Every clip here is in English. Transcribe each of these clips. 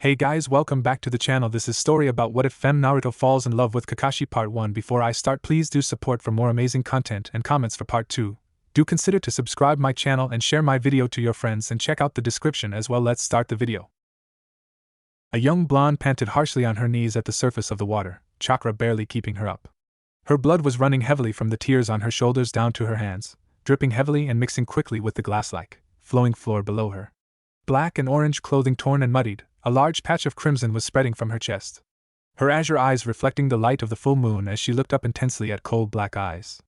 Hey guys, welcome back to the channel. This is story about what if Fem Naruto falls in love with Kakashi part 1. Before I start, please do support for more amazing content and comments for part 2. Do consider to subscribe my channel and share my video to your friends and check out the description as well. Let's start the video. A young blonde panted harshly on her knees at the surface of the water, chakra barely keeping her up. Her blood was running heavily from the tears on her shoulders down to her hands, dripping heavily and mixing quickly with the glass-like, flowing floor below her. Black and orange clothing torn and muddied, a large patch of crimson was spreading from her chest. Her azure eyes reflecting the light of the full moon as she looked up intensely at cold black eyes.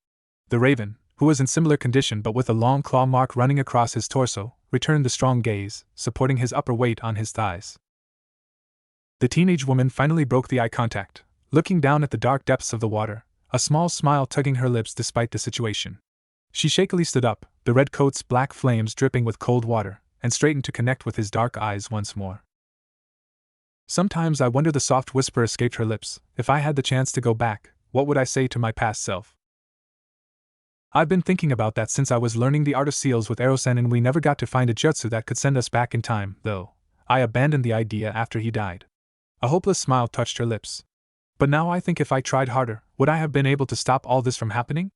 The raven, who was in similar condition but with a long claw mark running across his torso, returned the strong gaze, supporting his upper weight on his thighs. The teenage woman finally broke the eye contact, looking down at the dark depths of the water, a small smile tugging her lips despite the situation. She shakily stood up, the red coat's black flames dripping with cold water, and straightened to connect with his dark eyes once more. Sometimes I wonder, the soft whisper escaped her lips, if I had the chance to go back, what would I say to my past self? I've been thinking about that since I was learning the art of seals with Erosen, and we never got to find a jutsu that could send us back in time, though. I abandoned the idea after he died. A hopeless smile touched her lips. But now I think if I tried harder, would I have been able to stop all this from happening?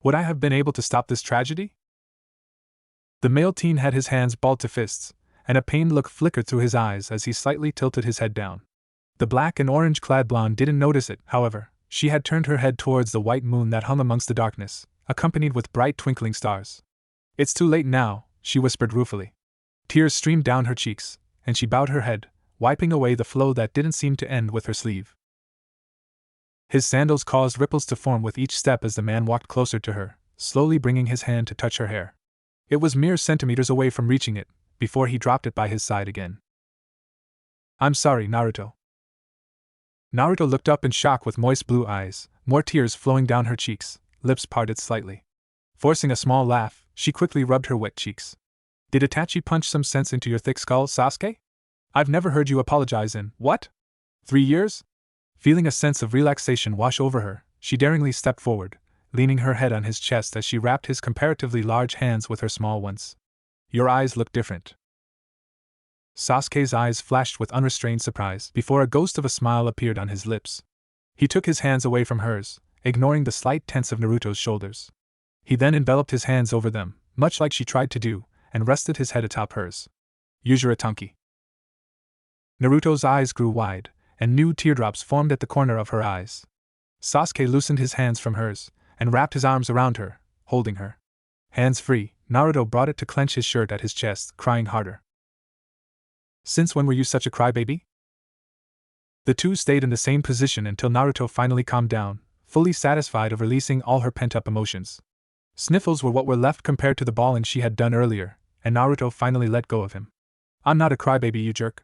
Would I have been able to stop this tragedy? The male teen had his hands balled to fists, and a pained look flickered through his eyes as he slightly tilted his head down. The black and orange-clad blonde didn't notice it, however. She had turned her head towards the white moon that hung amongst the darkness, accompanied with bright twinkling stars. "It's too late now," she whispered ruefully. Tears streamed down her cheeks, and she bowed her head, wiping away the flow that didn't seem to end with her sleeve. His sandals caused ripples to form with each step as the man walked closer to her, slowly bringing his hand to touch her hair. It was mere centimeters away from reaching it, before he dropped it by his side again. "I'm sorry, Naruto." Naruto looked up in shock with moist blue eyes, more tears flowing down her cheeks, lips parted slightly. Forcing a small laugh, she quickly rubbed her wet cheeks. "Did Itachi punch some sense into your thick skull, Sasuke? I've never heard you apologize in, what? 3 years?" Feeling a sense of relaxation wash over her, she daringly stepped forward, leaning her head on his chest as she wrapped his comparatively large hands with her small ones. "Your eyes look different." Sasuke's eyes flashed with unrestrained surprise before a ghost of a smile appeared on his lips. He took his hands away from hers, ignoring the slight tense of Naruto's shoulders. He then enveloped his hands over them, much like she tried to do, and rested his head atop hers. "Use your Itanki." Naruto's eyes grew wide, and new teardrops formed at the corner of her eyes. Sasuke loosened his hands from hers, and wrapped his arms around her, holding her. Hands free, Naruto brought it to clench his shirt at his chest, crying harder. "Since when were you such a crybaby?" The two stayed in the same position until Naruto finally calmed down, fully satisfied of releasing all her pent-up emotions. Sniffles were what were left compared to the bawling she had done earlier, and Naruto finally let go of him. "I'm not a crybaby, you jerk."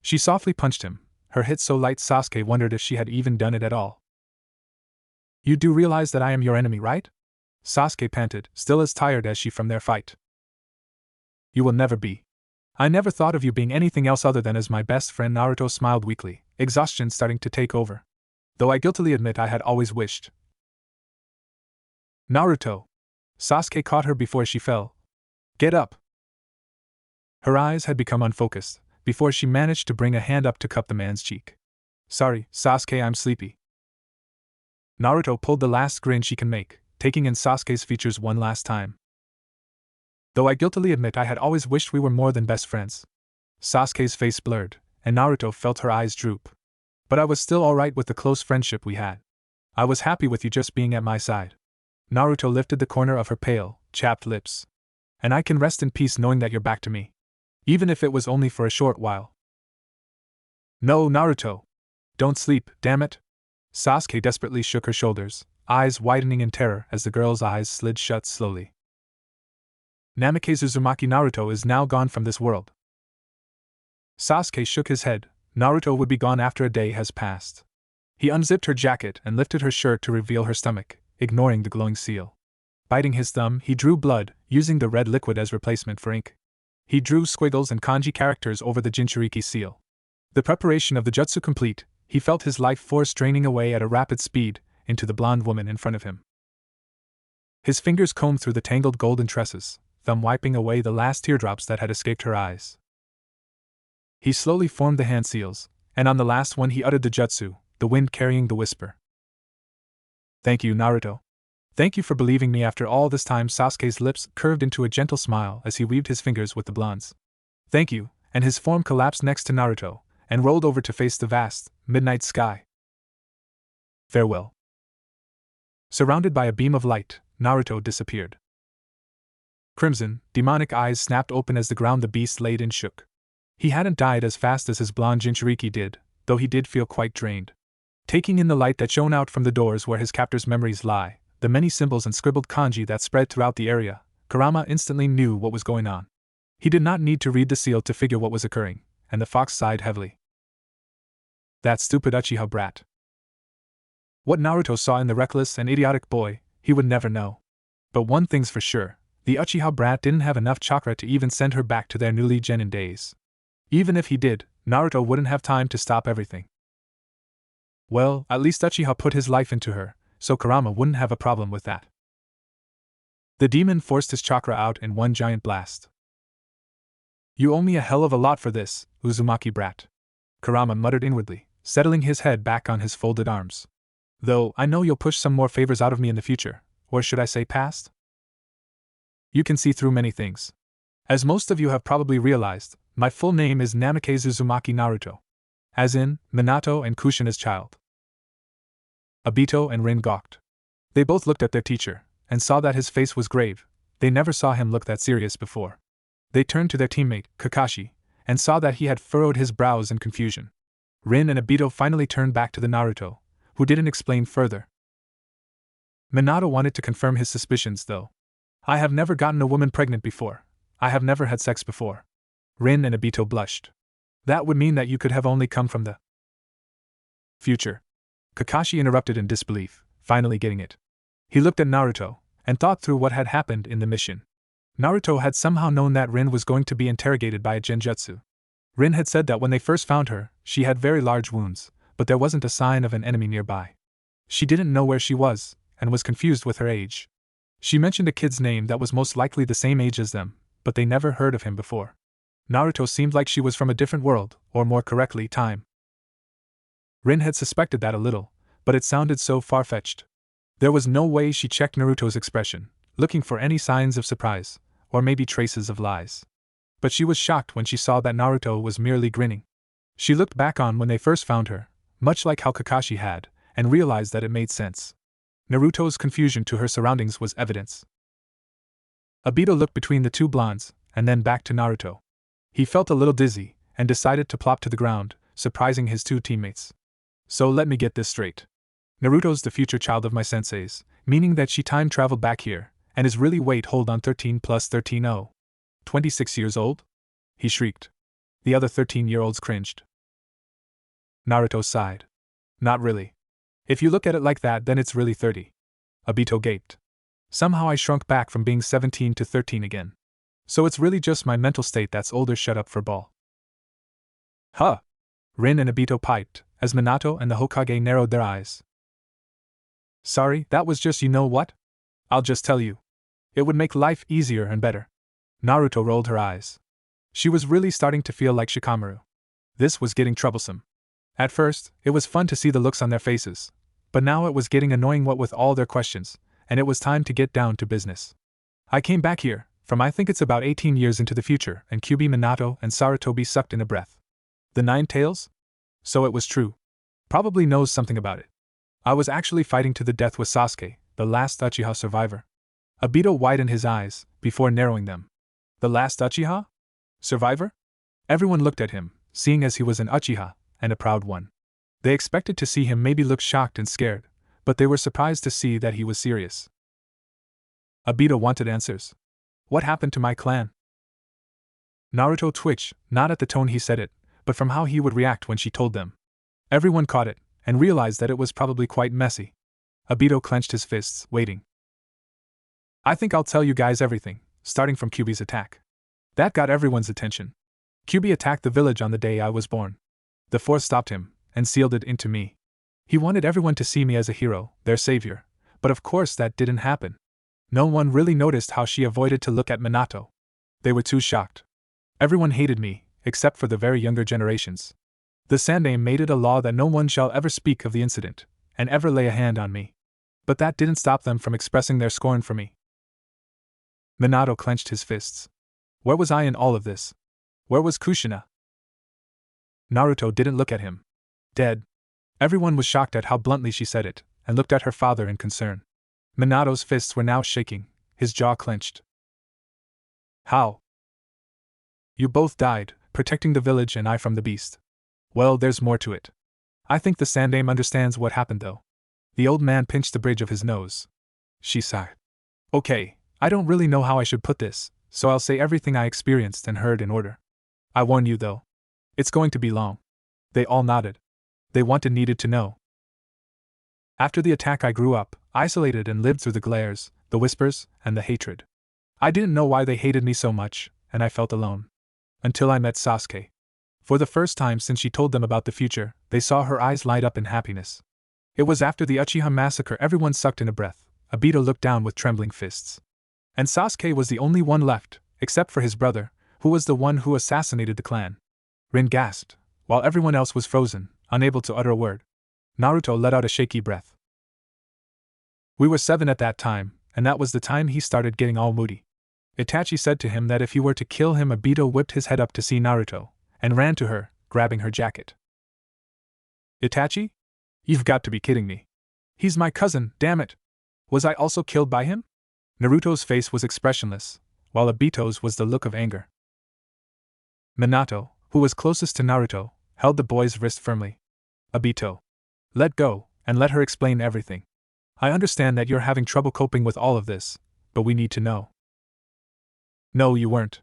She softly punched him, her hit so light Sasuke wondered if she had even done it at all. "You do realize that I am your enemy, right?" Sasuke panted, still as tired as she from their fight. "You will never be. I never thought of you being anything else other than as my best friend." Naruto smiled weakly, exhaustion starting to take over. "Though I guiltily admit I had always wished." "Naruto!" Sasuke caught her before she fell. "Get up!" Her eyes had become unfocused, before she managed to bring a hand up to cup the man's cheek. "Sorry, Sasuke, I'm sleepy." Naruto pulled the last grin she can make, taking in Sasuke's features one last time. "Though I guiltily admit I had always wished we were more than best friends." Sasuke's face blurred, and Naruto felt her eyes droop. "But I was still alright with the close friendship we had. I was happy with you just being at my side." Naruto lifted the corner of her pale, chapped lips. "And I can rest in peace knowing that you're back to me. Even if it was only for a short while." "No, Naruto! Don't sleep, damn it!" Sasuke desperately shook her shoulders, eyes widening in terror as the girl's eyes slid shut slowly. "Namikaze Uzumaki, Naruto is now gone from this world." Sasuke shook his head. Naruto would be gone after a day has passed. He unzipped her jacket and lifted her shirt to reveal her stomach, ignoring the glowing seal. Biting his thumb, he drew blood, using the red liquid as replacement for ink. He drew squiggles and kanji characters over the Jinchuriki seal. The preparation of the jutsu complete, he felt his life force draining away at a rapid speed into the blonde woman in front of him. His fingers combed through the tangled golden tresses, thumb wiping away the last teardrops that had escaped her eyes. He slowly formed the hand seals, and on the last one he uttered the jutsu, the wind carrying the whisper. Thank you, Naruto. Thank you for believing me after all this time. Sasuke's lips curved into a gentle smile as he weaved his fingers with the blondes. Thank you, and his form collapsed next to Naruto, and rolled over to face the vast, midnight sky. Farewell. Surrounded by a beam of light, Naruto disappeared. Crimson, demonic eyes snapped open as the ground the beast laid in shook. He hadn't died as fast as his blonde Jinchuriki did, though he did feel quite drained. Taking in the light that shone out from the doors where his captor's memories lie, the many symbols and scribbled kanji that spread throughout the area, Kurama instantly knew what was going on. He did not need to read the seal to figure what was occurring, and the fox sighed heavily. That stupid Uchiha brat. What Naruto saw in the reckless and idiotic boy, he would never know. But one thing's for sure, the Uchiha brat didn't have enough chakra to even send her back to their newly genin days. Even if he did, Naruto wouldn't have time to stop everything. Well, at least Uchiha put his life into her, so Kurama wouldn't have a problem with that. The demon forced his chakra out in one giant blast. You owe me a hell of a lot for this, Uzumaki brat. Kurama muttered inwardly, settling his head back on his folded arms. Though, I know you'll push some more favors out of me in the future, or should I say past? You can see through many things. As most of you have probably realized, my full name is Namikaze Uzumaki Naruto. As in, Minato and Kushina's child. Obito and Rin gawked. They both looked at their teacher, and saw that his face was grave. They never saw him look that serious before. They turned to their teammate, Kakashi, and saw that he had furrowed his brows in confusion. Rin and Obito finally turned back to the Naruto, who didn't explain further. Minato wanted to confirm his suspicions, though. I have never gotten a woman pregnant before. I have never had sex before. Rin and Obito blushed. That would mean that you could have only come from the future. Kakashi interrupted in disbelief, finally getting it. He looked at Naruto, and thought through what had happened in the mission. Naruto had somehow known that Rin was going to be interrogated by a genjutsu. Rin had said that when they first found her, she had very large wounds, but there wasn't a sign of an enemy nearby. She didn't know where she was, and was confused with her age. She mentioned a kid's name that was most likely the same age as them, but they never heard of him before. Naruto seemed like she was from a different world, or more correctly, time. Rin had suspected that a little, but it sounded so far-fetched. There was no way she checked Naruto's expression, looking for any signs of surprise, or maybe traces of lies. But she was shocked when she saw that Naruto was merely grinning. She looked back on when they first found her, much like how Kakashi had, and realized that it made sense. Naruto's confusion to her surroundings was evidence. Obito looked between the two blondes, and then back to Naruto. He felt a little dizzy, and decided to plop to the ground, surprising his two teammates. So let me get this straight. Naruto's the future child of my sensei's, meaning that she time-traveled back here, and is really hold on 13 plus 13 oh. 26 years old? He shrieked. The other 13-year-olds cringed. Naruto sighed. Not really. If you look at it like that, then it's really 30. Obito gaped. Somehow I shrunk back from being 17 to 13 again. So it's really just my mental state that's older. Shut up for ball. Huh! Rin and Obito piped, as Minato and the Hokage narrowed their eyes. Sorry, that was just you know what? I'll just tell you. It would make life easier and better. Naruto rolled her eyes. She was really starting to feel like Shikamaru. This was getting troublesome. At first, it was fun to see the looks on their faces, but now it was getting annoying what with all their questions, and it was time to get down to business. I came back here, from I think it's about 18 years into the future, and Kyuubi Minato and Sarutobi sucked in a breath. The Nine Tails? So it was true. Probably knows something about it. I was actually fighting to the death with Sasuke, the last Uchiha survivor. Obito widened his eyes, before narrowing them. The last Uchiha? Survivor? Everyone looked at him, seeing as he was an Uchiha, and a proud one. They expected to see him maybe look shocked and scared, but they were surprised to see that he was serious. Obito wanted answers. What happened to my clan? Naruto twitched, not at the tone he said it, but from how he would react when she told them. Everyone caught it, and realized that it was probably quite messy. Obito clenched his fists, waiting. I think I'll tell you guys everything, starting from Kyuubi's attack. That got everyone's attention. Kyuubi attacked the village on the day I was born. The Force stopped him, and sealed it into me. He wanted everyone to see me as a hero, their savior, but of course that didn't happen. No one really noticed how she avoided to look at Minato. They were too shocked. Everyone hated me, except for the very younger generations. The Sandaime made it a law that no one shall ever speak of the incident, and ever lay a hand on me. But that didn't stop them from expressing their scorn for me. Minato clenched his fists. Where was I in all of this? Where was Kushina? Naruto didn't look at him. Dead. Everyone was shocked at how bluntly she said it, and looked at her father in concern. Minato's fists were now shaking, his jaw clenched. How? You both died, protecting the village and I from the beast. Well, there's more to it. I think the Sandaime understands what happened though. The old man pinched the bridge of his nose. She sighed. Okay, I don't really know how I should put this, so I'll say everything I experienced and heard in order. I warn you though. It's going to be long. They all nodded. They needed to know. After the attack I grew up, isolated and lived through the glares, the whispers, and the hatred. I didn't know why they hated me so much, and I felt alone. Until I met Sasuke. For the first time since she told them about the future, they saw her eyes light up in happiness. It was after the Uchiha massacre everyone sucked in a breath. Obito looked down with trembling fists. And Sasuke was the only one left, except for his brother, who was the one who assassinated the clan. Rin gasped, while everyone else was frozen, unable to utter a word. Naruto let out a shaky breath. We were 7 at that time, and that was the time he started getting all moody. Itachi said to him that if he were to kill him, Obito whipped his head up to see Naruto, and ran to her, grabbing her jacket. Itachi? You've got to be kidding me. He's my cousin, damn it. Was I also killed by him? Naruto's face was expressionless, while Obito's was the look of anger. Minato, who was closest to Naruto, held the boy's wrist firmly. Obito. Let go, and let her explain everything. I understand that you're having trouble coping with all of this, but we need to know. No, you weren't.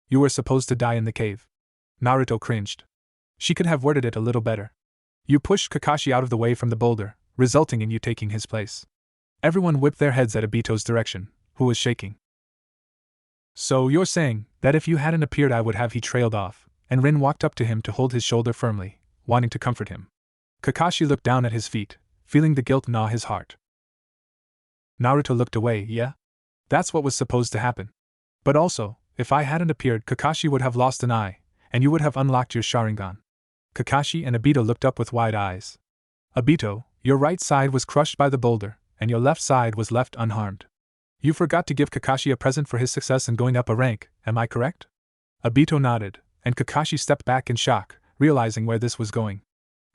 You were supposed to die in the cave. Naruto cringed. She could have worded it a little better. You pushed Kakashi out of the way from the boulder, resulting in you taking his place. Everyone whipped their heads at Obito's direction, who was shaking. So you're saying that if you hadn't appeared I would have, he trailed off, and Rin walked up to him to hold his shoulder firmly, wanting to comfort him. Kakashi looked down at his feet, feeling the guilt gnaw his heart. Naruto looked away. Yeah? That's what was supposed to happen. But also, if I hadn't appeared, Kakashi would have lost an eye, and you would have unlocked your Sharingan. Kakashi and Obito looked up with wide eyes. Obito, your right side was crushed by the boulder, and your left side was left unharmed. You forgot to give Kakashi a present for his success in going up a rank, am I correct? Obito nodded, and Kakashi stepped back in shock, realizing where this was going.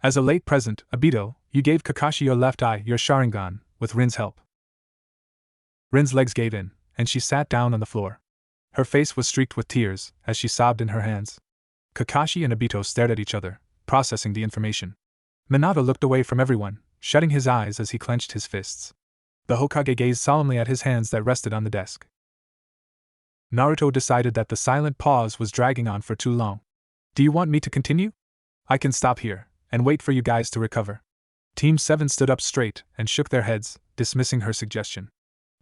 As a late present, Obito, you gave Kakashi your left eye, your Sharingan, with Rin's help. Rin's legs gave in, and she sat down on the floor. Her face was streaked with tears, as she sobbed in her hands. Kakashi and Obito stared at each other, processing the information. Minato looked away from everyone, shutting his eyes as he clenched his fists. The Hokage gazed solemnly at his hands that rested on the desk. Naruto decided that the silent pause was dragging on for too long. Do you want me to continue? I can stop here, and wait for you guys to recover. Team 7 stood up straight and shook their heads, dismissing her suggestion.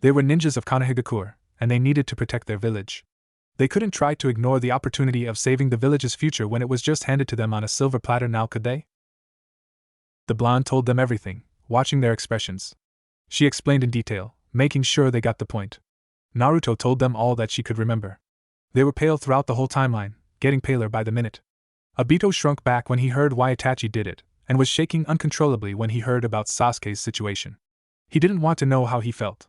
They were ninjas of Konohagakure, and they needed to protect their village. They couldn't try to ignore the opportunity of saving the village's future when it was just handed to them on a silver platter now, could they? The blonde told them everything, watching their expressions. She explained in detail, making sure they got the point. Naruto told them all that she could remember. They were pale throughout the whole timeline, getting paler by the minute. Obito shrunk back when he heard why Itachi did it, and was shaking uncontrollably when he heard about Sasuke's situation. He didn't want to know how he felt.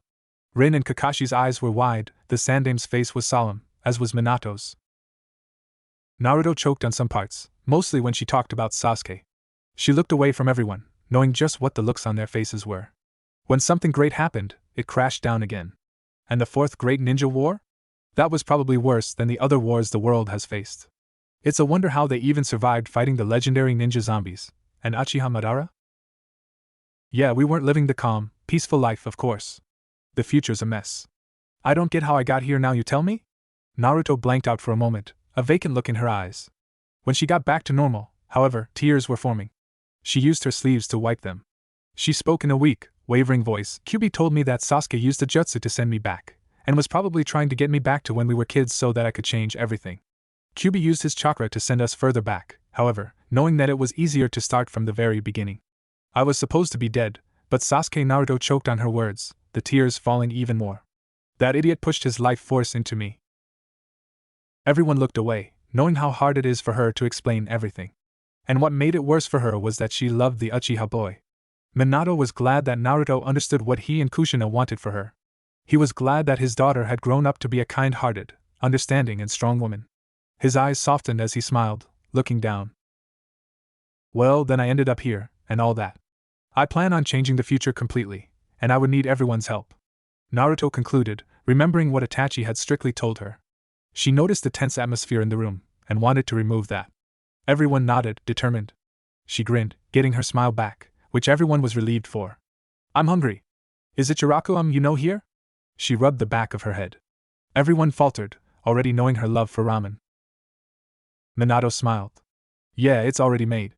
Rin and Kakashi's eyes were wide, the Sandaime's face was solemn, as was Minato's. Naruto choked on some parts, mostly when she talked about Sasuke. She looked away from everyone, knowing just what the looks on their faces were. When something great happened, it crashed down again. And the fourth great ninja war? That was probably worse than the other wars the world has faced. It's a wonder how they even survived fighting the legendary ninja zombies, and Uchiha Madara? Yeah, we weren't living the calm, peaceful life, of course. The future's a mess. I don't get how I got here now, you tell me? Naruto blanked out for a moment, a vacant look in her eyes. When she got back to normal, however, tears were forming. She used her sleeves to wipe them. She spoke in a weak, wavering voice. Kyuubi told me that Sasuke used a jutsu to send me back, and was probably trying to get me back to when we were kids so that I could change everything. Kyuubi used his chakra to send us further back, however, knowing that it was easier to start from the very beginning. I was supposed to be dead, but Sasuke. Naruto choked on her words, the tears falling even more. That idiot pushed his life force into me. Everyone looked away, knowing how hard it is for her to explain everything. And what made it worse for her was that she loved the Uchiha boy. Minato was glad that Naruto understood what he and Kushina wanted for her. He was glad that his daughter had grown up to be a kind-hearted, understanding and strong woman. His eyes softened as he smiled, looking down. Well, then I ended up here, and all that. I plan on changing the future completely, and I would need everyone's help. Naruto concluded, remembering what Itachi had strictly told her. She noticed the tense atmosphere in the room, and wanted to remove that. Everyone nodded, determined. She grinned, getting her smile back, which everyone was relieved for. I'm hungry. Is it Jiraku you know here? She rubbed the back of her head. Everyone faltered, already knowing her love for ramen. Minato smiled. Yeah, it's already made.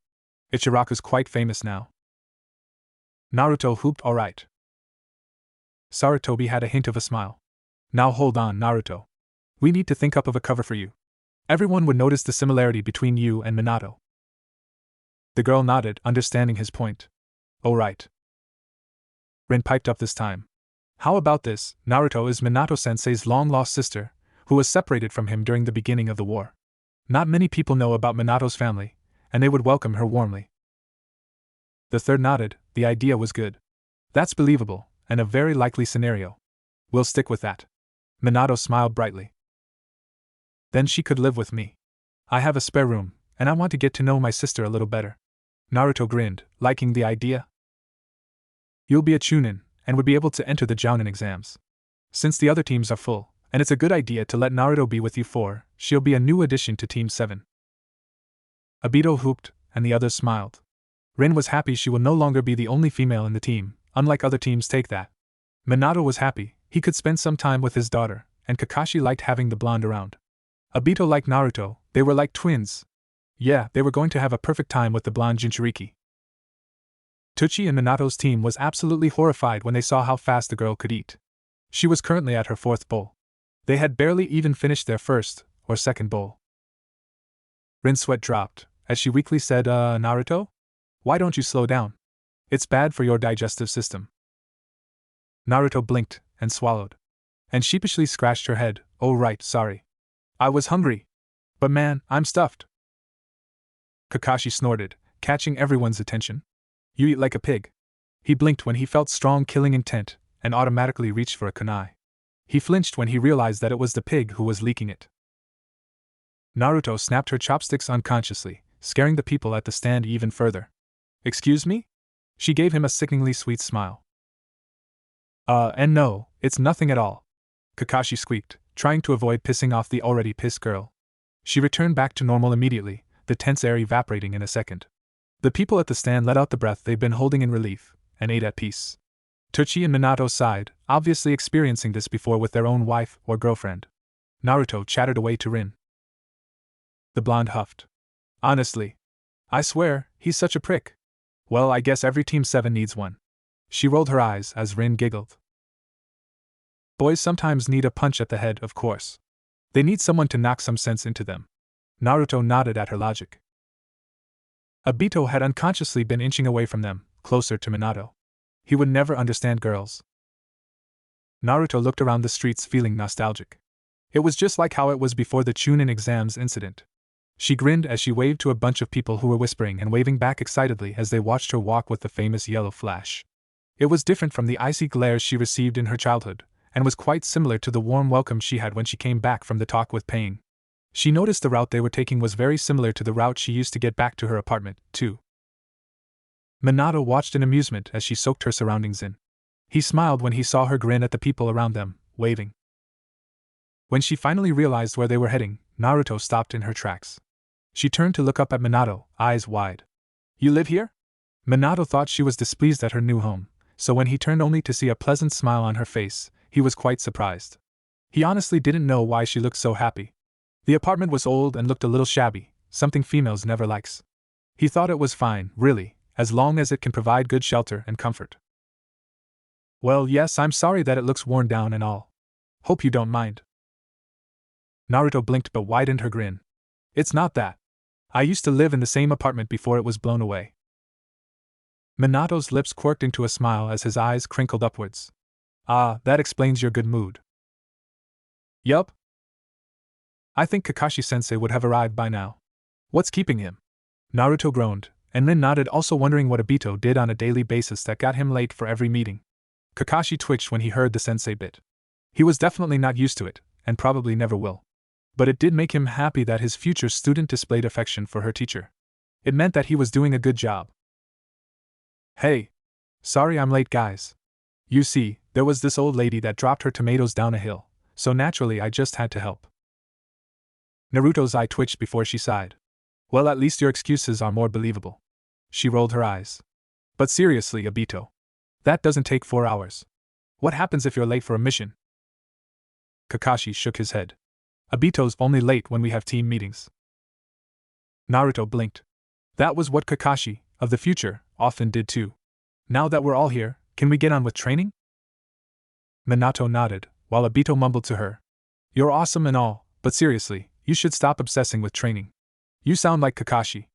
Ichiraku's quite famous now. Naruto whooped alright. Sarutobi had a hint of a smile. Now hold on, Naruto. We need to think up of a cover for you. Everyone would notice the similarity between you and Minato. The girl nodded, understanding his point. Oh right. Rin piped up this time. How about this? Naruto is Minato-sensei's long-lost sister, who was separated from him during the beginning of the war. Not many people know about Minato's family, and they would welcome her warmly. The third nodded. The idea was good. That's believable, and a very likely scenario. We'll stick with that. Minato smiled brightly. Then she could live with me. I have a spare room, and I want to get to know my sister a little better. Naruto grinned, liking the idea. You'll be a Chunin, and would be able to enter the Jounin exams. Since the other teams are full, and it's a good idea to let Naruto be with you for, she'll be a new addition to Team 7. Obito whooped, and the others smiled. Rin was happy she will no longer be the only female in the team, unlike other teams take that. Minato was happy, he could spend some time with his daughter, and Kakashi liked having the blonde around. Obito liked Naruto, they were like twins. Yeah, they were going to have a perfect time with the blonde Jinchuriki. Tucci and Minato's team was absolutely horrified when they saw how fast the girl could eat. She was currently at her 4th bowl. They had barely even finished their first or second bowl. Rin's sweat dropped, as she weakly said, Naruto? Why don't you slow down? It's bad for your digestive system. Naruto blinked and swallowed. And sheepishly scratched her head. Oh right, sorry. I was hungry. But man, I'm stuffed. Kakashi snorted, catching everyone's attention. You eat like a pig. He blinked when he felt strong killing intent, and automatically reached for a kunai. He flinched when he realized that it was the pig who was leaking it. Naruto snapped her chopsticks unconsciously, scaring the people at the stand even further. Excuse me? She gave him a sickeningly sweet smile. And no, it's nothing at all. Kakashi squeaked, trying to avoid pissing off the already pissed girl. She returned back to normal immediately, the tense air evaporating in a second. The people at the stand let out the breath they'd been holding in relief, and ate at peace. Tucci and Minato sighed, obviously experiencing this before with their own wife or girlfriend. Naruto chattered away to Rin. The blonde huffed. Honestly. I swear, he's such a prick. Well, I guess every Team 7 needs one. She rolled her eyes as Rin giggled. Boys sometimes need a punch at the head, of course. They need someone to knock some sense into them. Naruto nodded at her logic. Obito had unconsciously been inching away from them, closer to Minato. He would never understand girls. Naruto looked around the streets feeling nostalgic. It was just like how it was before the Chunin exams incident. She grinned as she waved to a bunch of people who were whispering and waving back excitedly as they watched her walk with the famous yellow flash. It was different from the icy glares she received in her childhood, and was quite similar to the warm welcome she had when she came back from the talk with Pain. She noticed the route they were taking was very similar to the route she used to get back to her apartment, too. Minato watched in amusement as she soaked her surroundings in. He smiled when he saw her grin at the people around them, waving. When she finally realized where they were heading, Naruto stopped in her tracks. She turned to look up at Minato, eyes wide. You live here? Minato thought she was displeased at her new home, so when he turned only to see a pleasant smile on her face, he was quite surprised. He honestly didn't know why she looked so happy. The apartment was old and looked a little shabby, something females never likes. He thought it was fine, really, as long as it can provide good shelter and comfort. Well, yes, I'm sorry that it looks worn down and all. Hope you don't mind. Naruto blinked but widened her grin. It's not that. I used to live in the same apartment before it was blown away. Minato's lips quirked into a smile as his eyes crinkled upwards. Ah, that explains your good mood. Yup. I think Kakashi-sensei would have arrived by now. What's keeping him? Naruto groaned, and Rin nodded, also wondering what Obito did on a daily basis that got him late for every meeting. Kakashi twitched when he heard the sensei bit. He was definitely not used to it, and probably never will. But it did make him happy that his future student displayed affection for her teacher. It meant that he was doing a good job. Hey! Sorry I'm late, guys. You see, there was this old lady that dropped her tomatoes down a hill, so naturally I just had to help. Naruto's eye twitched before she sighed. Well, at least your excuses are more believable. She rolled her eyes. But seriously, Obito. That doesn't take 4 hours. What happens if you're late for a mission? Kakashi shook his head. Obito's only late when we have team meetings. Naruto blinked. That was what Kakashi, of the future, often did too. Now that we're all here, can we get on with training? Minato nodded, while Obito mumbled to her. You're awesome and all, but seriously, you should stop obsessing with training. You sound like Kakashi.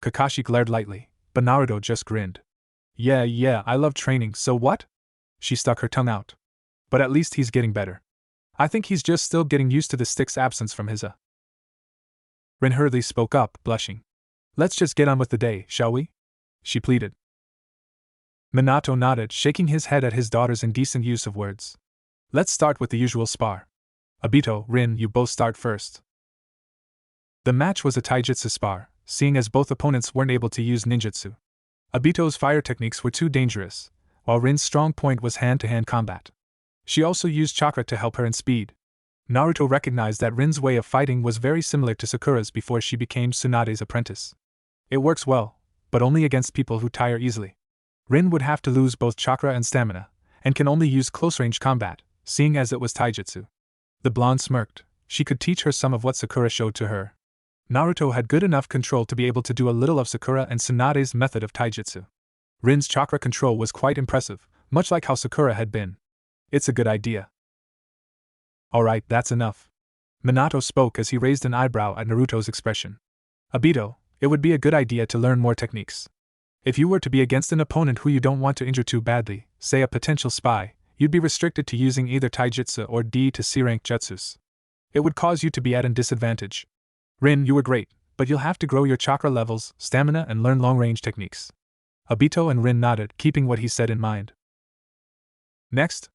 Kakashi glared lightly, but Naruto just grinned. Yeah, I love training, so what? She stuck her tongue out. But at least he's getting better. I think he's just still getting used to the stick's absence from his Rin hurriedly spoke up, blushing. Let's just get on with the day, shall we? She pleaded. Minato nodded, shaking his head at his daughter's indecent use of words. Let's start with the usual spar. Obito, Rin, you both start first. The match was a taijutsu spar, seeing as both opponents weren't able to use ninjutsu. Obito's fire techniques were too dangerous, while Rin's strong point was hand-to-hand combat. She also used chakra to help her in speed. Naruto recognized that Rin's way of fighting was very similar to Sakura's before she became Tsunade's apprentice. It works well, but only against people who tire easily. Rin would have to lose both chakra and stamina, and can only use close-range combat, seeing as it was taijutsu. The blonde smirked. She could teach her some of what Sakura showed to her. Naruto had good enough control to be able to do a little of Sakura and Tsunade's method of taijutsu. Rin's chakra control was quite impressive, much like how Sakura had been. It's a good idea. Alright, that's enough. Minato spoke as he raised an eyebrow at Naruto's expression. Obito, it would be a good idea to learn more techniques. If you were to be against an opponent who you don't want to injure too badly, say a potential spy, you'd be restricted to using either taijutsu or D to C-rank jutsus. It would cause you to be at a disadvantage. Rin, you were great, but you'll have to grow your chakra levels, stamina, and learn long-range techniques. Obito and Rin nodded, keeping what he said in mind. Next.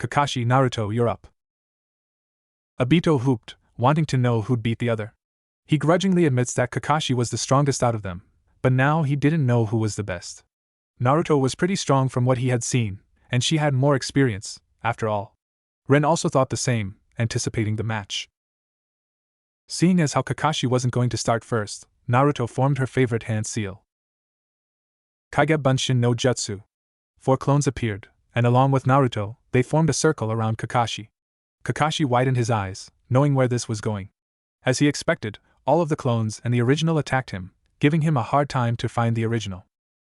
Kakashi, Naruto, you're up. Obito whooped, wanting to know who'd beat the other. He grudgingly admits that Kakashi was the strongest out of them, but now he didn't know who was the best. Naruto was pretty strong from what he had seen, and she had more experience, after all. Rin also thought the same, anticipating the match. Seeing as how Kakashi wasn't going to start first, Naruto formed her favorite hand seal. Kaige Bunshin no Jutsu. 4 clones appeared, and along with Naruto, they formed a circle around Kakashi. Kakashi widened his eyes, knowing where this was going. As he expected, all of the clones and the original attacked him, giving him a hard time to find the original.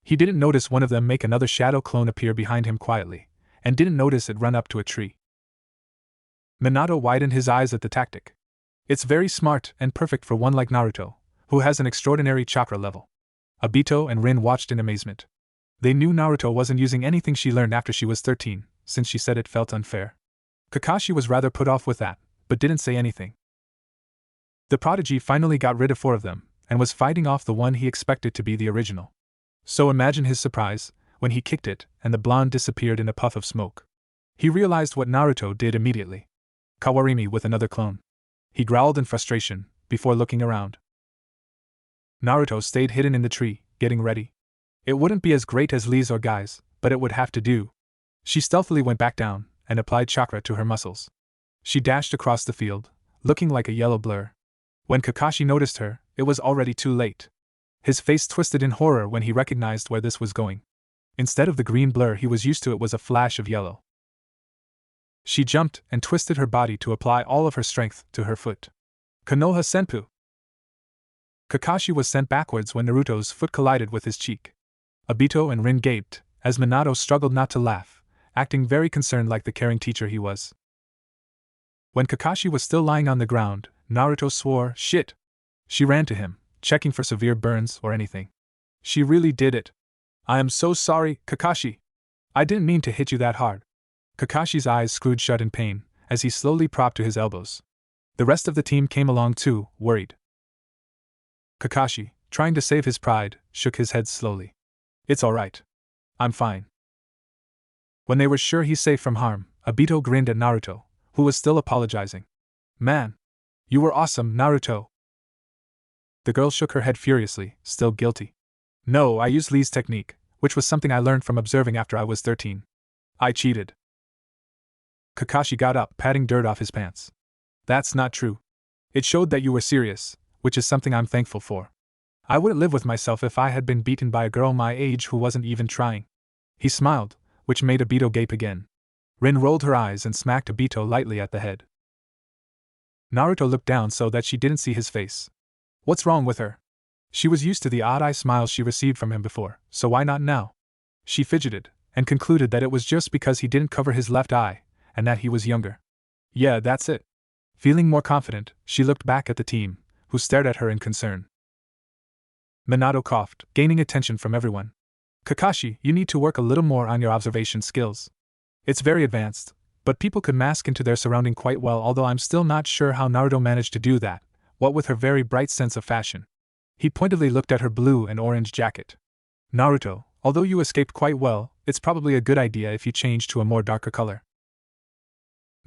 He didn't notice one of them make another shadow clone appear behind him quietly, and didn't notice it run up to a tree. Minato widened his eyes at the tactic. It's very smart and perfect for one like Naruto, who has an extraordinary chakra level. Obito and Rin watched in amazement. They knew Naruto wasn't using anything she learned after she was 13, since she said it felt unfair. Kakashi was rather put off with that, but didn't say anything. The prodigy finally got rid of 4 of them, and was fighting off the one he expected to be the original. So imagine his surprise, when he kicked it, and the blonde disappeared in a puff of smoke. He realized what Naruto did immediately. Kawarimi with another clone. He growled in frustration, before looking around. Naruto stayed hidden in the tree, getting ready. It wouldn't be as great as Lee's or Guy's, but it would have to do. She stealthily went back down, and applied chakra to her muscles. She dashed across the field, looking like a yellow blur. When Kakashi noticed her, it was already too late. His face twisted in horror when he recognized where this was going. Instead of the green blur he was used to, it was a flash of yellow. She jumped and twisted her body to apply all of her strength to her foot. Konoha Senpu! Kakashi was sent backwards when Naruto's foot collided with his cheek. Obito and Rin gaped, as Minato struggled not to laugh, acting very concerned like the caring teacher he was. When Kakashi was still lying on the ground, Naruto swore, "Shit!" She ran to him, checking for severe burns or anything. She really did it. I am so sorry, Kakashi. I didn't mean to hit you that hard. Kakashi's eyes screwed shut in pain, as he slowly propped to his elbows. The rest of the team came along too, worried. Kakashi, trying to save his pride, shook his head slowly. It's alright. I'm fine. When they were sure he's safe from harm, Obito grinned at Naruto, who was still apologizing. Man! You were awesome, Naruto! The girl shook her head furiously, still guilty. No, I used Lee's technique, which was something I learned from observing after I was 13. I cheated. Kakashi got up, patting dirt off his pants. That's not true. It showed that you were serious, which is something I'm thankful for. I wouldn't live with myself if I had been beaten by a girl my age who wasn't even trying. He smiled, which made Obito gape again. Rin rolled her eyes and smacked Obito lightly at the head. Naruto looked down so that she didn't see his face. What's wrong with her? She was used to the odd-eye smiles she received from him before, so why not now? She fidgeted, and concluded that it was just because he didn't cover his left eye, and that he was younger. Yeah, that's it. Feeling more confident, she looked back at the team, who stared at her in concern. Minato coughed, gaining attention from everyone. Kakashi, you need to work a little more on your observation skills. It's very advanced, but people could mask into their surrounding quite well, although I'm still not sure how Naruto managed to do that, what with her very bright sense of fashion. He pointedly looked at her blue and orange jacket. Naruto, although you escaped quite well, it's probably a good idea if you change to a more darker color.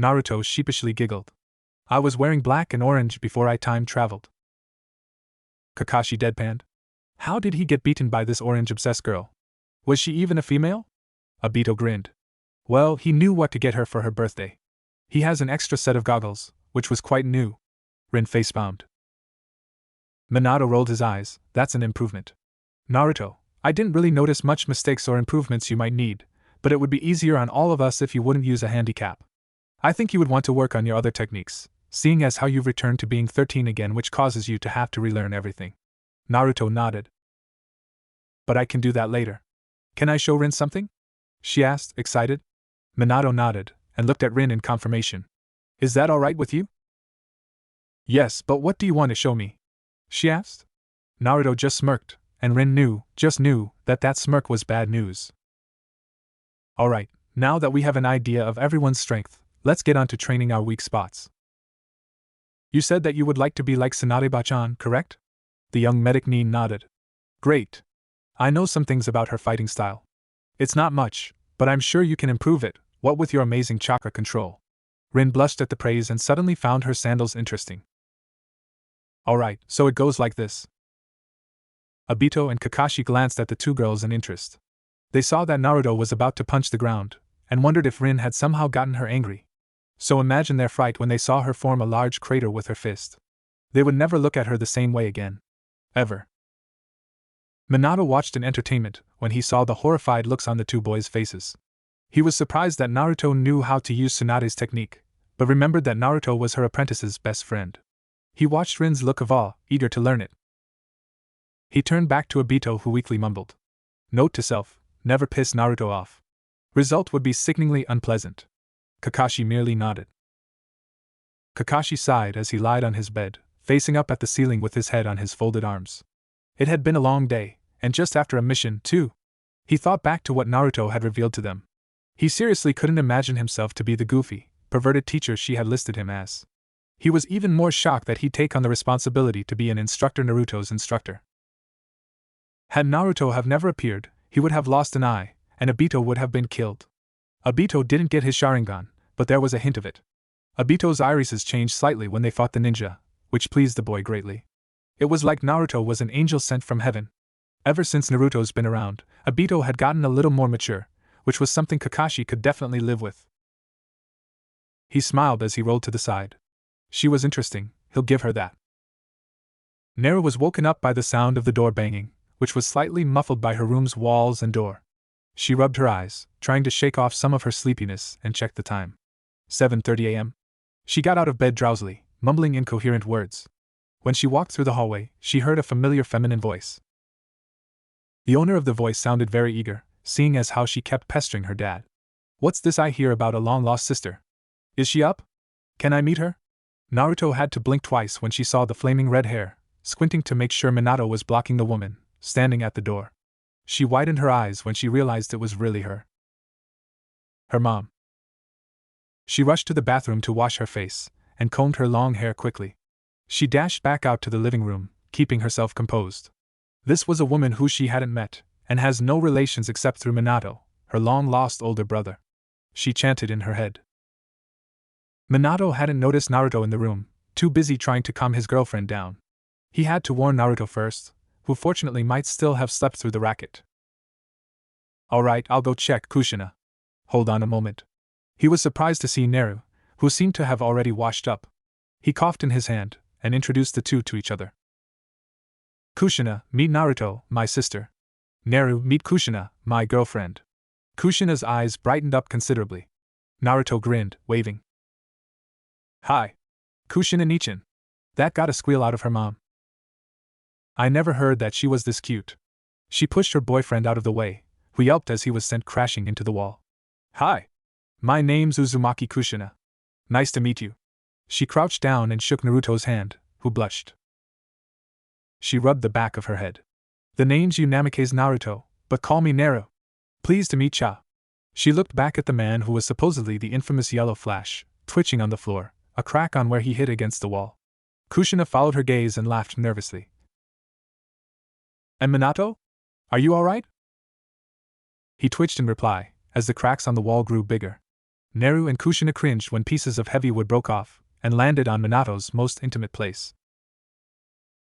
Naruto sheepishly giggled. I was wearing black and orange before I time traveled. Kakashi deadpanned. How did he get beaten by this orange-obsessed girl? Was she even a female? Obito grinned. Well, he knew what to get her for her birthday. He has an extra set of goggles, which was quite new. Rin facepalmed. Minato rolled his eyes. That's an improvement. Naruto, I didn't really notice much mistakes or improvements you might need, but it would be easier on all of us if you wouldn't use a handicap. I think you would want to work on your other techniques, seeing as how you've returned to being 13 again, which causes you to have to relearn everything. Naruto nodded. But I can do that later. Can I show Rin something? She asked, excited. Minato nodded, and looked at Rin in confirmation. Is that alright with you? Yes, but what do you want to show me? She asked. Naruto just smirked, and Rin just knew, that smirk was bad news. Alright, now that we have an idea of everyone's strength, let's get on to training our weak spots. You said that you would like to be like Tsunade-bachan, correct? The young medic nodded. Great. I know some things about her fighting style. It's not much, but I'm sure you can improve it, what with your amazing chakra control. Rin blushed at the praise and suddenly found her sandals interesting. Alright, so it goes like this. Obito and Kakashi glanced at the two girls in interest. They saw that Naruto was about to punch the ground, and wondered if Rin had somehow gotten her angry. So imagine their fright when they saw her form a large crater with her fist. They would never look at her the same way again. Ever. Minato watched in entertainment when he saw the horrified looks on the two boys' faces. He was surprised that Naruto knew how to use Tsunade's technique, but remembered that Naruto was her apprentice's best friend. He watched Rin's look of awe, eager to learn it. He turned back to Obito, who weakly mumbled. Note to self, never piss Naruto off. Result would be sickeningly unpleasant. Kakashi merely nodded. Kakashi sighed as he lied on his bed, facing up at the ceiling with his head on his folded arms. It had been a long day, and just after a mission, too. He thought back to what Naruto had revealed to them. He seriously couldn't imagine himself to be the goofy, perverted teacher she had listed him as. He was even more shocked that he'd take on the responsibility to be an instructor, Naruto's instructor. Had Naruto have never appeared, he would have lost an eye, and Obito would have been killed. Obito didn't get his Sharingan, but there was a hint of it. Obito's irises changed slightly when they fought the ninja, which pleased the boy greatly. It was like Naruto was an angel sent from heaven. Ever since Naruto's been around, Obito had gotten a little more mature, which was something Kakashi could definitely live with. He smiled as he rolled to the side. She was interesting, he'll give her that. Nera was woken up by the sound of the door banging, which was slightly muffled by her room's walls and door. She rubbed her eyes, trying to shake off some of her sleepiness, and checked the time. 7:30 a.m. She got out of bed drowsily, mumbling incoherent words. When she walked through the hallway, she heard a familiar feminine voice. The owner of the voice sounded very eager, seeing as how she kept pestering her dad. What's this I hear about a long-lost sister? Is she up? Can I meet her? Naruto had to blink twice when she saw the flaming red hair, squinting to make sure Minato was blocking the woman, standing at the door. She widened her eyes when she realized it was really her. Her mom. She rushed to the bathroom to wash her face, and combed her long hair quickly. She dashed back out to the living room, keeping herself composed. This was a woman who she hadn't met, and has no relations except through Minato, her long-lost older brother. She chanted in her head. Minato hadn't noticed Naruto in the room, too busy trying to calm his girlfriend down. He had to warn Naruto first, who fortunately might still have slept through the racket. Alright, I'll go check Kushina. Hold on a moment. He was surprised to see Neru, who seemed to have already washed up. He coughed in his hand, and introduced the two to each other. Kushina, meet Naruto, my sister. Neru, meet Kushina, my girlfriend. Kushina's eyes brightened up considerably. Naruto grinned, waving. Hi. Kushina Nichin. That got a squeal out of her mom. I never heard that she was this cute. She pushed her boyfriend out of the way, who yelped as he was sent crashing into the wall. Hi. My name's Uzumaki Kushina. Nice to meet you. She crouched down and shook Naruto's hand, who blushed. She rubbed the back of her head. The name's Unamike's Naruto, but call me Neru. Pleased to meet ya. She looked back at the man who was supposedly the infamous Yellow Flash, twitching on the floor, a crack on where he hit against the wall. Kushina followed her gaze and laughed nervously. And Minato? Are you alright? He twitched in reply, as the cracks on the wall grew bigger. Neru and Kushina cringed when pieces of heavy wood broke off, and landed on Minato's most intimate place.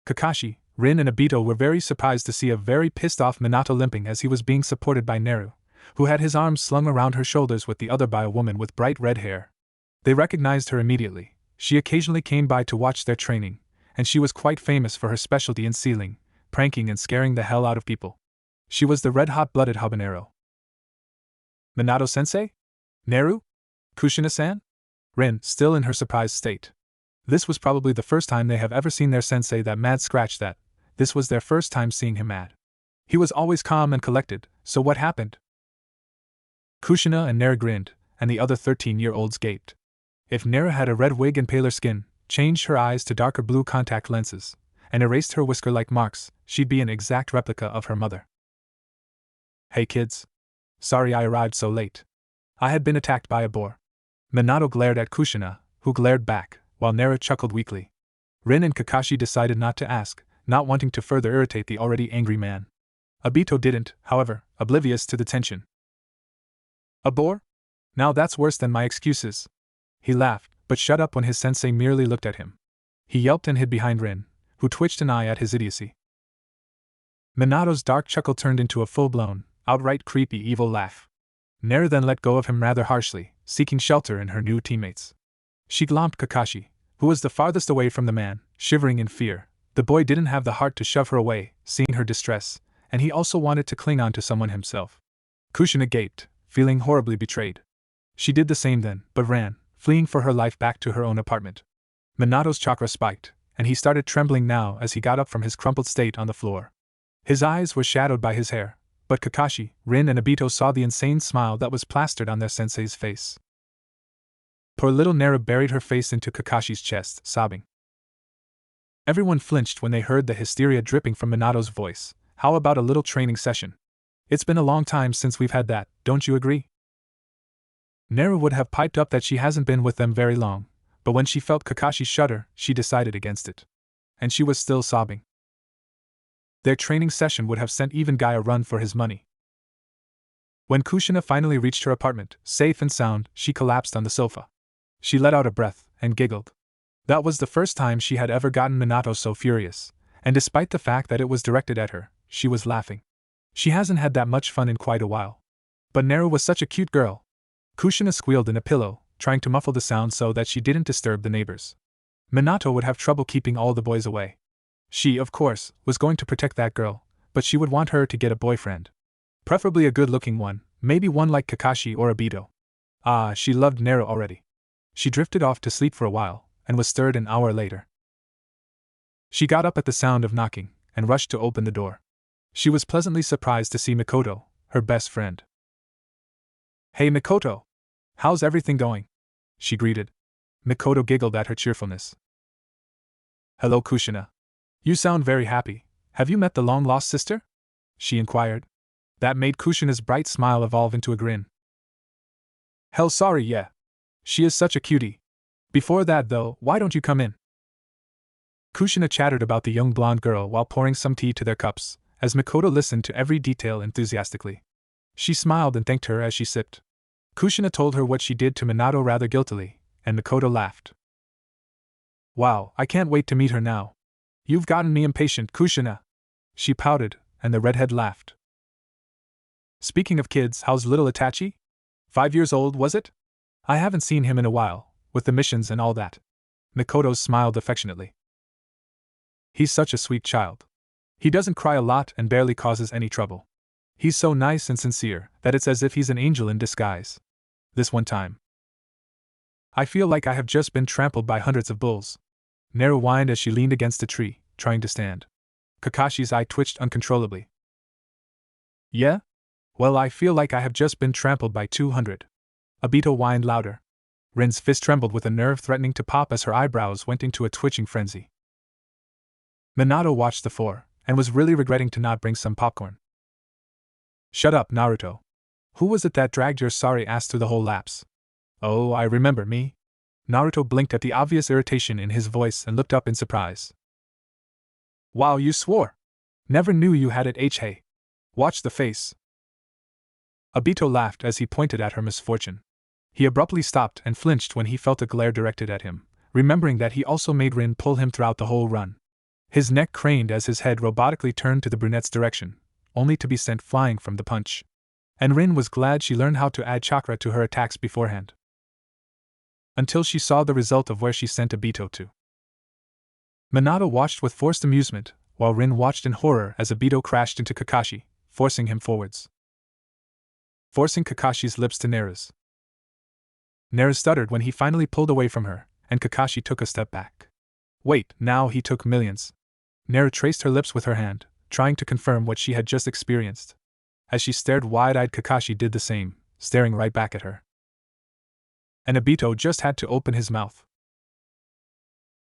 Kakashi, Rin and Obito were very surprised to see a very pissed-off Minato limping as he was being supported by Neru, who had his arms slung around her shoulders with the other by a woman with bright red hair. They recognized her immediately. She occasionally came by to watch their training, and she was quite famous for her specialty in sealing, pranking and scaring the hell out of people. She was the red-hot-blooded habanero. Minato-sensei? Neru? Kushina-san? Rin, still in her surprised state. This was probably the first time they have ever seen their sensei that mad. Scratch that. This was their first time seeing him mad. He was always calm and collected, so what happened? Kushina and Neru grinned, and the other 13-year-olds gaped. If Neru had a red wig and paler skin, changed her eyes to darker blue contact lenses, and erased her whisker-like marks, she'd be an exact replica of her mother. Hey kids. Sorry I arrived so late. I had been attacked by a boar. Minato glared at Kushina, who glared back, while Neru chuckled weakly. Rin and Kakashi decided not to ask, not wanting to further irritate the already angry man. Obito didn't, however, oblivious to the tension. A boar? Now that's worse than my excuses. He laughed, but shut up when his sensei merely looked at him. He yelped and hid behind Rin, who twitched an eye at his idiocy. Minato's dark chuckle turned into a full-blown, outright creepy evil laugh. Neru then let go of him rather harshly, seeking shelter in her new teammates. She glommed Kakashi, who was the farthest away from the man, shivering in fear. The boy didn't have the heart to shove her away, seeing her distress, and he also wanted to cling on to someone himself. Kushina gaped, feeling horribly betrayed. She did the same then, but ran, fleeing for her life back to her own apartment. Minato's chakra spiked, and he started trembling now as he got up from his crumpled state on the floor. His eyes were shadowed by his hair, but Kakashi, Rin and Obito saw the insane smile that was plastered on their sensei's face. Poor little Neru buried her face into Kakashi's chest, sobbing. Everyone flinched when they heard the hysteria dripping from Minato's voice. How about a little training session? It's been a long time since we've had that, don't you agree? Neru would have piped up that she hasn't been with them very long, but when she felt Kakashi shudder, she decided against it. And she was still sobbing. Their training session would have sent even Guy a run for his money. When Kushina finally reached her apartment, safe and sound, she collapsed on the sofa. She let out a breath, and giggled. That was the first time she had ever gotten Minato so furious, and despite the fact that it was directed at her, she was laughing. She hasn't had that much fun in quite a while. But Neru was such a cute girl. Kushina squealed in a pillow, trying to muffle the sound so that she didn't disturb the neighbors. Minato would have trouble keeping all the boys away. She, of course, was going to protect that girl, but she would want her to get a boyfriend. Preferably a good-looking one, maybe one like Kakashi or Obito. Ah, she loved Neru already. She drifted off to sleep for a while, and was stirred an hour later. She got up at the sound of knocking, and rushed to open the door. She was pleasantly surprised to see Mikoto, her best friend. Hey Mikoto! How's everything going? She greeted. Mikoto giggled at her cheerfulness. Hello Kushina. You sound very happy. Have you met the long-lost sister? She inquired. That made Kushina's bright smile evolve into a grin. Hell sorry, yeah. She is such a cutie. Before that, though, why don't you come in? Kushina chattered about the young blonde girl while pouring some tea to their cups, as Mikoto listened to every detail enthusiastically. She smiled and thanked her as she sipped. Kushina told her what she did to Minato rather guiltily, and Mikoto laughed. Wow, I can't wait to meet her now. You've gotten me impatient, Kushina. She pouted, and the redhead laughed. Speaking of kids, how's little Itachi? 5 years old, was it? I haven't seen him in a while, with the missions and all that. Mikoto smiled affectionately. He's such a sweet child. He doesn't cry a lot and barely causes any trouble. He's so nice and sincere that it's as if he's an angel in disguise. This one time, I feel like I have just been trampled by hundreds of bulls. Naru whined as she leaned against a tree, trying to stand. Kakashi's eye twitched uncontrollably. Yeah? Well, I feel like I have just been trampled by 200. Obito whined louder. Rin's fist trembled with a nerve threatening to pop as her eyebrows went into a twitching frenzy. Minato watched the four, and was really regretting to not bring some popcorn. Shut up, Naruto. Who was it that dragged your sorry ass through the whole lapse? Oh, I remember me. Naruto blinked at the obvious irritation in his voice and looked up in surprise. Wow, you swore! Never knew you had it, hey. Watch the face. Obito laughed as he pointed at her misfortune. He abruptly stopped and flinched when he felt a glare directed at him, remembering that he also made Rin pull him throughout the whole run. His neck craned as his head robotically turned to the brunette's direction, only to be sent flying from the punch. And Rin was glad she learned how to add chakra to her attacks beforehand. Until she saw the result of where she sent Obito to. Minato watched with forced amusement, while Rin watched in horror as Obito crashed into Kakashi, forcing him forwards. Forcing Kakashi's lips to Neru's. Neru stuttered when he finally pulled away from her, and Kakashi took a step back. Wait, now he took millions. Neru traced her lips with her hand, trying to confirm what she had just experienced. As she stared wide-eyed, Kakashi did the same, staring right back at her. And Obito just had to open his mouth.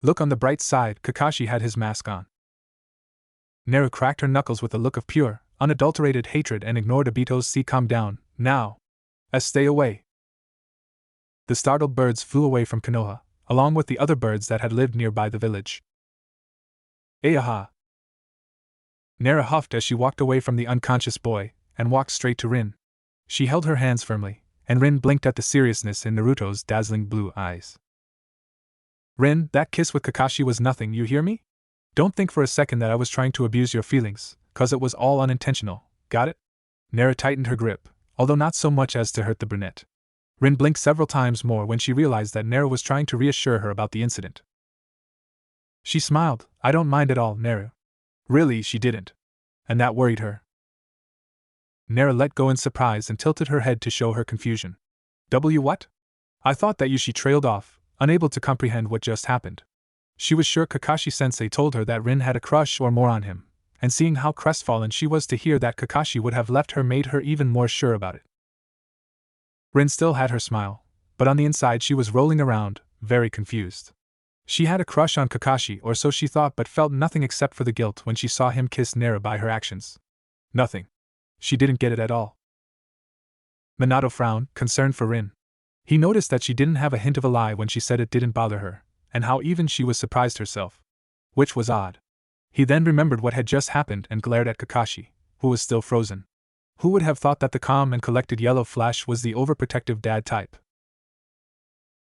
Look on the bright side, Kakashi had his mask on. Neru cracked her knuckles with a look of pure, unadulterated hatred and ignored Obito's "See, calm down, now. Stay away." The startled birds flew away from Konoha, along with the other birds that had lived nearby the village. Ayaha! Neru huffed as she walked away from the unconscious boy, and walked straight to Rin. She held her hands firmly, and Rin blinked at the seriousness in Naruto's dazzling blue eyes. Rin, that kiss with Kakashi was nothing, you hear me? Don't think for a second that I was trying to abuse your feelings, 'cause it was all unintentional, got it? Neru tightened her grip, although not so much as to hurt the brunette. Rin blinked several times more when she realized that Neru was trying to reassure her about the incident. She smiled. I don't mind at all, Neru. Really, she didn't. And that worried her. Neru let go in surprise and tilted her head to show her confusion. What? I thought that she trailed off, unable to comprehend what just happened. She was sure Kakashi-sensei told her that Rin had a crush or more on him, and seeing how crestfallen she was to hear that Kakashi would have left her made her even more sure about it. Rin still had her smile, but on the inside she was rolling around, very confused. She had a crush on Kakashi, or so she thought, but felt nothing except for the guilt when she saw him kiss Neru by her actions. Nothing. She didn't get it at all. Minato frowned, concerned for Rin. He noticed that she didn't have a hint of a lie when she said it didn't bother her, and how even she was surprised herself. Which was odd. He then remembered what had just happened and glared at Kakashi, who was still frozen. Who would have thought that the calm and collected Yellow Flash was the overprotective dad type?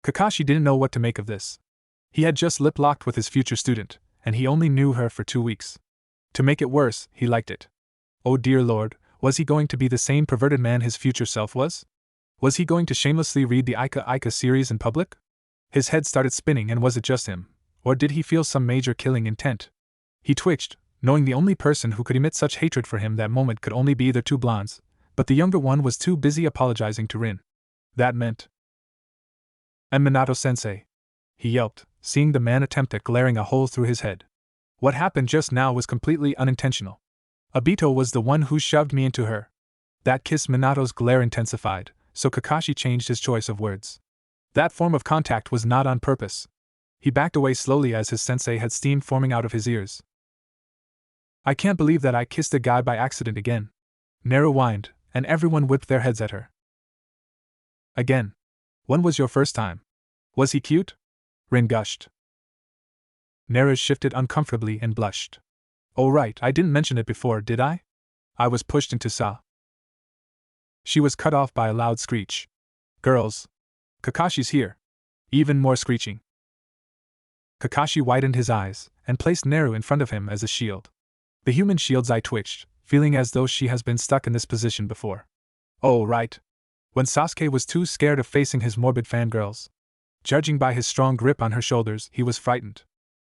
Kakashi didn't know what to make of this. He had just lip-locked with his future student, and he only knew her for 2 weeks. To make it worse, he liked it. Oh dear Lord, was he going to be the same perverted man his future self was? Was he going to shamelessly read the Ika Ika series in public? His head started spinning, and was it just him, or did he feel some major killing intent? He twitched, knowing the only person who could emit such hatred for him that moment could only be the two blondes, but the younger one was too busy apologizing to Rin. That meant... And Minato-sensei, he yelped, seeing the man attempt at glaring a hole through his head. What happened just now was completely unintentional. Obito was the one who shoved me into her. That kiss. Minato's glare intensified, so Kakashi changed his choice of words. That form of contact was not on purpose. He backed away slowly as his sensei had steam forming out of his ears. I can't believe that I kissed a guy by accident again. Neru whined, and everyone whipped their heads at her. Again. When was your first time? Was he cute? Rin gushed. Naru shifted uncomfortably and blushed. Oh right, I didn't mention it before, did I? I was pushed into Sa. She was cut off by a loud screech. Girls! Kakashi's here! Even more screeching. Kakashi widened his eyes, and placed Naru in front of him as a shield. The human shield's eye twitched, feeling as though she has been stuck in this position before. Oh right. When Sasuke was too scared of facing his morbid fangirls. Judging by his strong grip on her shoulders, he was frightened.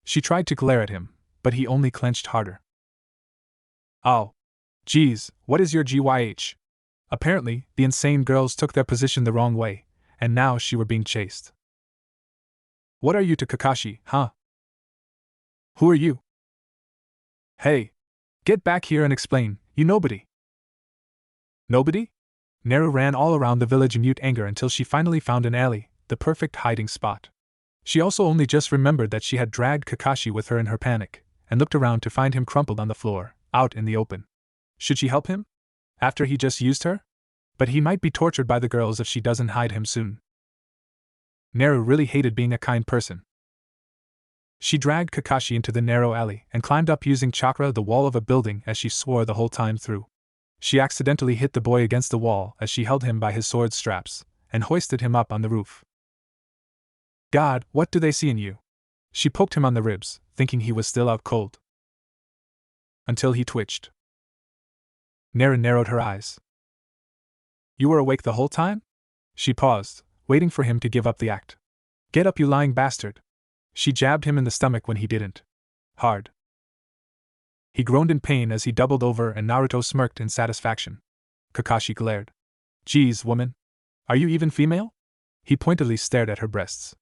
She tried to glare at him, but he only clenched harder. Oh. Geez, what is your GYH? Apparently, the insane girls took their position the wrong way, and now she were being chased. What are you to Kakashi, huh? Who are you? Hey! Get back here and explain, you nobody! Nobody? Naru ran all around the village in mute anger until she finally found an alley, the perfect hiding spot. She also only just remembered that she had dragged Kakashi with her in her panic, and looked around to find him crumpled on the floor, out in the open. Should she help him? After he just used her? But he might be tortured by the girls if she doesn't hide him soon. Naru really hated being a kind person. She dragged Kakashi into the narrow alley and climbed up using chakra the wall of a building as she swore the whole time through. She accidentally hit the boy against the wall as she held him by his sword straps and hoisted him up on the roof. God, what do they see in you? She poked him on the ribs, thinking he was still out cold. Until he twitched. Naru narrowed her eyes. You were awake the whole time? She paused, waiting for him to give up the act. Get up, you lying bastard. She jabbed him in the stomach when he didn't. Hard. He groaned in pain as he doubled over and Naruto smirked in satisfaction. Kakashi glared. Geez, woman. Are you even female? He pointedly stared at her breasts.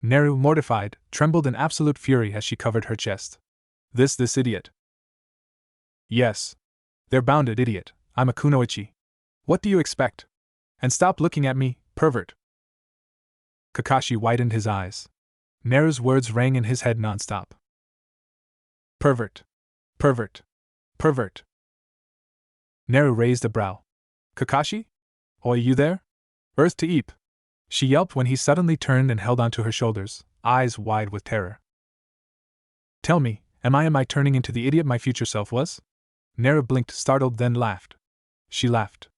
Naru, mortified, trembled in absolute fury as she covered her chest. This idiot. Yes. They're bounded, idiot. I'm a kunoichi. What do you expect? And stop looking at me, pervert. Kakashi widened his eyes. Naru's words rang in his head nonstop. Pervert. Pervert. Pervert. Naru raised a brow. Kakashi? Oi, you there? Earth to eep. She yelped when he suddenly turned and held onto her shoulders, eyes wide with terror. Tell me, am I turning into the idiot my future self was? Naru blinked, startled, then laughed. She laughed.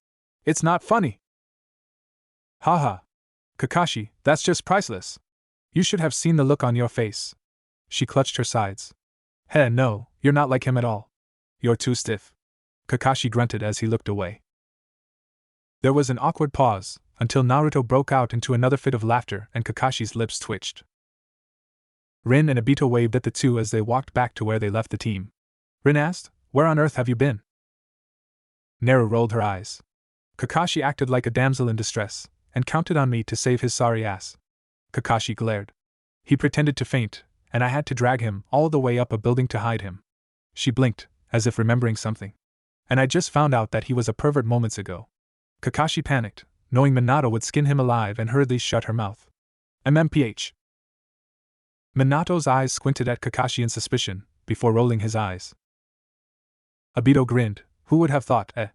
It's not funny. Haha. Kakashi, that's just priceless. You should have seen the look on your face. She clutched her sides. Heh, no, you're not like him at all. You're too stiff. Kakashi grunted as he looked away. There was an awkward pause, until Naruto broke out into another fit of laughter and Kakashi's lips twitched. Rin and Obito waved at the two as they walked back to where they left the team. Rin asked, Where on earth have you been? Naru rolled her eyes. Kakashi acted like a damsel in distress, and counted on me to save his sorry ass. Kakashi glared. He pretended to faint, and I had to drag him all the way up a building to hide him. She blinked, as if remembering something. And I just found out that he was a pervert moments ago. Kakashi panicked, knowing Minato would skin him alive, and hurriedly shut her mouth. MMPH. Minato's eyes squinted at Kakashi in suspicion, before rolling his eyes. Obito grinned. Who would have thought, eh?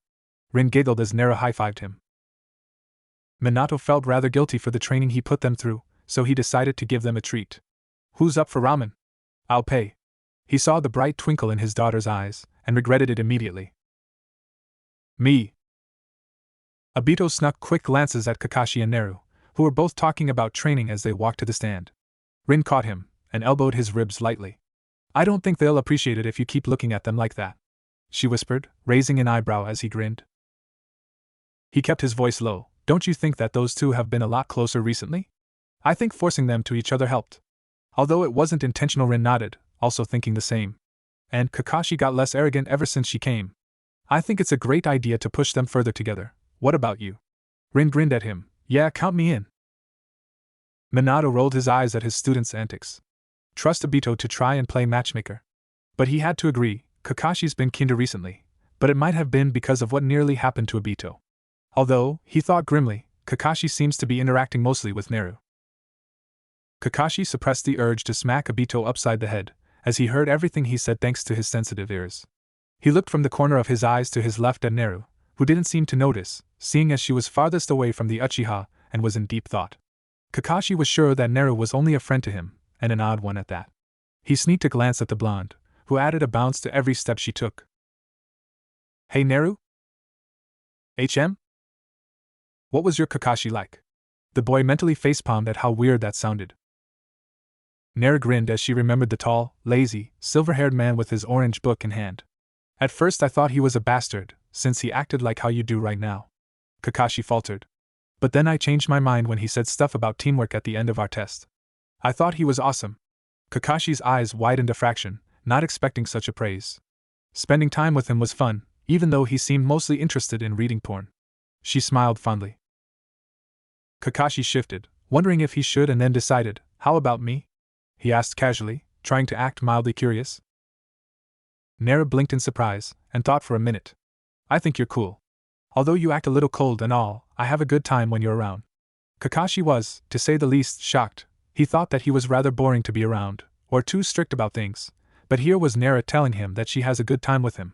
Rin giggled as Naru high-fived him. Minato felt rather guilty for the training he put them through, so he decided to give them a treat. Who's up for ramen? I'll pay. He saw the bright twinkle in his daughter's eyes, and regretted it immediately. Me. Obito snuck quick glances at Kakashi and Naru, who were both talking about training as they walked to the stand. Rin caught him, and elbowed his ribs lightly. I don't think they'll appreciate it if you keep looking at them like that, she whispered, raising an eyebrow as he grinned. He kept his voice low. Don't you think that those two have been a lot closer recently? I think forcing them to each other helped. Although it wasn't intentional, Rin nodded, also thinking the same. And Kakashi got less arrogant ever since she came. I think it's a great idea to push them further together. What about you? Rin grinned at him. Yeah, count me in. Minato rolled his eyes at his student's antics. Trust Obito to try and play matchmaker. But he had to agree, Kakashi's been kinder recently, but it might have been because of what nearly happened to Obito. Although, he thought grimly, Kakashi seems to be interacting mostly with Naru. Kakashi suppressed the urge to smack Obito upside the head, as he heard everything he said thanks to his sensitive ears. He looked from the corner of his eyes to his left at Naru, who didn't seem to notice, seeing as she was farthest away from the Uchiha and was in deep thought. Kakashi was sure that Naru was only a friend to him, and an odd one at that. He sneaked a glance at the blonde, who added a bounce to every step she took. Hey Naru? HM? What was your Kakashi like? The boy mentally facepalmed at how weird that sounded. Naru grinned as she remembered the tall, lazy, silver-haired man with his orange book in hand. At first I thought he was a bastard, since he acted like how you do right now. Kakashi faltered. But then I changed my mind when he said stuff about teamwork at the end of our test. I thought he was awesome. Kakashi's eyes widened a fraction, not expecting such a praise. Spending time with him was fun, even though he seemed mostly interested in reading porn. She smiled fondly. Kakashi shifted, wondering if he should, and then decided, how about me? He asked casually, trying to act mildly curious. Naru blinked in surprise, and thought for a minute. I think you're cool. Although you act a little cold and all, I have a good time when you're around. Kakashi was, to say the least, shocked. He thought that he was rather boring to be around, or too strict about things, but here was Naru telling him that she has a good time with him.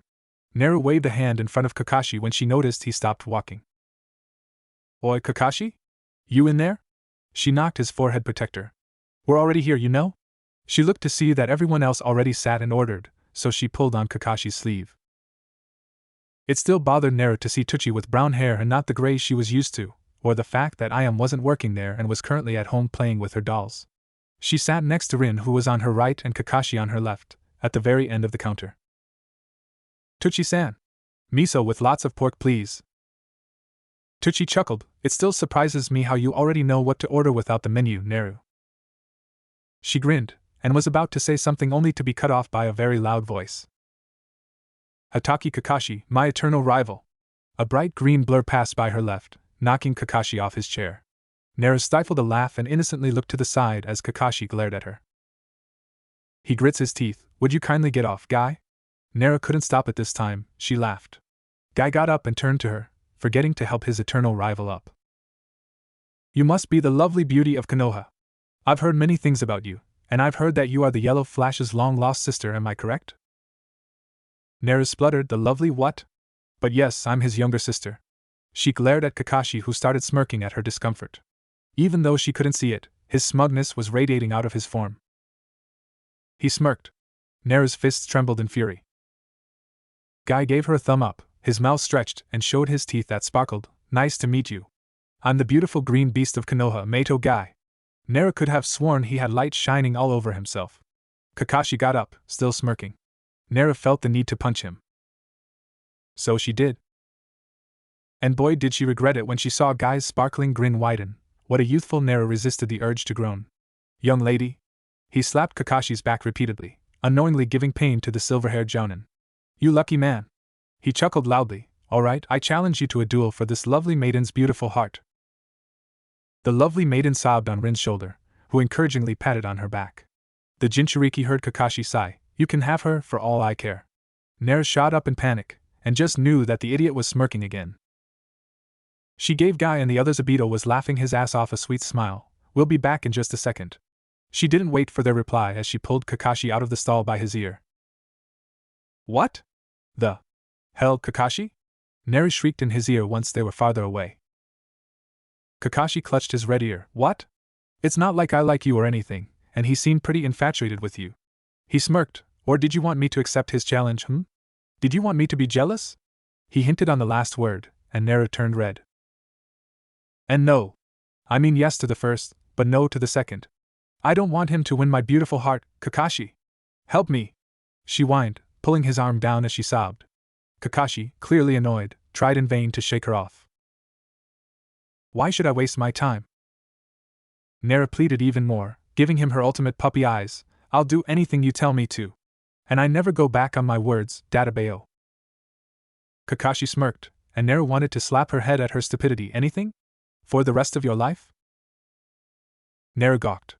Naru waved a hand in front of Kakashi when she noticed he stopped walking. Oi, Kakashi? You in there? She knocked his forehead protector. We're already here, you know? She looked to see that everyone else already sat and ordered, so she pulled on Kakashi's sleeve. It still bothered Naru to see Tucci with brown hair and not the gray she was used to, or the fact that Ayam wasn't working there and was currently at home playing with her dolls. She sat next to Rin, who was on her right, and Kakashi on her left, at the very end of the counter. Tucci-san. Miso with lots of pork, please. Tucci chuckled. It still surprises me how you already know what to order without the menu, Naru. She grinned, and was about to say something only to be cut off by a very loud voice. Hatake Kakashi, my eternal rival. A bright green blur passed by her left, knocking Kakashi off his chair. Naru stifled a laugh and innocently looked to the side as Kakashi glared at her. He grits his teeth. Would you kindly get off, Guy? Naru couldn't stop it this time. She laughed. Guy got up and turned to her, forgetting to help his eternal rival up. You must be the lovely beauty of Konoha. I've heard many things about you, and I've heard that you are the Yellow Flash's long-lost sister, am I correct? Naru spluttered, the lovely what? But yes, I'm his younger sister. She glared at Kakashi, who started smirking at her discomfort. Even though she couldn't see it, his smugness was radiating out of his form. He smirked. Naru's fists trembled in fury. Guy gave her a thumb up, his mouth stretched and showed his teeth that sparkled. Nice to meet you. I'm the beautiful green beast of Konoha, Mato Guy. Naru could have sworn he had light shining all over himself. Kakashi got up, still smirking. Naru felt the need to punch him. So she did. And boy did she regret it when she saw Guy's sparkling grin widen. What a youthful Naru resisted the urge to groan. Young lady? He slapped Kakashi's back repeatedly, unknowingly giving pain to the silver-haired jounin. You lucky man. He chuckled loudly. All right, I challenge you to a duel for this lovely maiden's beautiful heart. The lovely maiden sobbed on Rin's shoulder, who encouragingly patted on her back. The Jinchuriki heard Kakashi sigh. You can have her for all I care. Naru shot up in panic, and just knew that the idiot was smirking again. She gave Guy and the others. Obito was laughing his ass off, a sweet smile. We'll be back in just a second. She didn't wait for their reply as she pulled Kakashi out of the stall by his ear. What? The hell, Kakashi? Naru shrieked in his ear once they were farther away. Kakashi clutched his red ear. What? It's not like I like you or anything, and he seemed pretty infatuated with you. He smirked. Or did you want me to accept his challenge, Did you want me to be jealous? He hinted on the last word, and Naru turned red. And no. I mean yes to the first, but no to the second. I don't want him to win my beautiful heart, Kakashi. Help me. She whined, pulling his arm down as she sobbed. Kakashi, clearly annoyed, tried in vain to shake her off. Why should I waste my time? Naru pleaded even more, giving him her ultimate puppy eyes. I'll do anything you tell me to. And I never go back on my words, Databeo. Kakashi smirked, and Naru wanted to slap her head at her stupidity. Anything? For the rest of your life? Naru gawked.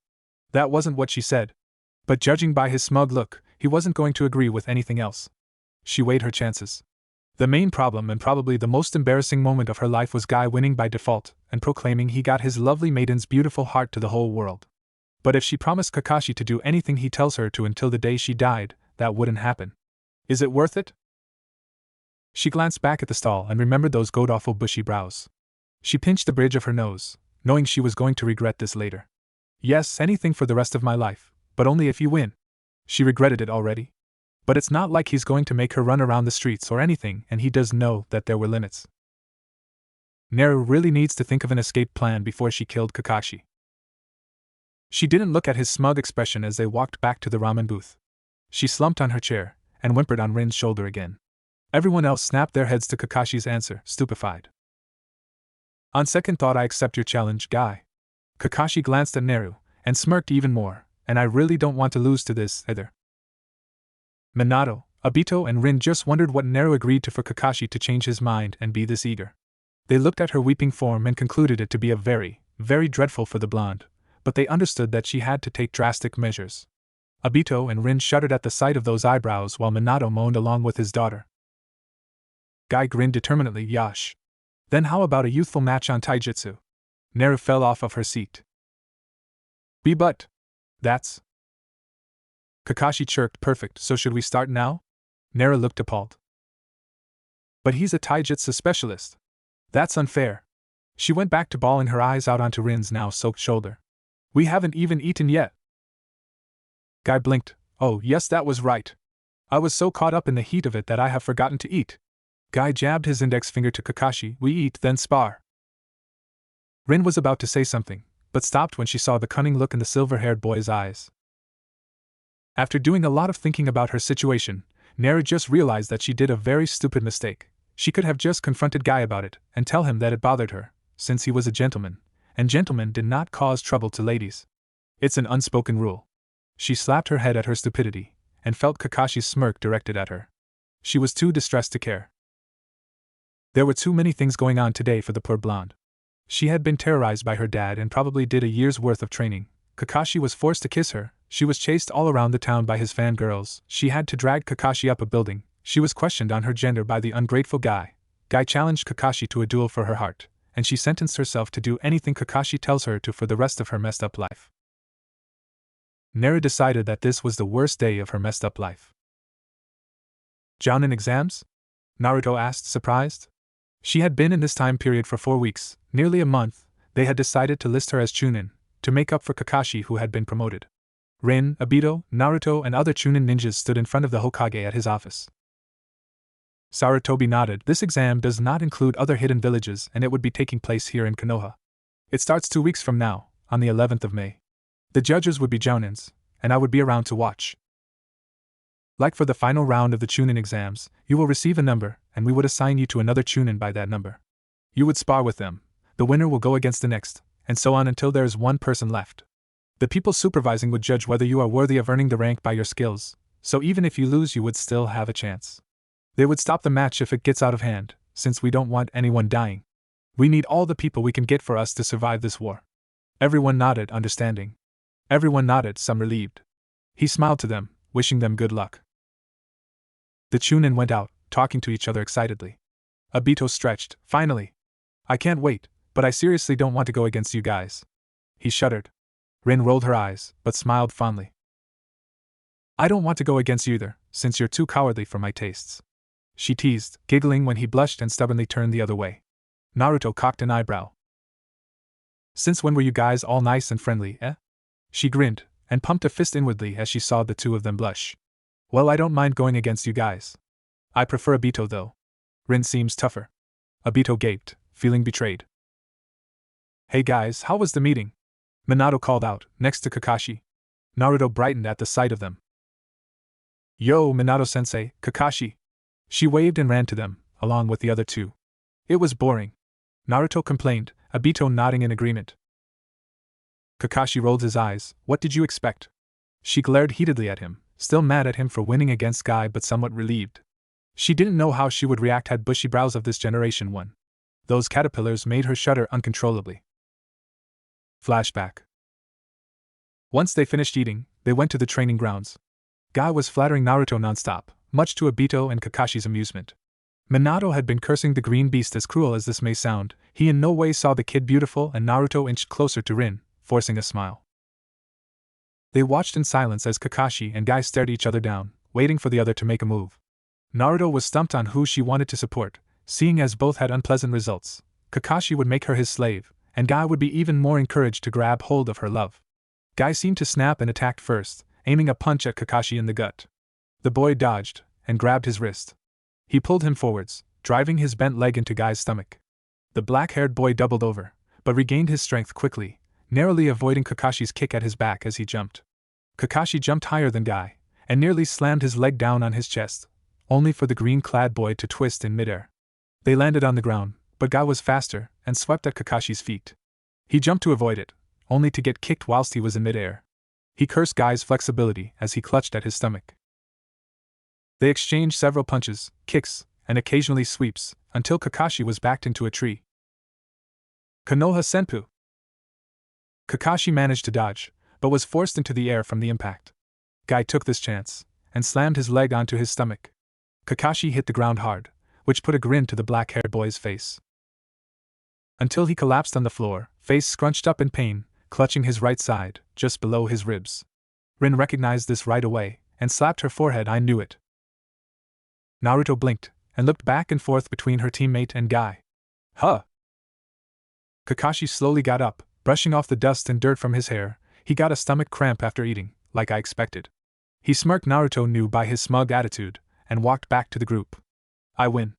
That wasn't what she said. But judging by his smug look, he wasn't going to agree with anything else. She weighed her chances. The main problem and probably the most embarrassing moment of her life was Guy winning by default and proclaiming he got his lovely maiden's beautiful heart to the whole world. But if she promised Kakashi to do anything he tells her to until the day she died, that wouldn't happen. Is it worth it? She glanced back at the stall and remembered those god-awful bushy brows. She pinched the bridge of her nose. knowing she was going to regret this later. Yes, anything for the rest of my life, but only if you win. She regretted it already. But it's not like he's going to make her run around the streets or anything, and he does know that there were limits. Naru really needs to think of an escape plan before she killed Kakashi. She didn't look at his smug expression as they walked back to the ramen booth. She slumped on her chair and whimpered on Rin's shoulder again. Everyone else snapped their heads to Kakashi's answer, stupefied. On second thought, I accept your challenge, guy. Kakashi glanced at Naru and smirked even more, and I really don't want to lose to this, either. Minato, Obito, and Rin just wondered what Naru agreed to for Kakashi to change his mind and be this eager. They looked at her weeping form and concluded it to be a very, very dreadful for the blonde, but they understood that she had to take drastic measures. Obito and Rin shuddered at the sight of those eyebrows while Minato moaned along with his daughter. Guy grinned determinedly. Yash. Then how about a youthful match on taijutsu? Naru fell off of her seat. But. That's. Kakashi chirped. Perfect, so should we start now? Naru looked appalled. But he's a taijutsu specialist. That's unfair. She went back to bawling her eyes out onto Rin's now soaked shoulder. We haven't even eaten yet. Guy blinked. Oh, yes, that was right. I was so caught up in the heat of it that I have forgotten to eat. Guy jabbed his index finger to Kakashi. We eat, then spar. Rin was about to say something, but stopped when she saw the cunning look in the silver-haired boy's eyes. After doing a lot of thinking about her situation, Naru just realized that she did a very stupid mistake. She could have just confronted Guy about it and tell him that it bothered her, since he was a gentleman, and gentlemen did not cause trouble to ladies. It's an unspoken rule. She slapped her head at her stupidity, and felt Kakashi's smirk directed at her. She was too distressed to care. There were too many things going on today for the poor blonde. She had been terrorized by her dad and probably did a year's worth of training. Kakashi was forced to kiss her. She was chased all around the town by his fangirls. She had to drag Kakashi up a building. She was questioned on her gender by the ungrateful Guy. Guy challenged Kakashi to a duel for her heart, and she sentenced herself to do anything Kakashi tells her to for the rest of her messed up life. Naru decided that this was the worst day of her messed up life. Jounin exams? Naruto asked, surprised. She had been in this time period for 4 weeks, nearly a month. They had decided to list her as Chunin, to make up for Kakashi, who had been promoted. Rin, Obito, Naruto, and other Chunin ninjas stood in front of the Hokage at his office. Sarutobi nodded. This exam does not include other hidden villages, and it would be taking place here in Konoha. It starts 2 weeks from now, on the 11th of May. The judges would be Jounins, and I would be around to watch. Like for the final round of the Chunin exams, you will receive a number, and we would assign you to another Chunin by that number. You would spar with them. The winner will go against the next, and so on until there is one person left. The people supervising would judge whether you are worthy of earning the rank by your skills, so even if you lose you would still have a chance. They would stop the match if it gets out of hand, since we don't want anyone dying. We need all the people we can get for us to survive this war. Everyone nodded, understanding. Everyone nodded, some relieved. He smiled to them, wishing them good luck. The Chunin went out, talking to each other excitedly. Obito stretched. Finally! I can't wait, but I seriously don't want to go against you guys. He shuddered. Rin rolled her eyes, but smiled fondly. I don't want to go against you either, since you're too cowardly for my tastes. She teased, giggling when he blushed and stubbornly turned the other way. Naruto cocked an eyebrow. Since when were you guys all nice and friendly, eh? She grinned, and pumped a fist inwardly as she saw the two of them blush. Well, I don't mind going against you guys. I prefer Obito though. Rin seems tougher. Obito gaped, feeling betrayed. Hey guys, how was the meeting? Minato called out, next to Kakashi. Naruto brightened at the sight of them. Yo, Minato-sensei, Kakashi. She waved and ran to them, along with the other two. It was boring. Naruto complained, Obito nodding in agreement. Kakashi rolled his eyes. What did you expect? She glared heatedly at him, still mad at him for winning against Guy but somewhat relieved. She didn't know how she would react had bushy brows of this generation won. Those caterpillars made her shudder uncontrollably. Flashback. Once they finished eating, they went to the training grounds. Guy was flattering Naruto nonstop, much to Obito and Kakashi's amusement. Minato had been cursing the green beast. As cruel as this may sound, he in no way saw the kid beautiful, and Naruto inched closer to Rin, forcing a smile. They watched in silence as Kakashi and Guy stared each other down, waiting for the other to make a move. Naruto was stumped on who she wanted to support, seeing as both had unpleasant results. Kakashi would make her his slave, and Guy would be even more encouraged to grab hold of her love. Guy seemed to snap and attacked first, aiming a punch at Kakashi in the gut. The boy dodged, and grabbed his wrist. He pulled him forwards, driving his bent leg into Guy's stomach. The black-haired boy doubled over, but regained his strength quickly, narrowly avoiding Kakashi's kick at his back as he jumped. Kakashi jumped higher than Guy, and nearly slammed his leg down on his chest, only for the green-clad boy to twist in midair. They landed on the ground, but Guy was faster, and swept at Kakashi's feet. He jumped to avoid it, only to get kicked whilst he was in midair. He cursed Guy's flexibility as he clutched at his stomach. They exchanged several punches, kicks, and occasionally sweeps, until Kakashi was backed into a tree. Konoha Senpu! Kakashi managed to dodge, but was forced into the air from the impact. Guy took this chance, and slammed his leg onto his stomach. Kakashi hit the ground hard, which put a grin to the black-haired boy's face. Until he collapsed on the floor, face scrunched up in pain, clutching his right side, just below his ribs. Rin recognized this right away, and slapped her forehead. I knew it. Naruto blinked, and looked back and forth between her teammate and Guy. Huh! Kakashi slowly got up, brushing off the dust and dirt from his hair. He got a stomach cramp after eating, like I expected. He smirked. Naruto knew by his smug attitude, and walked back to the group. I win.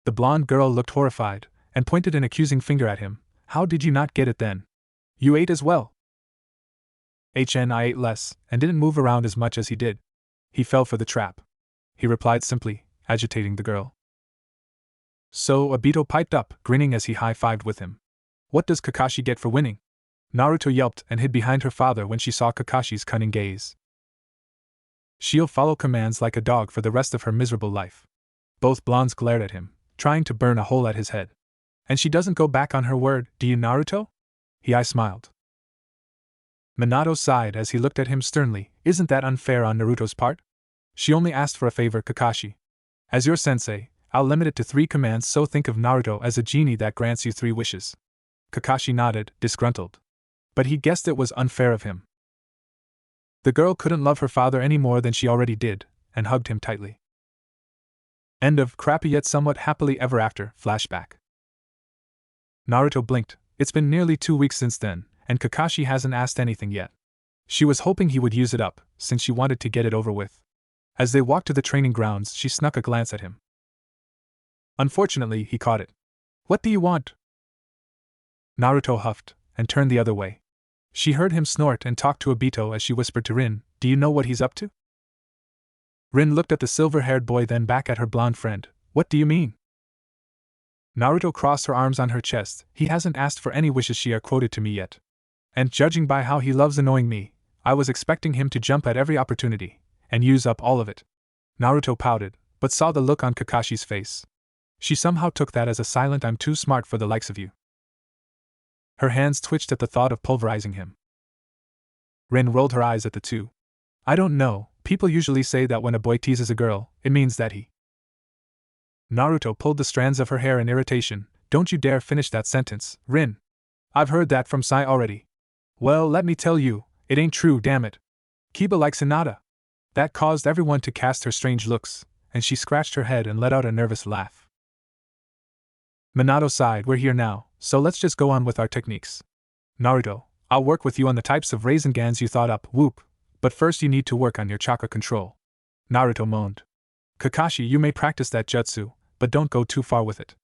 The blonde girl looked horrified, and pointed an accusing finger at him. How did you not get it then? You ate as well. I ate less, and didn't move around as much as he did. He fell for the trap. He replied simply, agitating the girl. So Obito piped up, grinning as he high-fived with him. What does Kakashi get for winning? Naruto yelped and hid behind her father when she saw Kakashi's cunning gaze. She'll follow commands like a dog for the rest of her miserable life. Both blondes glared at him, trying to burn a hole at his head. And she doesn't go back on her word, do you, Naruto? I smiled. Minato sighed as he looked at him sternly. Isn't that unfair on Naruto's part? She only asked for a favor, Kakashi. As your sensei, I'll limit it to 3 commands, so think of Naruto as a genie that grants you 3 wishes. Kakashi nodded, disgruntled. But he guessed it was unfair of him. The girl couldn't love her father any more than she already did, and hugged him tightly. End of crappy yet somewhat happily ever after, flashback. Naruto blinked. It's been nearly 2 weeks since then, and Kakashi hasn't asked anything yet. She was hoping he would use it up, since she wanted to get it over with. As they walked to the training grounds, she snuck a glance at him. Unfortunately, he caught it. What do you want? Naruto huffed, and turned the other way. She heard him snort and talk to Obito as she whispered to Rin, do you know what he's up to? Rin looked at the silver-haired boy, then back at her blonde friend. What do you mean? Naruto crossed her arms on her chest. He hasn't asked for any wishes she quoted to me yet. And judging by how he loves annoying me, I was expecting him to jump at every opportunity, and use up all of it. Naruto pouted, but saw the look on Kakashi's face. She somehow took that as a silent I'm too smart for the likes of you. Her hands twitched at the thought of pulverizing him. Rin rolled her eyes at the two. I don't know, people usually say that when a boy teases a girl, it means that he... Naruto pulled the strands of her hair in irritation. Don't you dare finish that sentence, Rin. I've heard that from Sai already. Well, let me tell you, it ain't true, damn it. Kiba likes Hinata. That caused everyone to cast her strange looks, and she scratched her head and let out a nervous laugh. Minato sighed. We're here now, so let's just go on with our techniques. Naruto, I'll work with you on the types of Raisengans you thought up, whoop, but first you need to work on your chakra control. Naruto moaned. Kakashi, you may practice that jutsu, but don't go too far with it.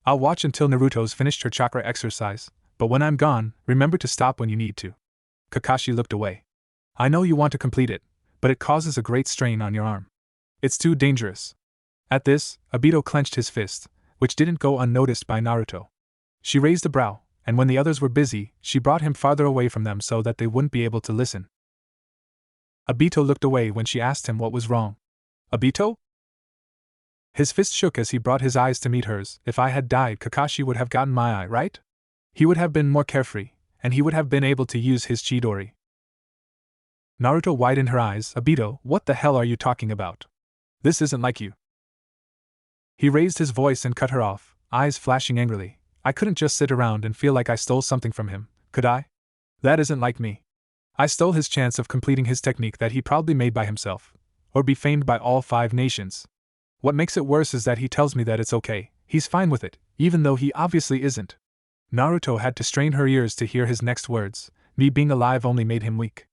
I'll watch until Naruto's finished her chakra exercise, but when I'm gone, remember to stop when you need to. Kakashi looked away. I know you want to complete it, but it causes a great strain on your arm. It's too dangerous. At this, Obito clenched his fist, which didn't go unnoticed by Naruto. She raised a brow, and when the others were busy, she brought him farther away from them so that they wouldn't be able to listen. Obito looked away when she asked him what was wrong. Obito? His fist shook as he brought his eyes to meet hers. If I had died, Kakashi would have gotten my eye, right? He would have been more carefree, and he would have been able to use his Chidori. Naruto widened her eyes. Obito, what the hell are you talking about? This isn't like you. He raised his voice and cut her off, eyes flashing angrily. I couldn't just sit around and feel like I stole something from him, could I? That isn't like me. I stole his chance of completing his technique that he probably made by himself, or be famed by all 5 nations. What makes it worse is that he tells me that it's okay, he's fine with it, even though he obviously isn't. Naruto had to strain her ears to hear his next words. Me being alive only made him weak.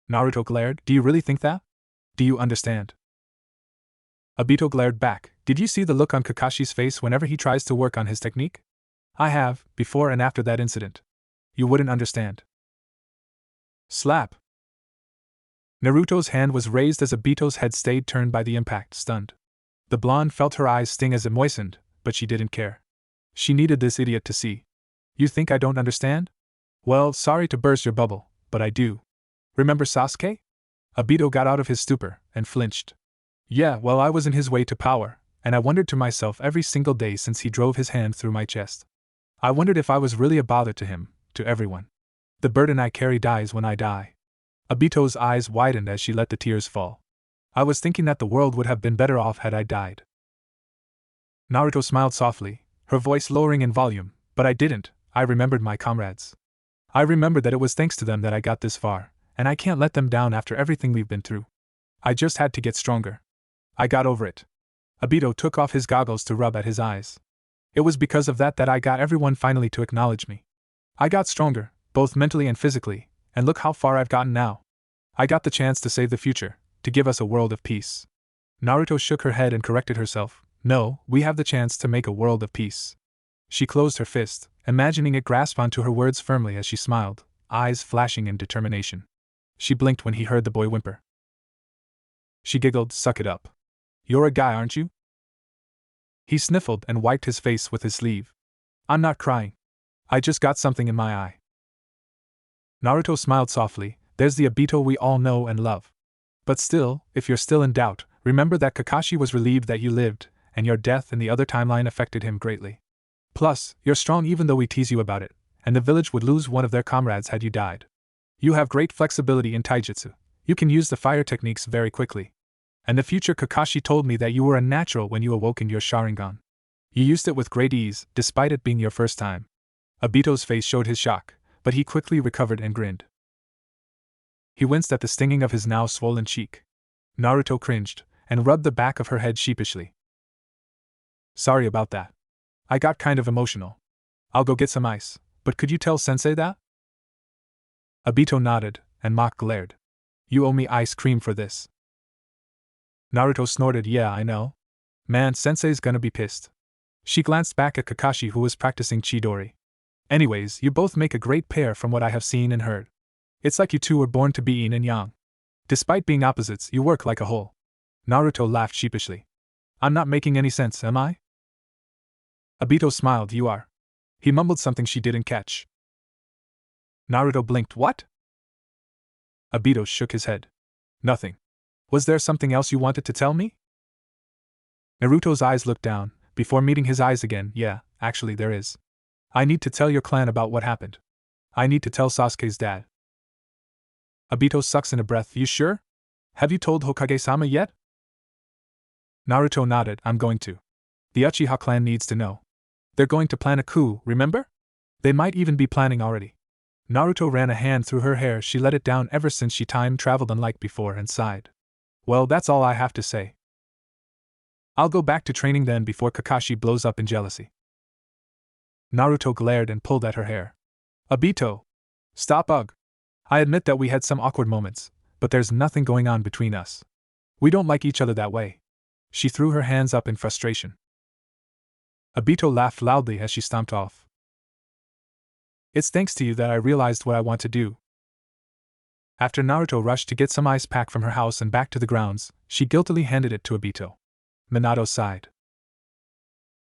Naruto glared. Do you really think that? Do you understand? Obito glared back. Did you see the look on Kakashi's face whenever he tries to work on his technique? I have, before and after that incident. You wouldn't understand. Slap. Naruto's hand was raised as Obito's head stayed turned by the impact, stunned. The blonde felt her eyes sting as it moistened, but she didn't care. She needed this idiot to see. You think I don't understand? Well, sorry to burst your bubble, but I do. Remember Sasuke? Obito got out of his stupor and flinched. Yeah, well, I was in his way to power, and I wondered to myself every single day since he drove his hand through my chest. I wondered if I was really a bother to him, to everyone. The burden I carry dies when I die. Obito's eyes widened as she let the tears fall. I was thinking that the world would have been better off had I died. Naruto smiled softly, her voice lowering in volume, but I didn't. I remembered my comrades. I remembered that it was thanks to them that I got this far, and I can't let them down after everything we've been through. I just had to get stronger. I got over it. Obito took off his goggles to rub at his eyes. It was because of that I got everyone finally to acknowledge me. I got stronger, both mentally and physically, and look how far I've gotten now. I got the chance to save the future, to give us a world of peace. Naruto shook her head and corrected herself. No, we have the chance to make a world of peace. She closed her fist, imagining it grasp onto her words firmly as she smiled, eyes flashing in determination. She blinked when he heard the boy whimper. She giggled, suck it up. You're a guy, aren't you? He sniffled and wiped his face with his sleeve. I'm not crying. I just got something in my eye. Naruto smiled softly. There's the Obito we all know and love. But still, if you're still in doubt, remember that Kakashi was relieved that you lived, and your death in the other timeline affected him greatly. Plus, you're strong even though we tease you about it, and the village would lose one of their comrades had you died. You have great flexibility in taijutsu. You can use the fire techniques very quickly. And the future Kakashi told me that you were a natural when you awoke in your Sharingan. You used it with great ease, despite it being your first time. Obito's face showed his shock, but he quickly recovered and grinned. He winced at the stinging of his now swollen cheek. Naruto cringed, and rubbed the back of her head sheepishly. Sorry about that. I got kind of emotional. I'll go get some ice, but could you tell Sensei that? Obito nodded, and Mach glared. You owe me ice cream for this. Naruto snorted. Yeah, I know. Man, Sensei's gonna be pissed. She glanced back at Kakashi who was practicing Chidori. Anyways, you both make a great pair from what I have seen and heard. It's like you two were born to be yin and yang. Despite being opposites, you work like a whole. Naruto laughed sheepishly. I'm not making any sense, am I? Obito smiled. You are. He mumbled something she didn't catch. Naruto blinked. What? Obito shook his head. Nothing. Was there something else you wanted to tell me? Naruto's eyes looked down, before meeting his eyes again. Yeah, actually there is. I need to tell your clan about what happened. I need to tell Sasuke's dad. Obito sucks in a breath. You sure? Have you told Hokage-sama yet? Naruto nodded. I'm going to. The Uchiha clan needs to know. They're going to plan a coup, remember? They might even be planning already. Naruto ran a hand through her hair. She let it down ever since she time traveled unlike before and sighed. Well, that's all I have to say. I'll go back to training then before Kakashi blows up in jealousy. Naruto glared and pulled at her hair. Obito! Stop, ugh! I admit that we had some awkward moments, but there's nothing going on between us. We don't like each other that way. She threw her hands up in frustration. Obito laughed loudly as she stomped off. It's thanks to you that I realized what I want to do. After Naruto rushed to get some ice pack from her house and back to the grounds, she guiltily handed it to Obito. Minato sighed.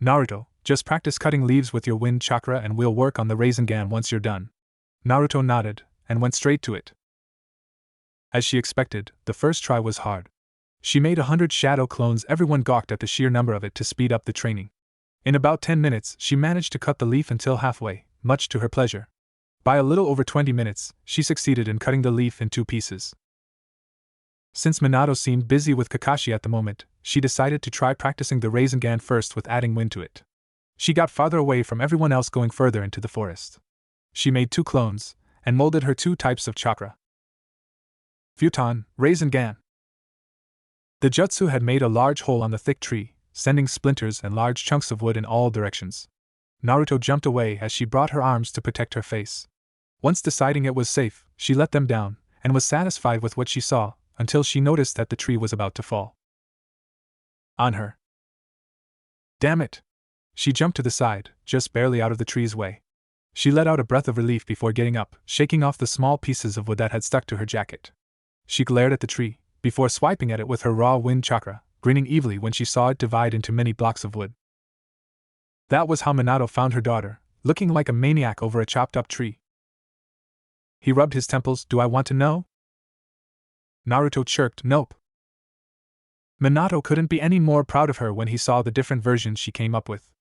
Naruto, just practice cutting leaves with your wind chakra and we'll work on the Rasengan once you're done. Naruto nodded, and went straight to it. As she expected, the first try was hard. She made 100 shadow clones. Everyone gawked at the sheer number of it to speed up the training. In about 10 minutes, she managed to cut the leaf until halfway, much to her pleasure. By a little over 20 minutes, she succeeded in cutting the leaf in 2 pieces. Since Minato seemed busy with Kakashi at the moment, she decided to try practicing the Rasengan first with adding wind to it. She got farther away from everyone else, going further into the forest. She made 2 clones, and molded her 2 types of chakra. Futon, Rasengan. The jutsu had made a large hole on the thick tree, sending splinters and large chunks of wood in all directions. Naruto jumped away as she brought her arms to protect her face. Once deciding it was safe, she let them down, and was satisfied with what she saw, until she noticed that the tree was about to fall on her. Damn it! She jumped to the side, just barely out of the tree's way. She let out a breath of relief before getting up, shaking off the small pieces of wood that had stuck to her jacket. She glared at the tree, before swiping at it with her raw wind chakra, grinning evilly when she saw it divide into many blocks of wood. That was how Minato found her daughter, looking like a maniac over a chopped-up tree. He rubbed his temples. Do I want to know? Naruto chirped. Nope. Minato couldn't be any more proud of her when he saw the different versions she came up with.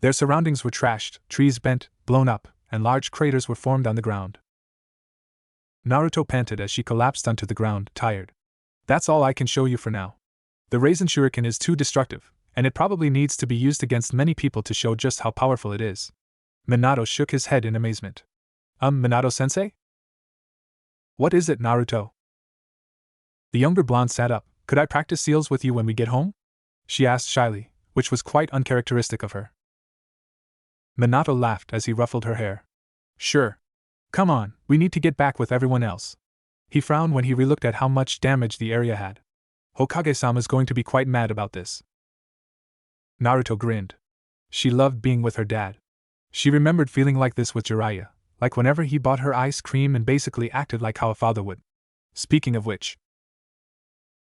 Their surroundings were trashed, trees bent, blown up, and large craters were formed on the ground. Naruto panted as she collapsed onto the ground, tired. That's all I can show you for now. The Raisin Shuriken is too destructive, and it probably needs to be used against many people to show just how powerful it is. Minato shook his head in amazement. Minato-sensei? What is it, Naruto? The younger blonde sat up. Could I practice seals with you when we get home? She asked shyly, which was quite uncharacteristic of her. Minato laughed as he ruffled her hair. Sure. Come on, we need to get back with everyone else. He frowned when he relooked at how much damage the area had. Hokage-sama's going to be quite mad about this. Naruto grinned. She loved being with her dad. She remembered feeling like this with Jiraiya, like whenever he bought her ice cream and basically acted like how a father would. Speaking of which.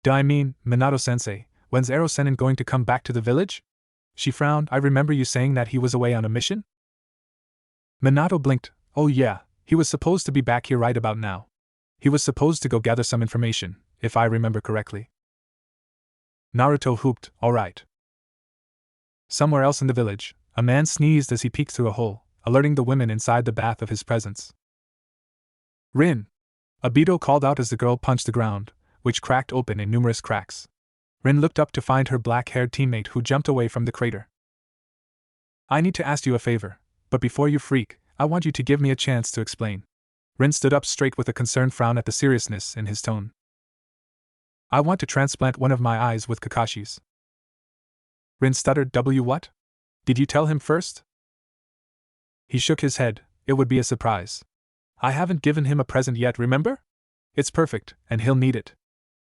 I mean, Minato-sensei, when's Ero-sennin going to come back to the village? She frowned. I remember you saying that he was away on a mission? Minato blinked. Oh yeah, he was supposed to be back here right about now. He was supposed to go gather some information, if I remember correctly. Naruto whooped. All right. Somewhere else in the village, a man sneezed as he peeked through a hole, alerting the women inside the bath of his presence. Rin! Obito called out as the girl punched the ground, which cracked open in numerous cracks. Rin looked up to find her black-haired teammate who jumped away from the crater. I need to ask you a favor, but before you freak, I want you to give me a chance to explain. Rin stood up straight with a concerned frown at the seriousness in his tone. I want to transplant one of my eyes with Kakashi's. Rin stuttered. What? Did you tell him first? He shook his head. It would be a surprise. I haven't given him a present yet, remember? It's perfect, and he'll need it.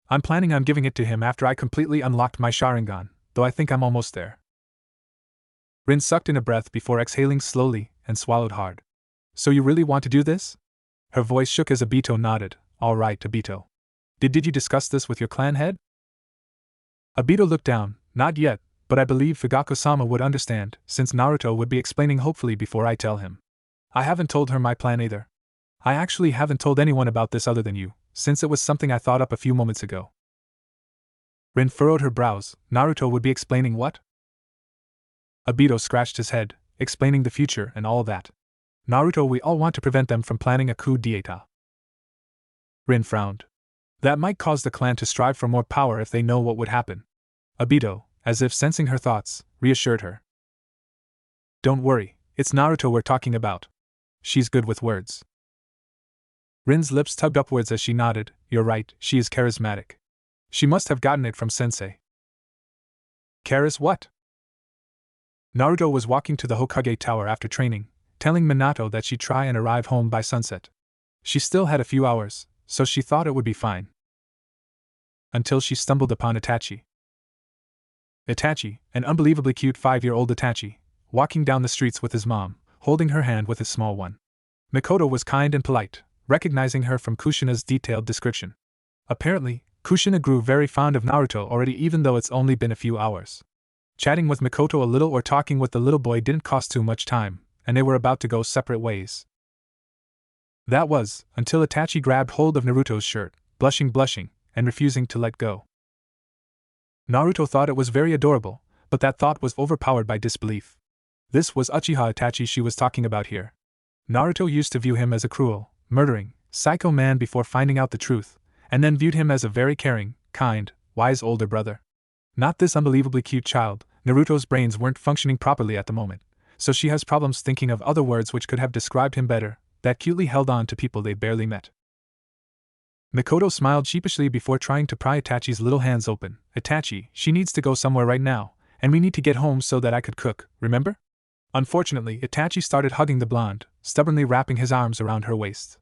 I'm planning on giving it to him after I completely unlocked my Sharingan, though I think I'm almost there. Rin sucked in a breath before exhaling slowly and swallowed hard. So you really want to do this? Her voice shook as Obito nodded. All right, Obito. Did you discuss this with your clan head? Obito looked down. Not yet, but I believe Fugaku-sama would understand, since Naruto would be explaining hopefully before I tell him. I haven't told her my plan either. I actually haven't told anyone about this other than you, since it was something I thought up a few moments ago. Rin furrowed her brows. Naruto would be explaining what? Obito scratched his head, explaining the future and all that. Naruto, we all want to prevent them from planning a coup d'etat. Rin frowned. That might cause the clan to strive for more power if they know what would happen. Obito, as if sensing her thoughts, reassured her. Don't worry, it's Naruto we're talking about. She's good with words. Rin's lips tugged upwards as she nodded. You're right, she is charismatic. She must have gotten it from Sensei. Charis what? Naruto was walking to the Hokage Tower after training, telling Minato that she'd try and arrive home by sunset. She still had a few hours, so she thought it would be fine. Until she stumbled upon Itachi. Itachi, an unbelievably cute 5-year-old Itachi, walking down the streets with his mom, holding her hand with his small one. Mikoto was kind and polite, recognizing her from Kushina's detailed description. Apparently, Kushina grew very fond of Naruto already, even though it's only been a few hours. Chatting with Mikoto a little or talking with the little boy didn't cost too much time, and they were about to go separate ways. That was, until Itachi grabbed hold of Naruto's shirt, blushing, and refusing to let go. Naruto thought it was very adorable, but that thought was overpowered by disbelief. This was Uchiha Itachi she was talking about here. Naruto used to view him as a cruel, murdering, psycho man before finding out the truth, and then viewed him as a very caring, kind, wise older brother. Not this unbelievably cute child. Naruto's brains weren't functioning properly at the moment, so she has problems thinking of other words which could have described him better, that cutely held on to people they barely met. Mikoto smiled sheepishly before trying to pry Itachi's little hands open. Itachi, she needs to go somewhere right now, and we need to get home so that I could cook, remember? Unfortunately, Itachi started hugging the blonde, stubbornly wrapping his arms around her waist.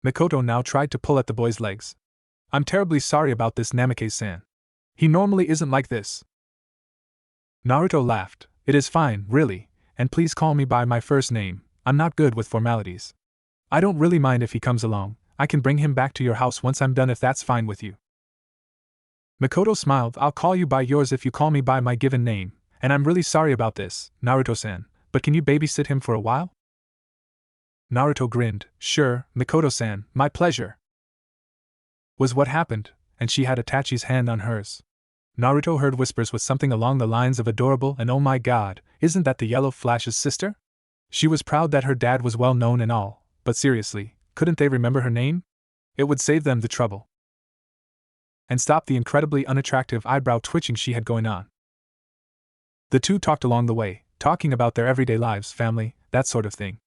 Mikoto now tried to pull at the boy's legs. I'm terribly sorry about this, Namikaze-san. He normally isn't like this. Naruto laughed. It is fine, really, and please call me by my first name. I'm not good with formalities. I don't really mind if he comes along. I can bring him back to your house once I'm done if that's fine with you. Mikoto smiled. I'll call you by yours if you call me by my given name, and I'm really sorry about this, Naruto-san, but can you babysit him for a while? Naruto grinned. Sure, Mikoto-san, my pleasure. Was what happened, and she had Itachi's hand on hers. Naruto heard whispers with something along the lines of adorable and oh my god, isn't that the Yellow Flash's sister? She was proud that her dad was well known and all, but seriously, couldn't they remember her name? It would save them the trouble. And stop the incredibly unattractive eyebrow twitching she had going on. The two talked along the way, talking about their everyday lives, family, that sort of thing.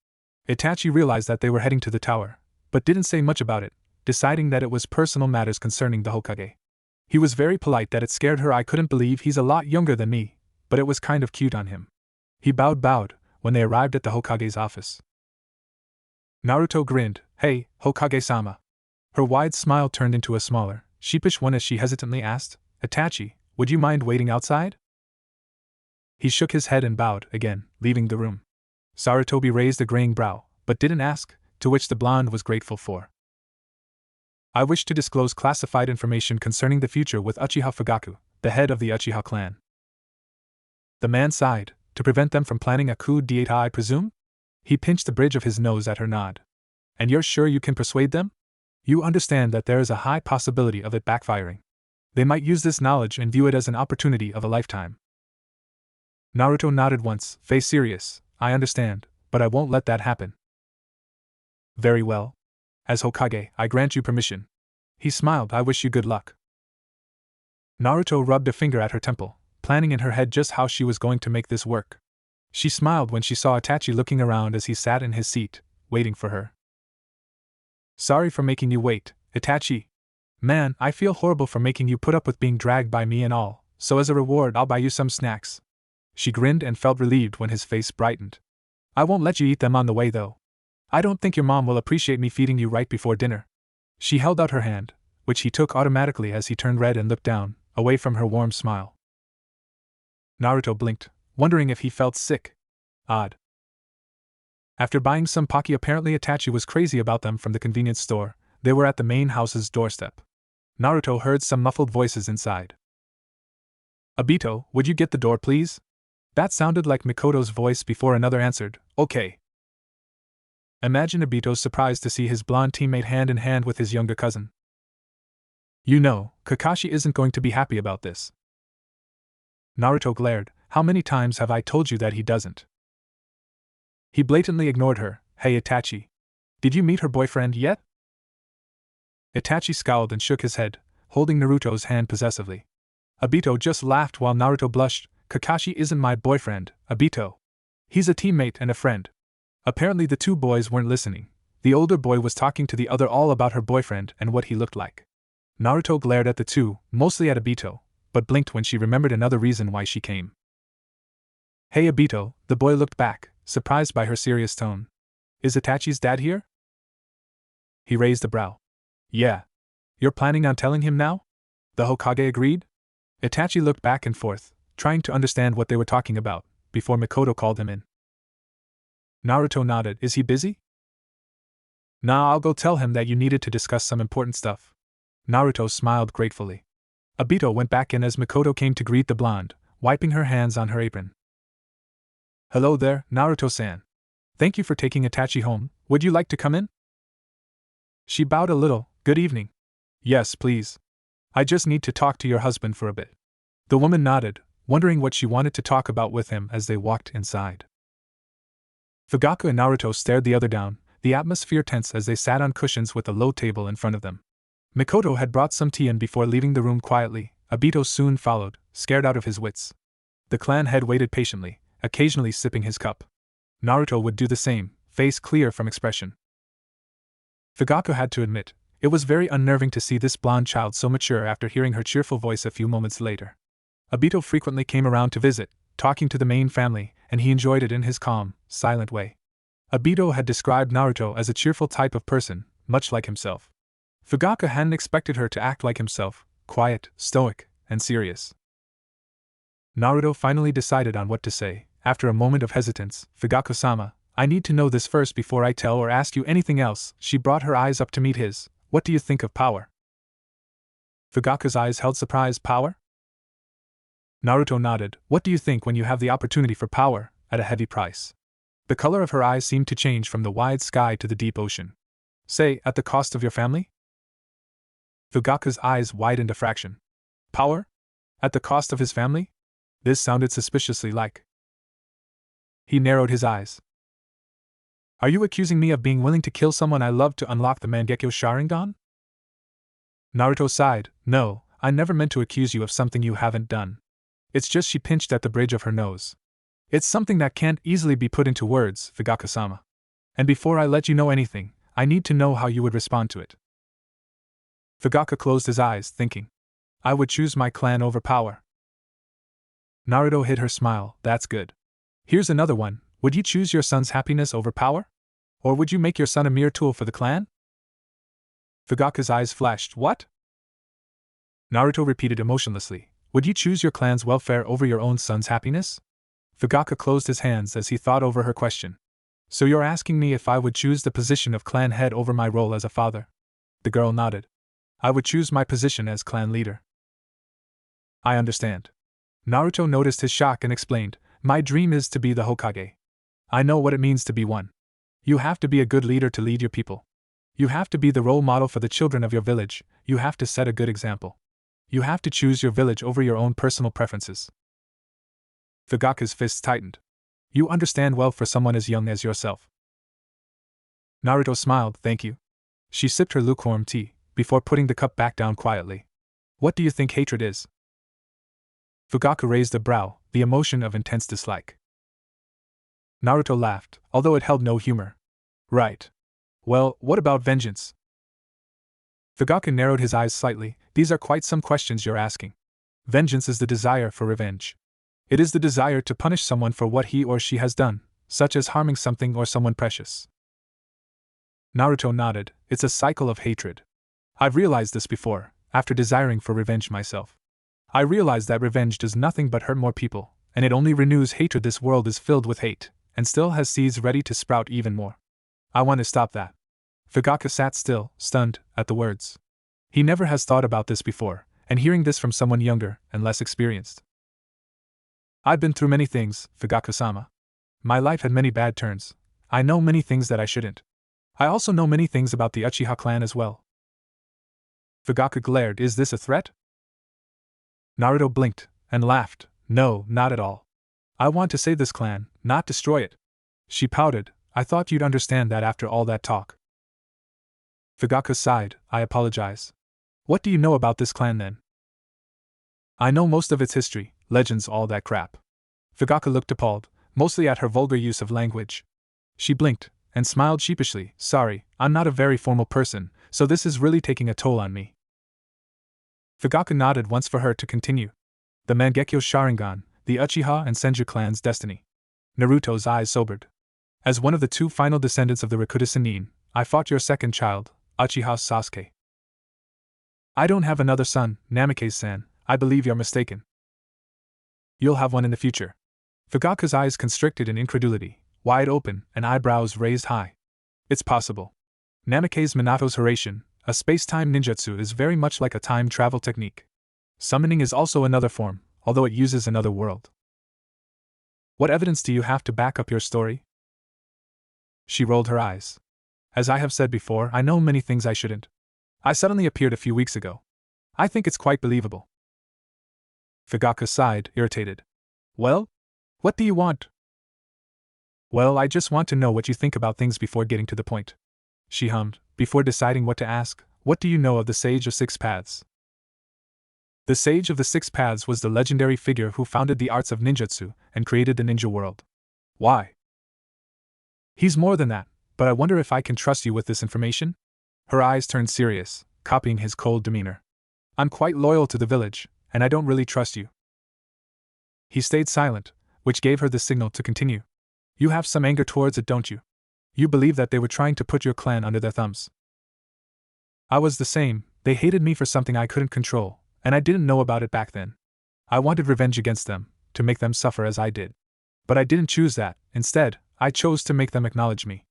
Itachi realized that they were heading to the tower, but didn't say much about it, deciding that it was personal matters concerning the Hokage. He was very polite that it scared her. I couldn't believe he's a lot younger than me, but it was kind of cute on him. He bowed when they arrived at the Hokage's office. Naruto grinned. Hey, Hokage-sama. Her wide smile turned into a smaller, sheepish one as she hesitantly asked, Itachi, would you mind waiting outside? He shook his head and bowed again, leaving the room. Sarutobi raised a graying brow, but didn't ask, to which the blonde was grateful for. I wish to disclose classified information concerning the future with Uchiha Fugaku, the head of the Uchiha clan. The man sighed. To prevent them from planning a coup d'état, I presume? He pinched the bridge of his nose at her nod. And you're sure you can persuade them? You understand that there is a high possibility of it backfiring. They might use this knowledge and view it as an opportunity of a lifetime. Naruto nodded once, face serious. I understand, but I won't let that happen. Very well. As Hokage, I grant you permission. He smiled. I wish you good luck. Naruto rubbed a finger at her temple, planning in her head just how she was going to make this work. She smiled when she saw Itachi looking around as he sat in his seat, waiting for her. Sorry for making you wait, Itachi. Man, I feel horrible for making you put up with being dragged by me and all, so as a reward I'll buy you some snacks. She grinned and felt relieved when his face brightened. I won't let you eat them on the way though. I don't think your mom will appreciate me feeding you right before dinner. She held out her hand, which he took automatically as he turned red and looked down, away from her warm smile. Naruto blinked, wondering if he felt sick. Odd. After buying some Pocky, apparently Itachi was crazy about them from the convenience store, they were at the main house's doorstep. Naruto heard some muffled voices inside. Obito, would you get the door please? That sounded like Mikoto's voice before another answered, okay. Imagine Obito's surprise to see his blonde teammate hand in hand with his younger cousin. You know, Kakashi isn't going to be happy about this. Naruto glared. How many times have I told you that he doesn't? He blatantly ignored her. Hey Itachi. Did you meet her boyfriend yet? Itachi scowled and shook his head, holding Naruto's hand possessively. Obito just laughed while Naruto blushed. Kakashi isn't my boyfriend, Obito. He's a teammate and a friend. Apparently the two boys weren't listening. The older boy was talking to the other all about her boyfriend and what he looked like. Naruto glared at the two, mostly at Obito, but blinked when she remembered another reason why she came. Hey Obito, the boy looked back, surprised by her serious tone. Is Itachi's dad here? He raised a brow. Yeah. You're planning on telling him now? The Hokage agreed? Itachi looked back and forth, trying to understand what they were talking about, before Mikoto called him in. Naruto nodded. Is he busy? Nah, I'll go tell him that you needed to discuss some important stuff. Naruto smiled gratefully. Obito went back in as Mikoto came to greet the blonde, wiping her hands on her apron. Hello there, Naruto-san. Thank you for taking Itachi home. Would you like to come in? She bowed a little. Good evening. Yes, please. I just need to talk to your husband for a bit. The woman nodded, wondering what she wanted to talk about with him as they walked inside. Fugaku and Naruto stared the other down, the atmosphere tense as they sat on cushions with a low table in front of them. Mikoto had brought some tea in before leaving the room quietly. Obito soon followed, scared out of his wits. The clan head waited patiently, occasionally sipping his cup. Naruto would do the same, face clear from expression. Fugaku had to admit, it was very unnerving to see this blonde child so mature after hearing her cheerful voice a few moments later. Obito frequently came around to visit, talking to the main family, and he enjoyed it in his calm, silent way. Obito had described Naruto as a cheerful type of person, much like himself. Fugaka hadn't expected her to act like himself, quiet, stoic, and serious. Naruto finally decided on what to say. After a moment of hesitance, Fugako-sama, I need to know this first before I tell or ask you anything else. She brought her eyes up to meet his. What do you think of power? Fugaka's eyes held surprise. Power? Naruto nodded. What do you think when you have the opportunity for power, at a heavy price? The color of her eyes seemed to change from the wide sky to the deep ocean. Say, at the cost of your family? Fugaka's eyes widened a fraction. Power? At the cost of his family? This sounded suspiciously like. He narrowed his eyes. Are you accusing me of being willing to kill someone I love to unlock the Mangekyo Sharingan? Naruto sighed. No, I never meant to accuse you of something you haven't done. It's just she pinched at the bridge of her nose. It's something that can't easily be put into words, Fugaka-sama. And before I let you know anything, I need to know how you would respond to it. Fugaka closed his eyes, thinking. I would choose my clan over power. Naruto hid her smile. That's good. Here's another one. Would you choose your son's happiness over power? Or would you make your son a mere tool for the clan? Fugaka's eyes flashed. What? Naruto repeated emotionlessly. Would you choose your clan's welfare over your own son's happiness? Fugaka closed his hands as he thought over her question. So you're asking me if I would choose the position of clan head over my role as a father? The girl nodded. I would choose my position as clan leader. I understand. Naruto noticed his shock and explained, my dream is to be the Hokage. I know what it means to be one. You have to be a good leader to lead your people. You have to be the role model for the children of your village. You have to set a good example. You have to choose your village over your own personal preferences. Fugaka's fists tightened. You understand well for someone as young as yourself. Naruto smiled. Thank you. She sipped her lukewarm tea, before putting the cup back down quietly. What do you think hatred is? Fugaka raised a brow, the emotion of intense dislike. Naruto laughed, although it held no humor. Right. Well, what about vengeance? Fugaka narrowed his eyes slightly. These are quite some questions you're asking. Vengeance is the desire for revenge. It is the desire to punish someone for what he or she has done, such as harming something or someone precious. Naruto nodded. It's a cycle of hatred. I've realized this before, after desiring for revenge myself. I realized that revenge does nothing but hurt more people, and it only renews hatred. This world is filled with hate, and still has seeds ready to sprout even more. I want to stop that. Fugaka sat still, stunned, at the words. He never has thought about this before, and hearing this from someone younger and less experienced. I've been through many things, Fugaka-sama. My life had many bad turns. I know many things that I shouldn't. I also know many things about the Uchiha clan as well. Fugaka glared. Is this a threat? Naruto blinked, and laughed. No, not at all. I want to save this clan, not destroy it. She pouted. I thought you'd understand that after all that talk. Fugaka sighed. I apologize. What do you know about this clan then? I know most of its history, legends, all that crap. Fugaka looked appalled, mostly at her vulgar use of language. She blinked, and smiled sheepishly. Sorry, I'm not a very formal person, so this is really taking a toll on me. Fugaka nodded once for her to continue. The Mangekyo Sharingan, the Uchiha and Senju clan's destiny. Naruto's eyes sobered. As one of the two final descendants of the Rakuta Sannin, I fought your second child, Uchiha Sasuke. I don't have another son, Namikaze-san. I believe you're mistaken. You'll have one in the future. Fugaka's eyes constricted in incredulity, wide open, and eyebrows raised high. It's possible. Namikaze Minato's Hiraishin, a space-time ninjutsu, is very much like a time travel technique. Summoning is also another form, although it uses another world. What evidence do you have to back up your story? She rolled her eyes. As I have said before, I know many things I shouldn't. I suddenly appeared a few weeks ago. I think it's quite believable. Fugaka sighed, irritated. Well? What do you want? Well, I just want to know what you think about things before getting to the point. She hummed, before deciding what to ask. What do you know of the Sage of Six Paths? The Sage of the Six Paths was the legendary figure who founded the arts of ninjutsu and created the ninja world. Why? He's more than that, but I wonder if I can trust you with this information? Her eyes turned serious, copying his cold demeanor. I'm quite loyal to the village, and I don't really trust you. He stayed silent, which gave her the signal to continue. You have some anger towards it, don't you? You believe that they were trying to put your clan under their thumbs. I was the same. They hated me for something I couldn't control, and I didn't know about it back then. I wanted revenge against them, to make them suffer as I did. But I didn't choose that. Instead, I chose to make them acknowledge me.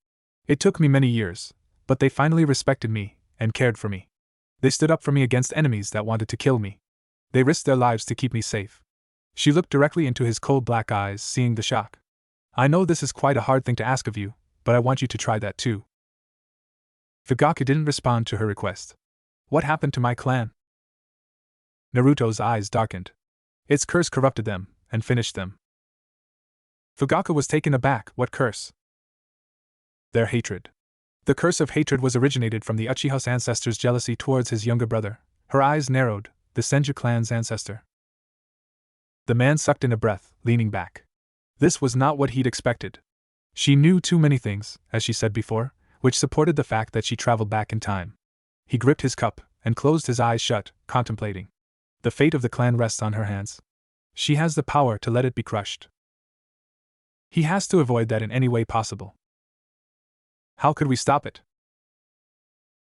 It took me many years, but they finally respected me and cared for me. They stood up for me against enemies that wanted to kill me. They risked their lives to keep me safe. She looked directly into his cold black eyes, seeing the shock. I know this is quite a hard thing to ask of you, but I want you to try that too. Fugaku didn't respond to her request. What happened to my clan? Naruto's eyes darkened. Its curse corrupted them, and finished them. Fugaku was taken aback. What curse? Their hatred. The curse of hatred was originated from the Uchiha's ancestor's jealousy towards his younger brother. Her eyes narrowed. The Senju clan's ancestor. The man sucked in a breath, leaning back. This was not what he'd expected. She knew too many things, as she said before, which supported the fact that she traveled back in time. He gripped his cup, and closed his eyes shut, contemplating. The fate of the clan rests on her hands. She has the power to let it be crushed. He has to avoid that in any way possible. How could we stop it?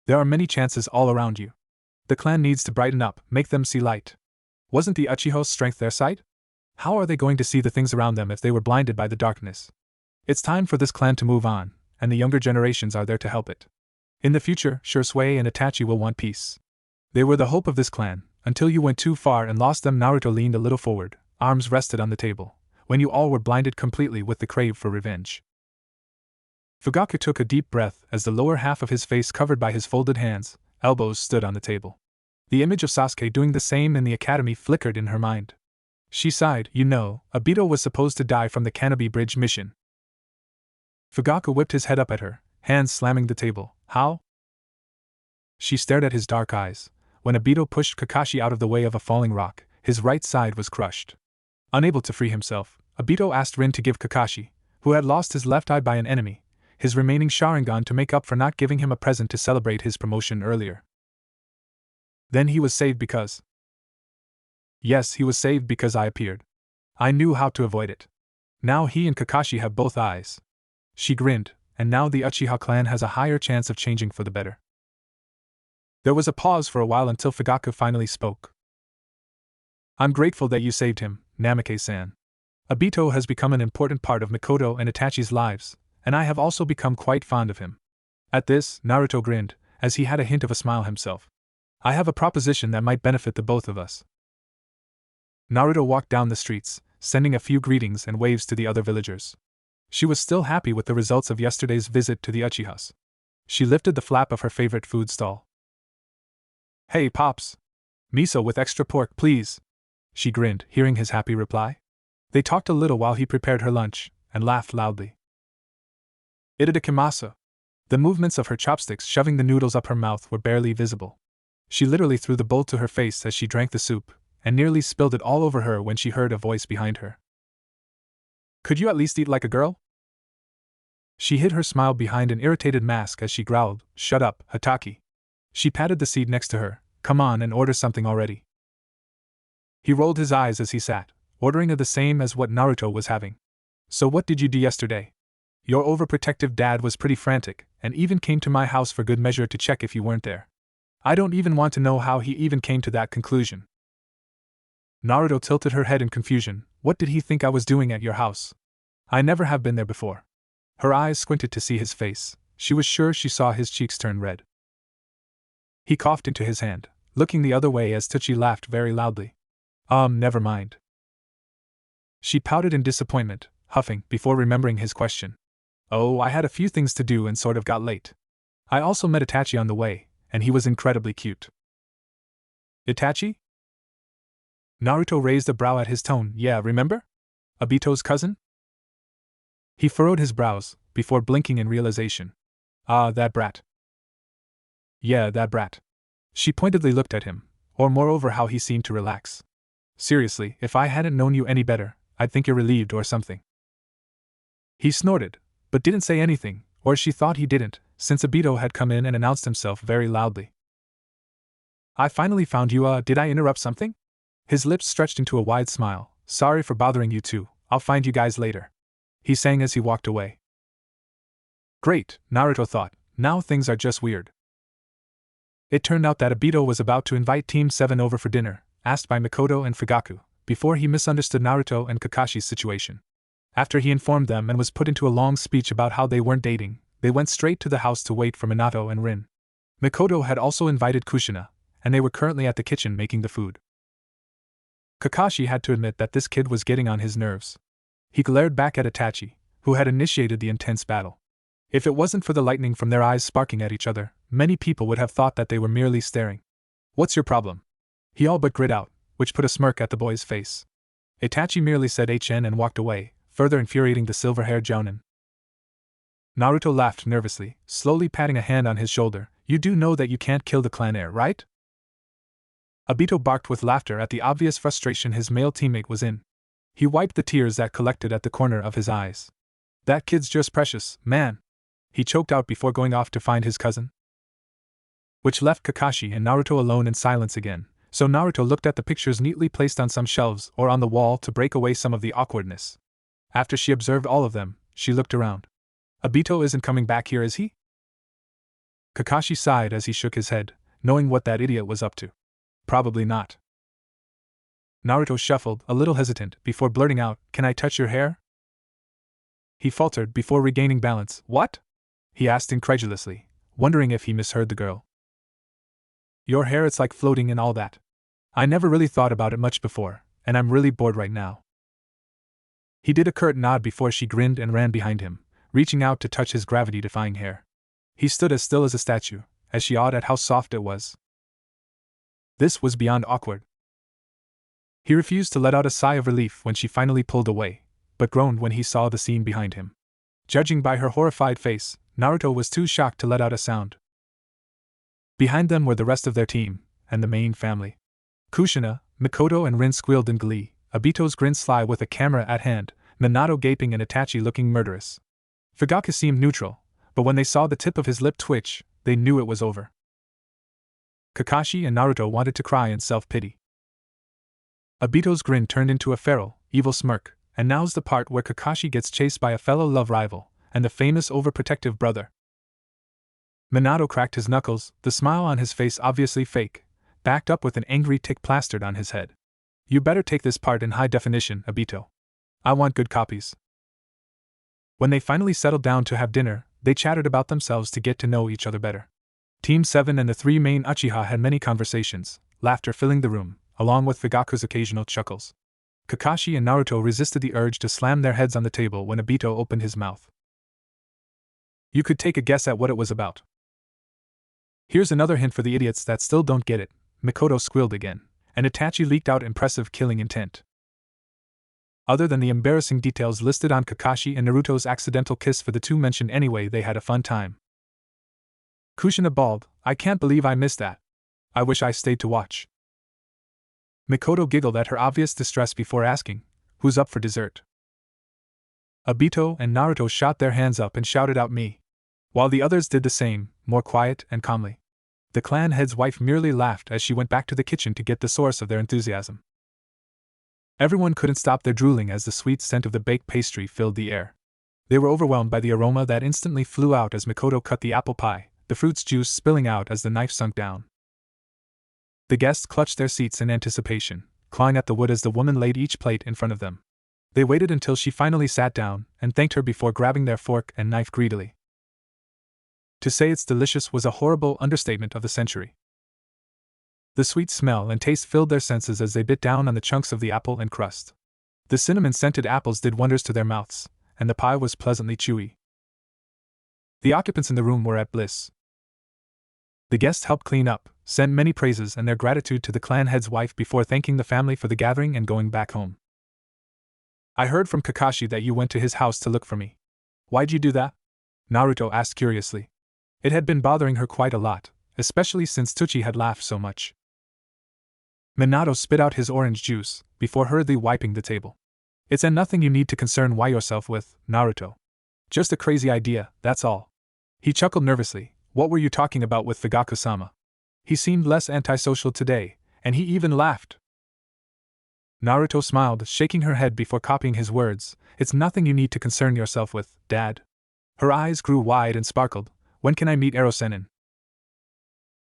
There are many chances all around you. The clan needs to brighten up, make them see light. Wasn't the Uchiha's strength their sight? How are they going to see the things around them if they were blinded by the darkness? It's time for this clan to move on, and the younger generations are there to help it. In the future, Shisui and Itachi will want peace. They were the hope of this clan, until you went too far and lost them. Naruto leaned a little forward, arms rested on the table, when you all were blinded completely with the crave for revenge. Fugaku took a deep breath as the lower half of his face covered by his folded hands, elbows stood on the table. The image of Sasuke doing the same in the academy flickered in her mind. She sighed. You know, Obito was supposed to die from the Canopy Bridge mission. Fugaku whipped his head up at her, hands slamming the table. How? She stared at his dark eyes. When Obito pushed Kakashi out of the way of a falling rock, his right side was crushed. Unable to free himself, Obito asked Rin to give Kakashi, who had lost his left eye by an enemy, his remaining Sharingan to make up for not giving him a present to celebrate his promotion earlier. Then he was saved because... Yes, he was saved because I appeared. I knew how to avoid it. Now he and Kakashi have both eyes. She grinned, and now the Uchiha clan has a higher chance of changing for the better. There was a pause for a while until Fugaku finally spoke. I'm grateful that you saved him, Namike-san. Obito has become an important part of Mikoto and Itachi's lives, and I have also become quite fond of him. At this, Naruto grinned, as he had a hint of a smile himself. I have a proposition that might benefit the both of us. Naruto walked down the streets, sending a few greetings and waves to the other villagers. She was still happy with the results of yesterday's visit to the Uchihas. She lifted the flap of her favorite food stall. Hey, Pops! Miso with extra pork, please! She grinned, hearing his happy reply. They talked a little while he prepared her lunch, and laughed loudly. Itadakimasu. The movements of her chopsticks shoving the noodles up her mouth were barely visible. She literally threw the bowl to her face as she drank the soup, and nearly spilled it all over her when she heard a voice behind her. Could you at least eat like a girl? She hid her smile behind an irritated mask as she growled, Shut up, Hataki. She patted the seat next to her. Come on and order something already. He rolled his eyes as he sat, ordering the same as what Naruto was having. So what did you do yesterday? Your overprotective dad was pretty frantic, and even came to my house for good measure to check if you weren't there. I don't even want to know how he even came to that conclusion. Naruto tilted her head in confusion. What did he think I was doing at your house? I never have been there before. Her eyes squinted to see his face. She was sure she saw his cheeks turn red. He coughed into his hand, looking the other way as Tucci laughed very loudly. Never mind. She pouted in disappointment, huffing, before remembering his question. Oh, I had a few things to do and sort of got late. I also met Itachi on the way, and he was incredibly cute. Itachi? Naruto raised a brow at his tone. Yeah, remember? Obito's cousin? He furrowed his brows, before blinking in realization. Ah, that brat. Yeah, that brat. She pointedly looked at him, or moreover how he seemed to relax. Seriously, if I hadn't known you any better, I'd think you're relieved or something. He snorted, but didn't say anything, or she thought he didn't, since Obito had come in and announced himself very loudly. I finally found you. Did I interrupt something? His lips stretched into a wide smile. Sorry for bothering you two, I'll find you guys later," he sang as he walked away. Great, Naruto thought, now things are just weird. It turned out that Obito was about to invite Team 7 over for dinner, asked by Mikoto and Fugaku, before he misunderstood Naruto and Kakashi's situation. After he informed them and was put into a long speech about how they weren't dating, they went straight to the house to wait for Minato and Rin. Mikoto had also invited Kushina, and they were currently at the kitchen making the food. Kakashi had to admit that this kid was getting on his nerves. He glared back at Itachi, who had initiated the intense battle. If it wasn't for the lightning from their eyes sparking at each other, many people would have thought that they were merely staring. "What's your problem?" he all but grit out, which put a smirk at the boy's face. Itachi merely said HN and walked away, further infuriating the silver-haired jounin. Naruto laughed nervously, slowly patting a hand on his shoulder. "You do know that you can't kill the clan heir, right?" Obito barked with laughter at the obvious frustration his male teammate was in. He wiped the tears that collected at the corner of his eyes. "That kid's just precious, man," he choked out before going off to find his cousin. Which left Kakashi and Naruto alone in silence again, so Naruto looked at the pictures neatly placed on some shelves or on the wall to break away some of the awkwardness. After she observed all of them, she looked around. "Obito isn't coming back here, is he?" Kakashi sighed as he shook his head, knowing what that idiot was up to. "Probably not." Naruto shuffled, a little hesitant, before blurting out, "Can I touch your hair?" He faltered before regaining balance. "What?" he asked incredulously, wondering if he misheard the girl. "Your hair, it's like floating and all that. I never really thought about it much before, and I'm really bored right now." He did a curt nod before she grinned and ran behind him, reaching out to touch his gravity-defying hair. He stood as still as a statue, as she awed at how soft it was. This was beyond awkward. He refused to let out a sigh of relief when she finally pulled away, but groaned when he saw the scene behind him. Judging by her horrified face, Naruto was too shocked to let out a sound. Behind them were the rest of their team, and the main family. Kushina, Mikoto and Rin squealed in glee, Obito's grin sly with a camera at hand, Minato gaping and Itachi looking murderous. Fugaku seemed neutral, but when they saw the tip of his lip twitch, they knew it was over. Kakashi and Naruto wanted to cry in self-pity. Obito's grin turned into a feral, evil smirk, and now's the part where Kakashi gets chased by a fellow love rival, and the famous overprotective brother. Minato cracked his knuckles, the smile on his face obviously fake, backed up with an angry tick plastered on his head. "You better take this part in high definition, Obito. I want good copies." When they finally settled down to have dinner, they chattered about themselves to get to know each other better. Team 7 and the three main Uchiha had many conversations, laughter filling the room, along with Fugaku's occasional chuckles. Kakashi and Naruto resisted the urge to slam their heads on the table when Obito opened his mouth. You could take a guess at what it was about. "Here's another hint for the idiots that still don't get it," Mikoto squealed again, and Itachi leaked out impressive killing intent. Other than the embarrassing details listed on Kakashi and Naruto's accidental kiss for the two mentioned anyway, they had a fun time. Kushina bawled, "I can't believe I missed that. I wish I stayed to watch." Mikoto giggled at her obvious distress before asking, "Who's up for dessert?" Obito and Naruto shot their hands up and shouted out, "Me," while the others did the same, more quiet and calmly. The clan head's wife merely laughed as she went back to the kitchen to get the source of their enthusiasm. Everyone couldn't stop their drooling as the sweet scent of the baked pastry filled the air. They were overwhelmed by the aroma that instantly flew out as Mikoto cut the apple pie, the fruit's juice spilling out as the knife sunk down. The guests clutched their seats in anticipation, clawing at the wood as the woman laid each plate in front of them. They waited until she finally sat down and thanked her before grabbing their fork and knife greedily. To say it's delicious was a horrible understatement of the century. The sweet smell and taste filled their senses as they bit down on the chunks of the apple and crust. The cinnamon-scented apples did wonders to their mouths, and the pie was pleasantly chewy. The occupants in the room were at bliss. The guests helped clean up, sent many praises and their gratitude to the clan head's wife before thanking the family for the gathering and going back home. "I heard from Kakashi that you went to his house to look for me. Why'd you do that?" Naruto asked curiously. It had been bothering her quite a lot, especially since Tsuchi had laughed so much. Minato spit out his orange juice, before hurriedly wiping the table. "It's nothing you need to concern yourself with, Naruto. Just a crazy idea, that's all." He chuckled nervously. "What were you talking about with Fugaku-sama?" He seemed less antisocial today, and he even laughed. Naruto smiled, shaking her head before copying his words. It's nothing you need to concern yourself with, Dad. Her eyes grew wide and sparkled. When can I meet Ero-sennin?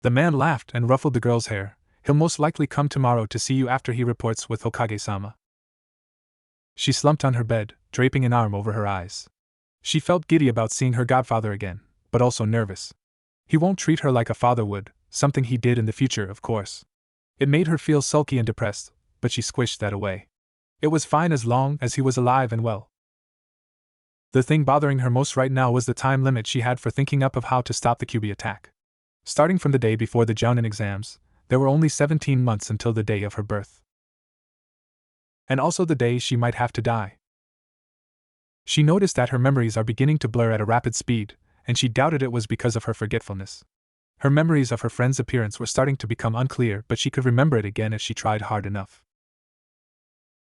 The man laughed and ruffled the girl's hair. He'll most likely come tomorrow to see you after he reports with Hokage-sama. She slumped on her bed, draping an arm over her eyes. She felt giddy about seeing her godfather again, but also nervous. He won't treat her like a father would, something he did in the future, of course. It made her feel sulky and depressed, but she squished that away. It was fine as long as he was alive and well. The thing bothering her most right now was the time limit she had for thinking up of how to stop the Kyuubi attack. Starting from the day before the Jounin exams, there were only 17 months until the day of her birth. And also the day she might have to die. She noticed that her memories are beginning to blur at a rapid speed, and she doubted it was because of her forgetfulness. Her memories of her friend's appearance were starting to become unclear, but she could remember it again if she tried hard enough.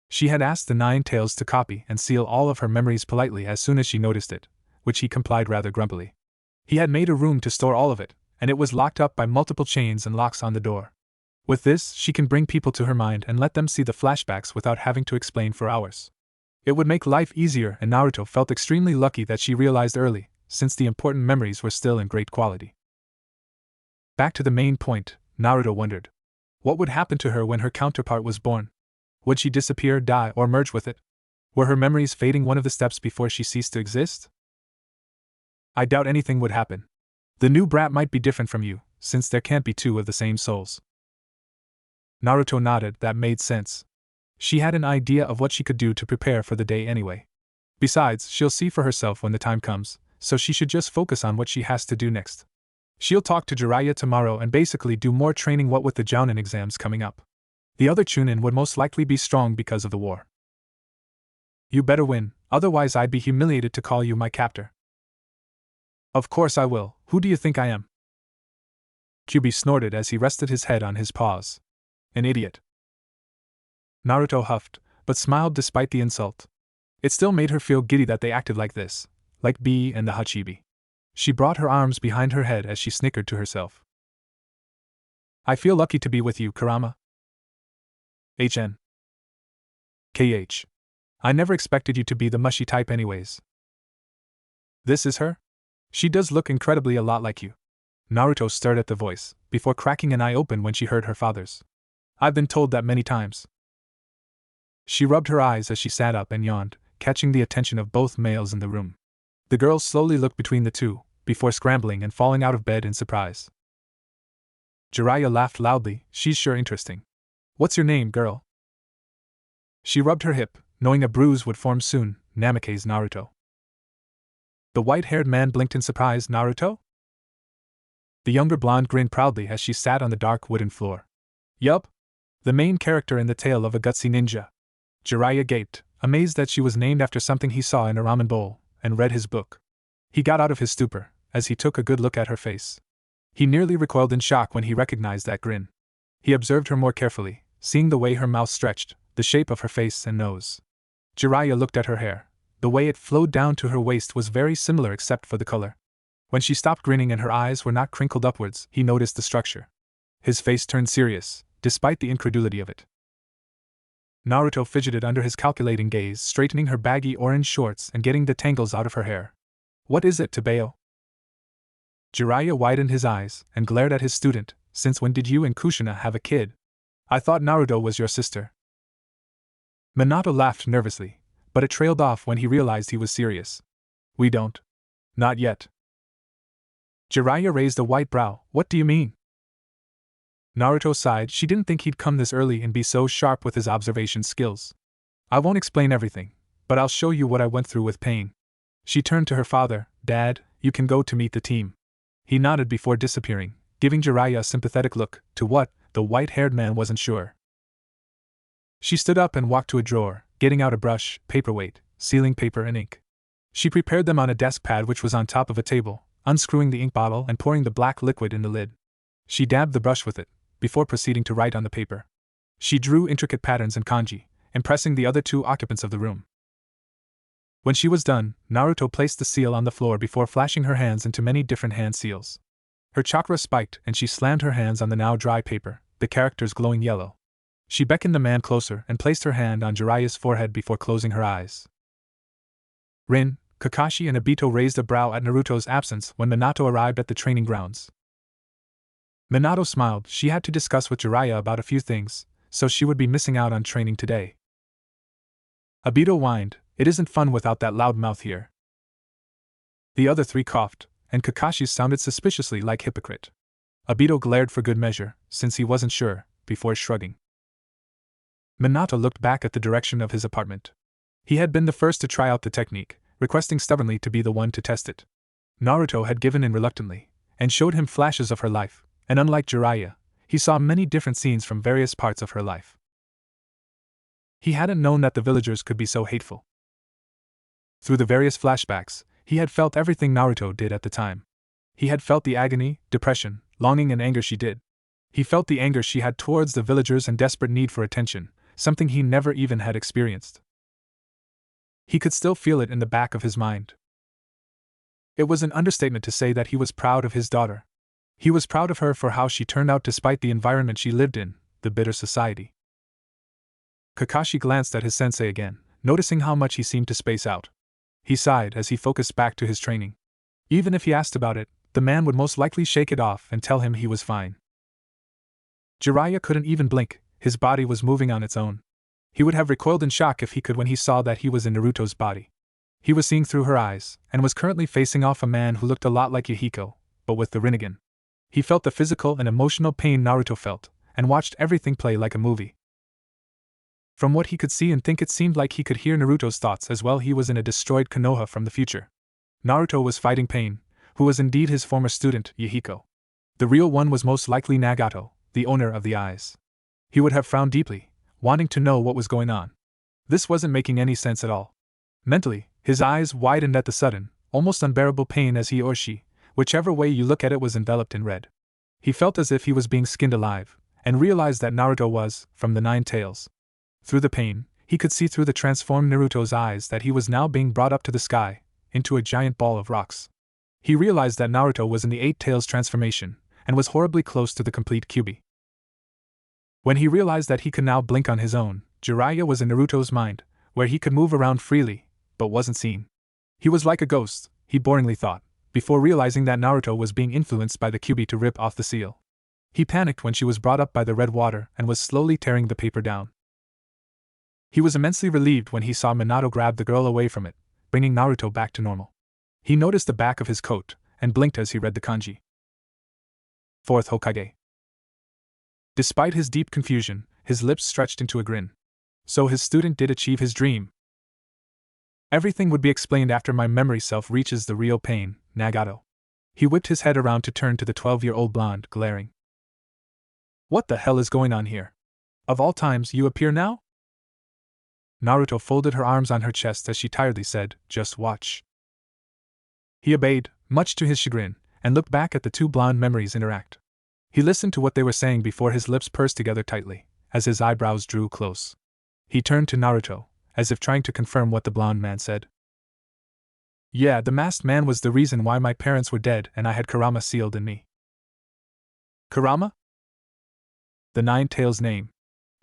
She had asked the Nine Tails to copy and seal all of her memories politely as soon as she noticed it, which he complied rather grumpily. He had made a room to store all of it, and it was locked up by multiple chains and locks on the door. With this, she can bring people to her mind and let them see the flashbacks without having to explain for hours. It would make life easier, and Naruto felt extremely lucky that she realized early, since the important memories were still in great quality. Back to the main point, Naruto wondered. What would happen to her when her counterpart was born? Would she disappear, die, or merge with it? Were her memories fading one of the steps before she ceased to exist? I doubt anything would happen. The new brat might be different from you, since there can't be two of the same souls. Naruto nodded. That made sense. She had an idea of what she could do to prepare for the day anyway. Besides, she'll see for herself when the time comes, so she should just focus on what she has to do next. She'll talk to Jiraiya tomorrow and basically do more training, what with the Jounin exams coming up. The other Chunin would most likely be strong because of the war. You better win, otherwise I'd be humiliated to call you my captor. Of course I will. Who do you think I am? Kyuubi snorted as he rested his head on his paws. An idiot. Naruto huffed, but smiled despite the insult. It still made her feel giddy that they acted like this, like Bee and the Hachibi. She brought her arms behind her head as she snickered to herself. I feel lucky to be with you, Kurama. HN. KH. I never expected you to be the mushy type anyways. This is her? She does look incredibly a lot like you. Naruto stared at the voice, before cracking an eye open when she heard her father's. I've been told that many times. She rubbed her eyes as she sat up and yawned, catching the attention of both males in the room. The girl slowly looked between the two, before scrambling and falling out of bed in surprise. Jiraiya laughed loudly. She's sure interesting. What's your name, girl? She rubbed her hip, knowing a bruise would form soon. Namake's Naruto. The white-haired man blinked in surprise. Naruto? The younger blonde grinned proudly as she sat on the dark wooden floor. Yup. The main character in the tale of a gutsy ninja. Jiraiya gaped, amazed that she was named after something he saw in a ramen bowl, and read his book. He got out of his stupor, as he took a good look at her face. He nearly recoiled in shock when he recognized that grin. He observed her more carefully, seeing the way her mouth stretched, the shape of her face and nose. Jiraiya looked at her hair. The way it flowed down to her waist was very similar except for the color. When she stopped grinning and her eyes were not crinkled upwards, he noticed the structure. His face turned serious, despite the incredulity of it. Naruto fidgeted under his calculating gaze, straightening her baggy orange shorts and getting the tangles out of her hair. What is it, Tebeo? Jiraiya widened his eyes and glared at his student. Since when did you and Kushina have a kid? I thought Naruto was your sister. Minato laughed nervously, but it trailed off when he realized he was serious. We don't. Not yet. Jiraiya raised a white brow. What do you mean? Naruto sighed. She didn't think he'd come this early and be so sharp with his observation skills. I won't explain everything, but I'll show you what I went through with pain. She turned to her father. Dad, you can go to meet the team. He nodded before disappearing, giving Jiraiya a sympathetic look. To what? The white-haired man wasn't sure. She stood up and walked to a drawer, getting out a brush, paperweight, sealing paper and ink. She prepared them on a desk pad which was on top of a table, unscrewing the ink bottle and pouring the black liquid in the lid. She dabbed the brush with it, before proceeding to write on the paper. She drew intricate patterns in kanji, impressing the other two occupants of the room. When she was done, Naruto placed the seal on the floor before flashing her hands into many different hand seals. Her chakra spiked and she slammed her hands on the now dry paper, the characters glowing yellow. She beckoned the man closer and placed her hand on Jiraiya's forehead before closing her eyes. Rin, Kakashi and Obito raised a brow at Naruto's absence when Minato arrived at the training grounds. Minato smiled. She had to discuss with Jiraiya about a few things, so she would be missing out on training today. Obito whined, "It isn't fun without that loud mouth here." The other three coughed, and Kakashi sounded suspiciously like hypocrite. Obito glared for good measure, since he wasn't sure, before shrugging. Minato looked back at the direction of his apartment. He had been the first to try out the technique, requesting stubbornly to be the one to test it. Naruto had given in reluctantly, and showed him flashes of her life, and unlike Jiraiya, he saw many different scenes from various parts of her life. He hadn't known that the villagers could be so hateful. Through the various flashbacks, he had felt everything Naruto did at the time. He had felt the agony, depression, longing and anger she did. He felt the anger she had towards the villagers and desperate need for attention, something he never even had experienced. He could still feel it in the back of his mind. It was an understatement to say that he was proud of his daughter. He was proud of her for how she turned out despite the environment she lived in, the bitter society. Kakashi glanced at his sensei again, noticing how much he seemed to space out. He sighed as he focused back to his training. Even if he asked about it, the man would most likely shake it off and tell him he was fine. Jiraiya couldn't even blink, his body was moving on its own. He would have recoiled in shock if he could when he saw that he was in Naruto's body. He was seeing through her eyes, and was currently facing off a man who looked a lot like Yahiko, but with the Rinnegan. He felt the physical and emotional pain Naruto felt, and watched everything play like a movie. From what he could see and think, it seemed like he could hear Naruto's thoughts as well. He was in a destroyed Konoha from the future. Naruto was fighting Pain, who was indeed his former student, Yahiko. The real one was most likely Nagato, the owner of the eyes. He would have frowned deeply, wanting to know what was going on. This wasn't making any sense at all. Mentally, his eyes widened at the sudden, almost unbearable pain as he or she, whichever way you look at it, was enveloped in red. He felt as if he was being skinned alive, and realized that Naruto was, from the Nine Tails. Through the pain, he could see through the transformed Naruto's eyes that he was now being brought up to the sky, into a giant ball of rocks. He realized that Naruto was in the Eight Tails transformation, and was horribly close to the complete Kyuubi. When he realized that he could now blink on his own, Jiraiya was in Naruto's mind, where he could move around freely, but wasn't seen. He was like a ghost, he boringly thought, before realizing that Naruto was being influenced by the Kyuubi to rip off the seal. He panicked when she was brought up by the red water and was slowly tearing the paper down. He was immensely relieved when he saw Minato grab the girl away from it, bringing Naruto back to normal. He noticed the back of his coat, and blinked as he read the kanji. Fourth Hokage. Despite his deep confusion, his lips stretched into a grin. So his student did achieve his dream. Everything would be explained after my memory self reaches the real Pain, Nagato. He whipped his head around to turn to the 12-year-old blonde, glaring. What the hell is going on here? Of all times, you appear now? Naruto folded her arms on her chest as she tiredly said, "Just watch." He obeyed, much to his chagrin, and looked back at the two blonde memories interact. He listened to what they were saying before his lips pursed together tightly, as his eyebrows drew close. He turned to Naruto, as if trying to confirm what the blonde man said. Yeah, the masked man was the reason why my parents were dead and I had Kurama sealed in me. Kurama? The Nine Tails name.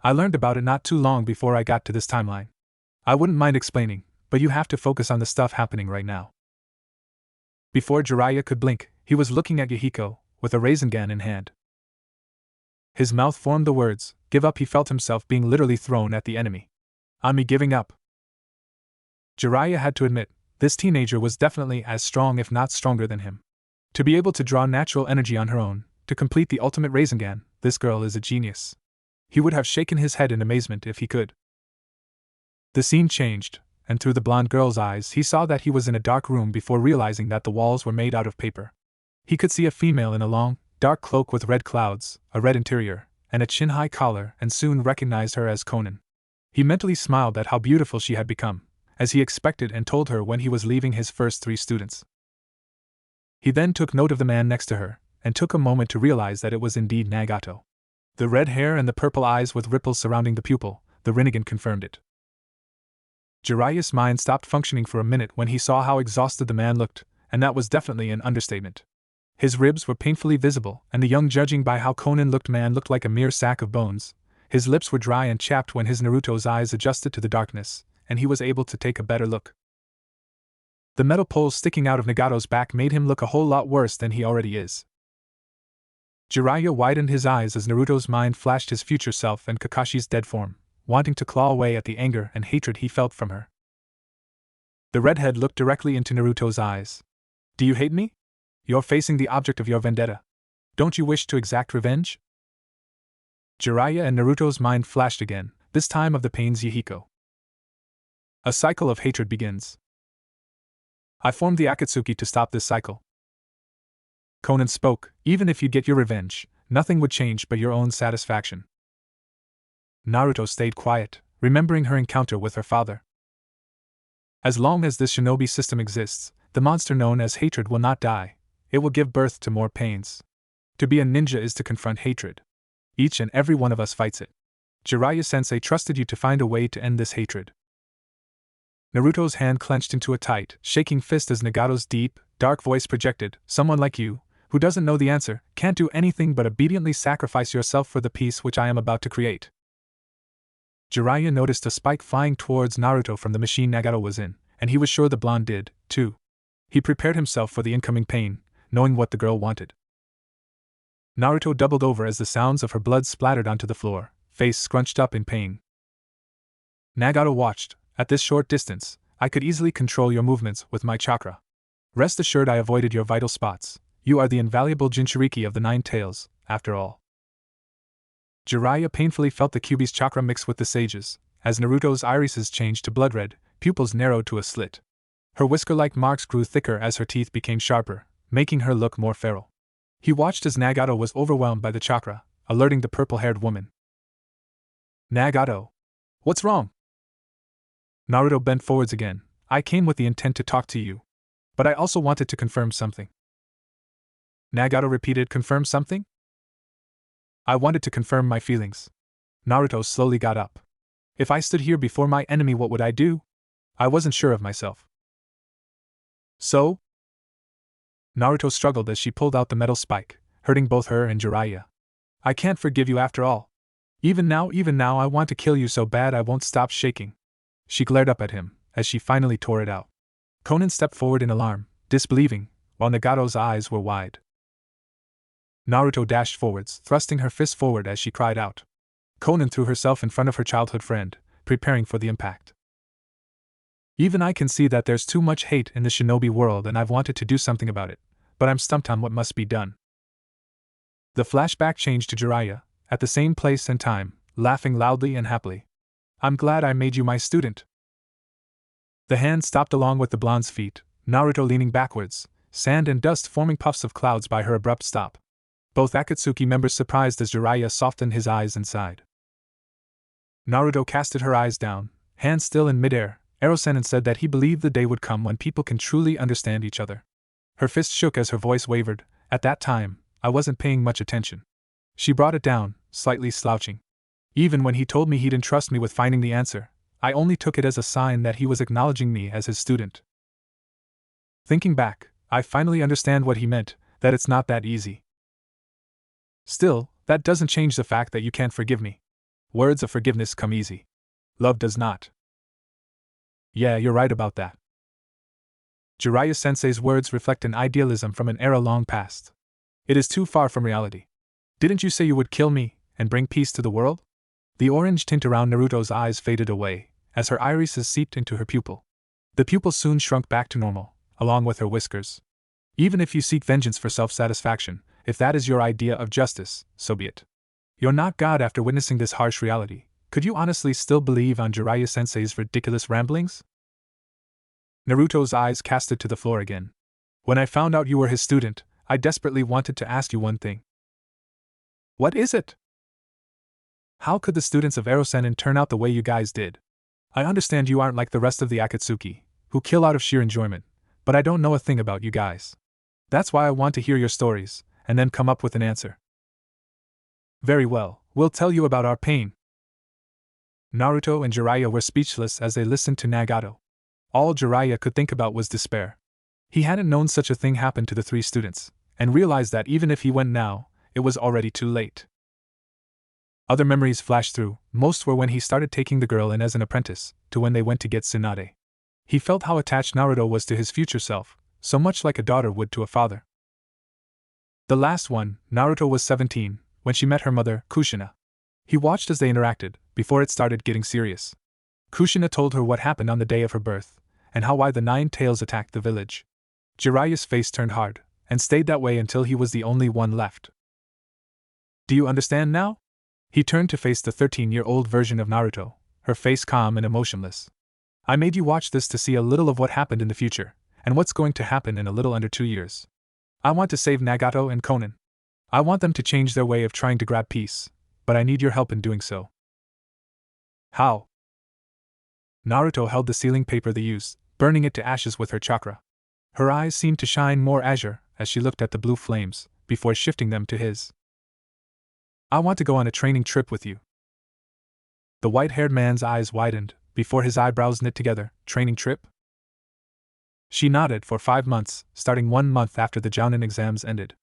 I learned about it not too long before I got to this timeline. I wouldn't mind explaining, but you have to focus on the stuff happening right now. Before Jiraiya could blink, he was looking at Yahiko, with a Rasengan in hand. His mouth formed the words, "Give up." He felt himself being literally thrown at the enemy. Ami giving up. Jiraiya had to admit, this teenager was definitely as strong if not stronger than him. To be able to draw natural energy on her own, to complete the ultimate Rasengan, this girl is a genius. He would have shaken his head in amazement if he could. The scene changed, and through the blonde girl's eyes he saw that he was in a dark room before realizing that the walls were made out of paper. He could see a female in a long, dark cloak with red clouds, a red interior, and a chin-high collar, and soon recognized her as Konan. He mentally smiled at how beautiful she had become, as he expected and told her when he was leaving his first 3 students. He then took note of the man next to her, and took a moment to realize that it was indeed Nagato. The red hair and the purple eyes with ripples surrounding the pupil, the Rinnegan confirmed it. Jiraiya's mind stopped functioning for a minute when he saw how exhausted the man looked, and that was definitely an understatement. His ribs were painfully visible, and the young, judging by how Konan looked, man looked like a mere sack of bones. His lips were dry and chapped when his Naruto's eyes adjusted to the darkness, and he was able to take a better look. The metal poles sticking out of Nagato's back made him look a whole lot worse than he already is. Jiraiya widened his eyes as Naruto's mind flashed his future self and Kakashi's dead form, wanting to claw away at the anger and hatred he felt from her. The redhead looked directly into Naruto's eyes. Do you hate me? You're facing the object of your vendetta. Don't you wish to exact revenge? Jiraiya and Naruto's mind flashed again, this time of the pains Yahiko. A cycle of hatred begins. I formed the Akatsuki to stop this cycle. Konan spoke, even if you get your revenge, nothing would change but your own satisfaction. Naruto stayed quiet, remembering her encounter with her father. As long as this shinobi system exists, the monster known as hatred will not die. It will give birth to more pains. To be a ninja is to confront hatred. Each and every one of us fights it. Jiraiya-sensei trusted you to find a way to end this hatred. Naruto's hand clenched into a tight, shaking fist as Nagato's deep, dark voice projected, someone like you, who doesn't know the answer, can't do anything but obediently sacrifice yourself for the peace which I am about to create. Jiraiya noticed a spike flying towards Naruto from the machine Nagato was in, and he was sure the blonde did, too. He prepared himself for the incoming pain, knowing what the girl wanted. Naruto doubled over as the sounds of her blood splattered onto the floor, face scrunched up in pain. Nagato watched. At this short distance, I could easily control your movements with my chakra. Rest assured I avoided your vital spots. You are the invaluable Jinchuriki of the Nine Tails, after all. Jiraiya painfully felt the Kyuubi's chakra mix with the sage's, as Naruto's irises changed to blood red, pupils narrowed to a slit. Her whisker-like marks grew thicker as her teeth became sharper, making her look more feral. He watched as Nagato was overwhelmed by the chakra, alerting the purple-haired woman. Nagato! What's wrong? Naruto bent forwards again. I came with the intent to talk to you. But I also wanted to confirm something. Nagato repeated, confirm something? I wanted to confirm my feelings. Naruto slowly got up. If I stood here before my enemy, what would I do? I wasn't sure of myself. So? Naruto struggled as she pulled out the metal spike, hurting both her and Jiraiya. I can't forgive you after all. Even now I want to kill you so bad I won't stop shaking. She glared up at him, as she finally tore it out. Konan stepped forward in alarm, disbelieving, while Nagato's eyes were wide. Naruto dashed forwards, thrusting her fist forward as she cried out. Konan threw herself in front of her childhood friend, preparing for the impact. Even I can see that there's too much hate in the shinobi world and I've wanted to do something about it, but I'm stumped on what must be done. The flashback changed to Jiraiya, at the same place and time, laughing loudly and happily. I'm glad I made you my student. The hand stopped along with the blonde's feet, Naruto leaning backwards, sand and dust forming puffs of clouds by her abrupt stop. Both Akatsuki members surprised as Jiraiya softened his eyes and sighed. Naruto casted her eyes down, hands still in midair, and said that he believed the day would come when people can truly understand each other. Her fist shook as her voice wavered. At that time, I wasn't paying much attention. She brought it down, slightly slouching. Even when he told me he'd entrust me with finding the answer, I only took it as a sign that he was acknowledging me as his student. Thinking back, I finally understand what he meant, that it's not that easy. Still, that doesn't change the fact that you can't forgive me. Words of forgiveness come easy. Love does not. Yeah, you're right about that. Jiraiya-sensei's words reflect an idealism from an era long past. It is too far from reality. Didn't you say you would kill me, and bring peace to the world? The orange tint around Naruto's eyes faded away, as her irises seeped into her pupil. The pupil soon shrunk back to normal, along with her whiskers. Even if you seek vengeance for self-satisfaction, if that is your idea of justice, so be it. You're not God after witnessing this harsh reality. Could you honestly still believe on Jiraiya-sensei's ridiculous ramblings? Naruto's eyes casted to the floor again. When I found out you were his student, I desperately wanted to ask you one thing. What is it? How could the students of Erosenin turn out the way you guys did? I understand you aren't like the rest of the Akatsuki, who kill out of sheer enjoyment, but I don't know a thing about you guys. That's why I want to hear your stories, and then come up with an answer. Very well, we'll tell you about our pain. Naruto and Jiraiya were speechless as they listened to Nagato. All Jiraiya could think about was despair. He hadn't known such a thing happened to the three students, and realized that even if he went now, it was already too late. Other memories flashed through. Most were when he started taking the girl in as an apprentice, to when they went to get Tsunade. He felt how attached Naruto was to his future self, so much like a daughter would to a father. The last one, Naruto was 17, when she met her mother, Kushina. He watched as they interacted, before it started getting serious. Kushina told her what happened on the day of her birth, and how why the 9 tails attacked the village. Jiraiya's face turned hard, and stayed that way until he was the only one left. Do you understand now? He turned to face the 13-year-old version of Naruto, her face calm and emotionless. I made you watch this to see a little of what happened in the future, and what's going to happen in a little under 2 years. I want to save Nagato and Konan. I want them to change their way of trying to grab peace, but I need your help in doing so. How? Naruto held the sealing paper they used, burning it to ashes with her chakra. Her eyes seemed to shine more azure as she looked at the blue flames, before shifting them to his. I want to go on a training trip with you. The white-haired man's eyes widened, before his eyebrows knit together. Training trip? She nodded. For 5 months, starting 1 month after the Jounin exams ended.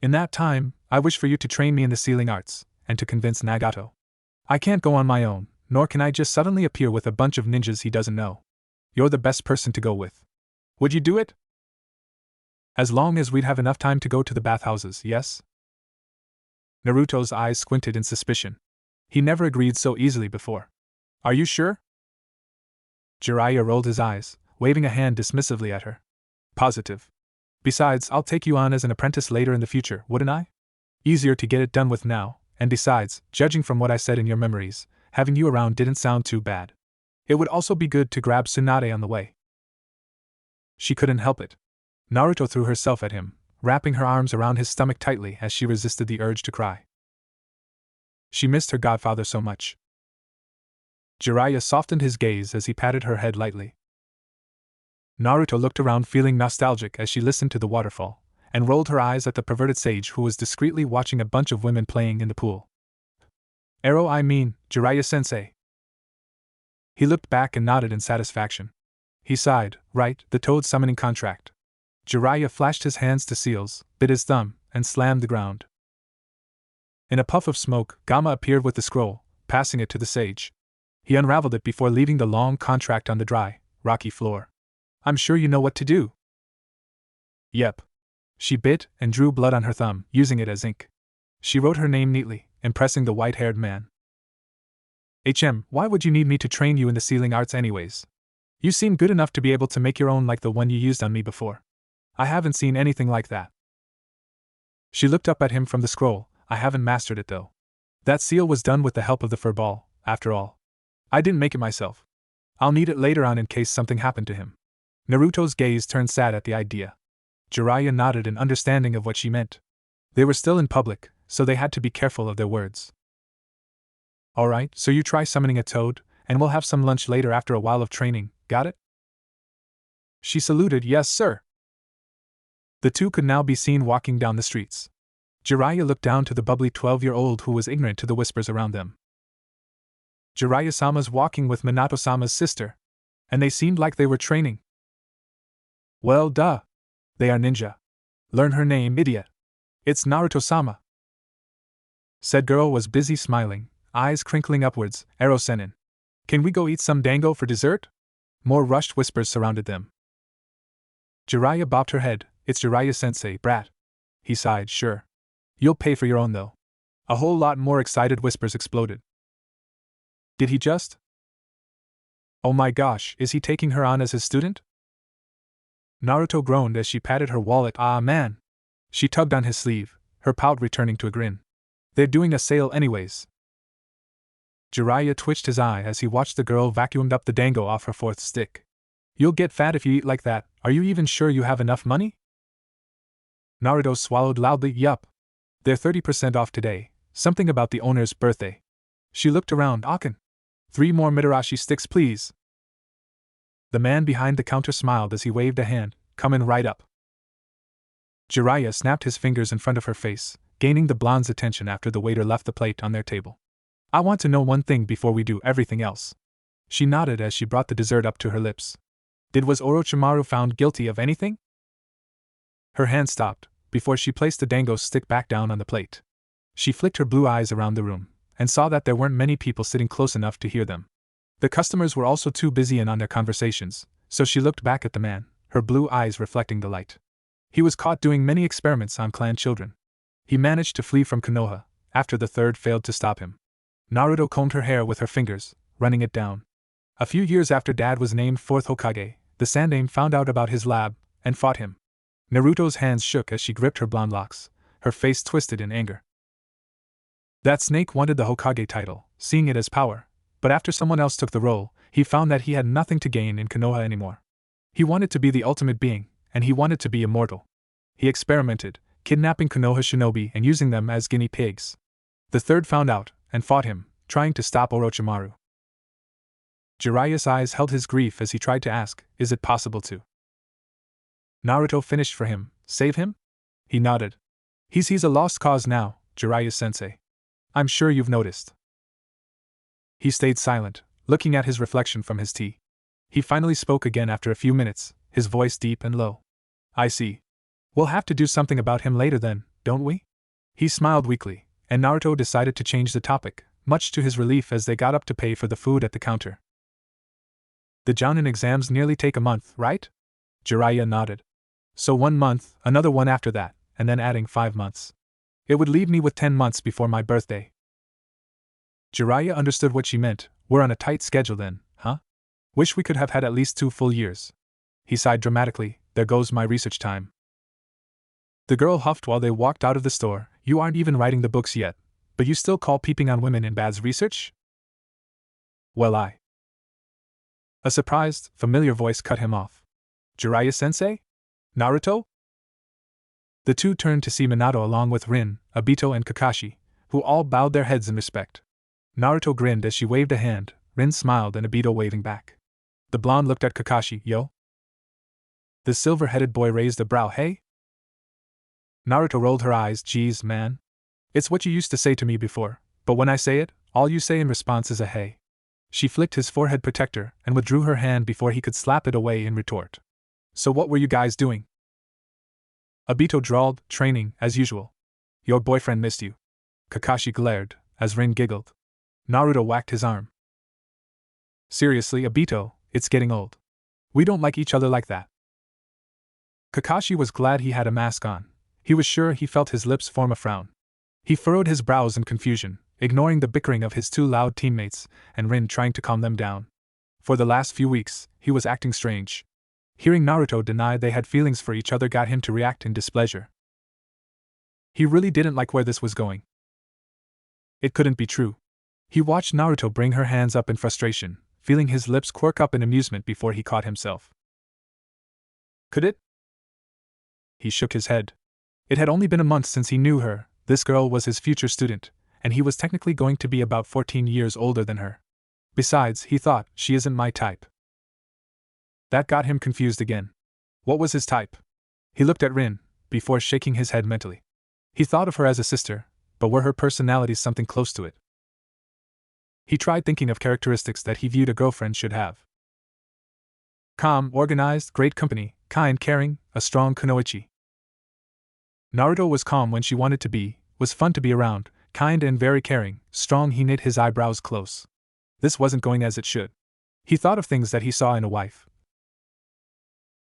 In that time, I wish for you to train me in the sealing arts, and to convince Nagato. I can't go on my own, nor can I just suddenly appear with a bunch of ninjas he doesn't know. You're the best person to go with. Would you do it? As long as we'd have enough time to go to the bathhouses, yes? Naruto's eyes squinted in suspicion. He never agreed so easily before. Are you sure? Jiraiya rolled his eyes, waving a hand dismissively at her. Positive. Besides, I'll take you on as an apprentice later in the future, wouldn't I? Easier to get it done with now, and besides, judging from what I said in your memories, having you around didn't sound too bad. It would also be good to grab Tsunade on the way. She couldn't help it. Naruto threw herself at him, wrapping her arms around his stomach tightly as she resisted the urge to cry. She missed her godfather so much. Jiraiya softened his gaze as he patted her head lightly. Naruto looked around feeling nostalgic as she listened to the waterfall, and rolled her eyes at the perverted sage who was discreetly watching a bunch of women playing in the pool. Jiraiya-sensei. He looked back and nodded in satisfaction. He sighed. Right, the toad summoning contract. Jiraiya flashed his hands to seals, bit his thumb, and slammed the ground. In a puff of smoke, Gamma appeared with the scroll, passing it to the sage. He unraveled it before leaving the long contract on the dry, rocky floor. I'm sure you know what to do. Yep. She bit and drew blood on her thumb, using it as ink. She wrote her name neatly, impressing the white-haired man. Why would you need me to train you in the sealing arts anyways? You seem good enough to be able to make your own like the one you used on me before. I haven't seen anything like that. She looked up at him from the scroll. I haven't mastered it though. That seal was done with the help of the fur ball, after all. I didn't make it myself. I'll need it later on in case something happened to him. Naruto's gaze turned sad at the idea. Jiraiya nodded in understanding of what she meant. They were still in public, so they had to be careful of their words. Alright, so you try summoning a toad, and we'll have some lunch later after a while of training, got it? She saluted. Yes, sir. The two could now be seen walking down the streets. Jiraiya looked down to the bubbly 12-year-old who was ignorant to the whispers around them. Jiraiya-sama's walking with Minato-sama's sister. And they seemed like they were training. Well, duh. They are ninja. Learn her name, idiot. It's Naruto-sama. Said girl was busy smiling, eyes crinkling upwards. Ero-senin. Can we go eat some dango for dessert? More rushed whispers surrounded them. Jiraiya bobbed her head. It's Jiraiya-sensei, brat. He sighed. Sure. You'll pay for your own though. A whole lot more excited whispers exploded. Did he just? Oh my gosh, is he taking her on as his student? Naruto groaned as she patted her wallet. Ah man. She tugged on his sleeve, her pout returning to a grin. They're doing a sale anyways. Jiraiya twitched his eye as he watched the girl vacuumed up the dango off her 4th stick. You'll get fat if you eat like that. Are you even sure you have enough money? Naruto swallowed loudly. Yup. They're 30% off today, something about the owner's birthday. She looked around. Akin. 3 more Mitarashi sticks please. The man behind the counter smiled as he waved a hand. Comin' right up. Jiraiya snapped his fingers in front of her face, gaining the blonde's attention after the waiter left the plate on their table. I want to know one thing before we do everything else. She nodded as she brought the dessert up to her lips. Was Orochimaru found guilty of anything? Her hand stopped, before she placed the dango stick back down on the plate. She flicked her blue eyes around the room, and saw that there weren't many people sitting close enough to hear them. The customers were also too busy and on their conversations, so she looked back at the man, her blue eyes reflecting the light. He was caught doing many experiments on clan children. He managed to flee from Konoha, after the third failed to stop him. Naruto combed her hair with her fingers, running it down. A few years after Dad was named 4th Hokage, the Sandaime found out about his lab, and fought him. Naruto's hands shook as she gripped her blonde locks, her face twisted in anger. That snake wanted the Hokage title, seeing it as power, but after someone else took the role, he found that he had nothing to gain in Konoha anymore. He wanted to be the ultimate being, and he wanted to be immortal. He experimented, kidnapping Konoha shinobi and using them as guinea pigs. The third found out, and fought him, trying to stop Orochimaru. Jiraiya's eyes held his grief as he tried to ask, is it possible to? Naruto finished for him, save him? He nodded. He's a lost cause now, Jiraiya-sensei. I'm sure you've noticed. He stayed silent, looking at his reflection from his tea. He finally spoke again after a few minutes, his voice deep and low. I see. We'll have to do something about him later then, don't we? He smiled weakly, and Naruto decided to change the topic, much to his relief as they got up to pay for the food at the counter. The Jounin exams nearly take a month, right? Jiraiya nodded. So 1 month, another one after that, and then adding 5 months. It would leave me with 10 months before my birthday. Jiraiya understood what she meant. We're on a tight schedule then, huh? Wish we could have had at least 2 full years. He sighed dramatically, there goes my research time. The girl huffed while they walked out of the store. You aren't even writing the books yet, but you still call peeping on women in bad's research? Well, A surprised, familiar voice cut him off. Jiraiya-sensei? Naruto? The two turned to see Minato along with Rin, Obito and Kakashi, who all bowed their heads in respect. Naruto grinned as she waved a hand, Rin smiled and Obito waving back. The blonde looked at Kakashi, yo? The silver-headed boy raised a brow, hey? Naruto rolled her eyes, geez, man. It's what you used to say to me before, but when I say it, all you say in response is a hey. She flicked his forehead protector and withdrew her hand before he could slap it away in retort. So what were you guys doing? Obito drawled, training, as usual. Your boyfriend missed you. Kakashi glared, as Rin giggled. Naruto whacked his arm. Seriously, Obito, it's getting old. We don't like each other like that. Kakashi was glad he had a mask on. He was sure he felt his lips form a frown. He furrowed his brows in confusion, ignoring the bickering of his two loud teammates, and Rin trying to calm them down. For the last few weeks, he was acting strange. Hearing Naruto deny they had feelings for each other got him to react in displeasure. He really didn't like where this was going. It couldn't be true. He watched Naruto bring her hands up in frustration, feeling his lips quirk up in amusement before he caught himself. Could it? He shook his head. It had only been a month since he knew her. This girl was his future student, and he was technically going to be about 14 years older than her. Besides, he thought, she isn't my type. That got him confused again. What was his type? He looked at Rin, before shaking his head mentally. He thought of her as a sister, but were her personalities something close to it? He tried thinking of characteristics that he viewed a girlfriend should have. Calm, organized, great company, kind, caring, a strong kunoichi. Naruto was calm when she wanted to be, was fun to be around, kind and very caring, strong. He knit his eyebrows close. This wasn't going as it should. He thought of things that he saw in a wife.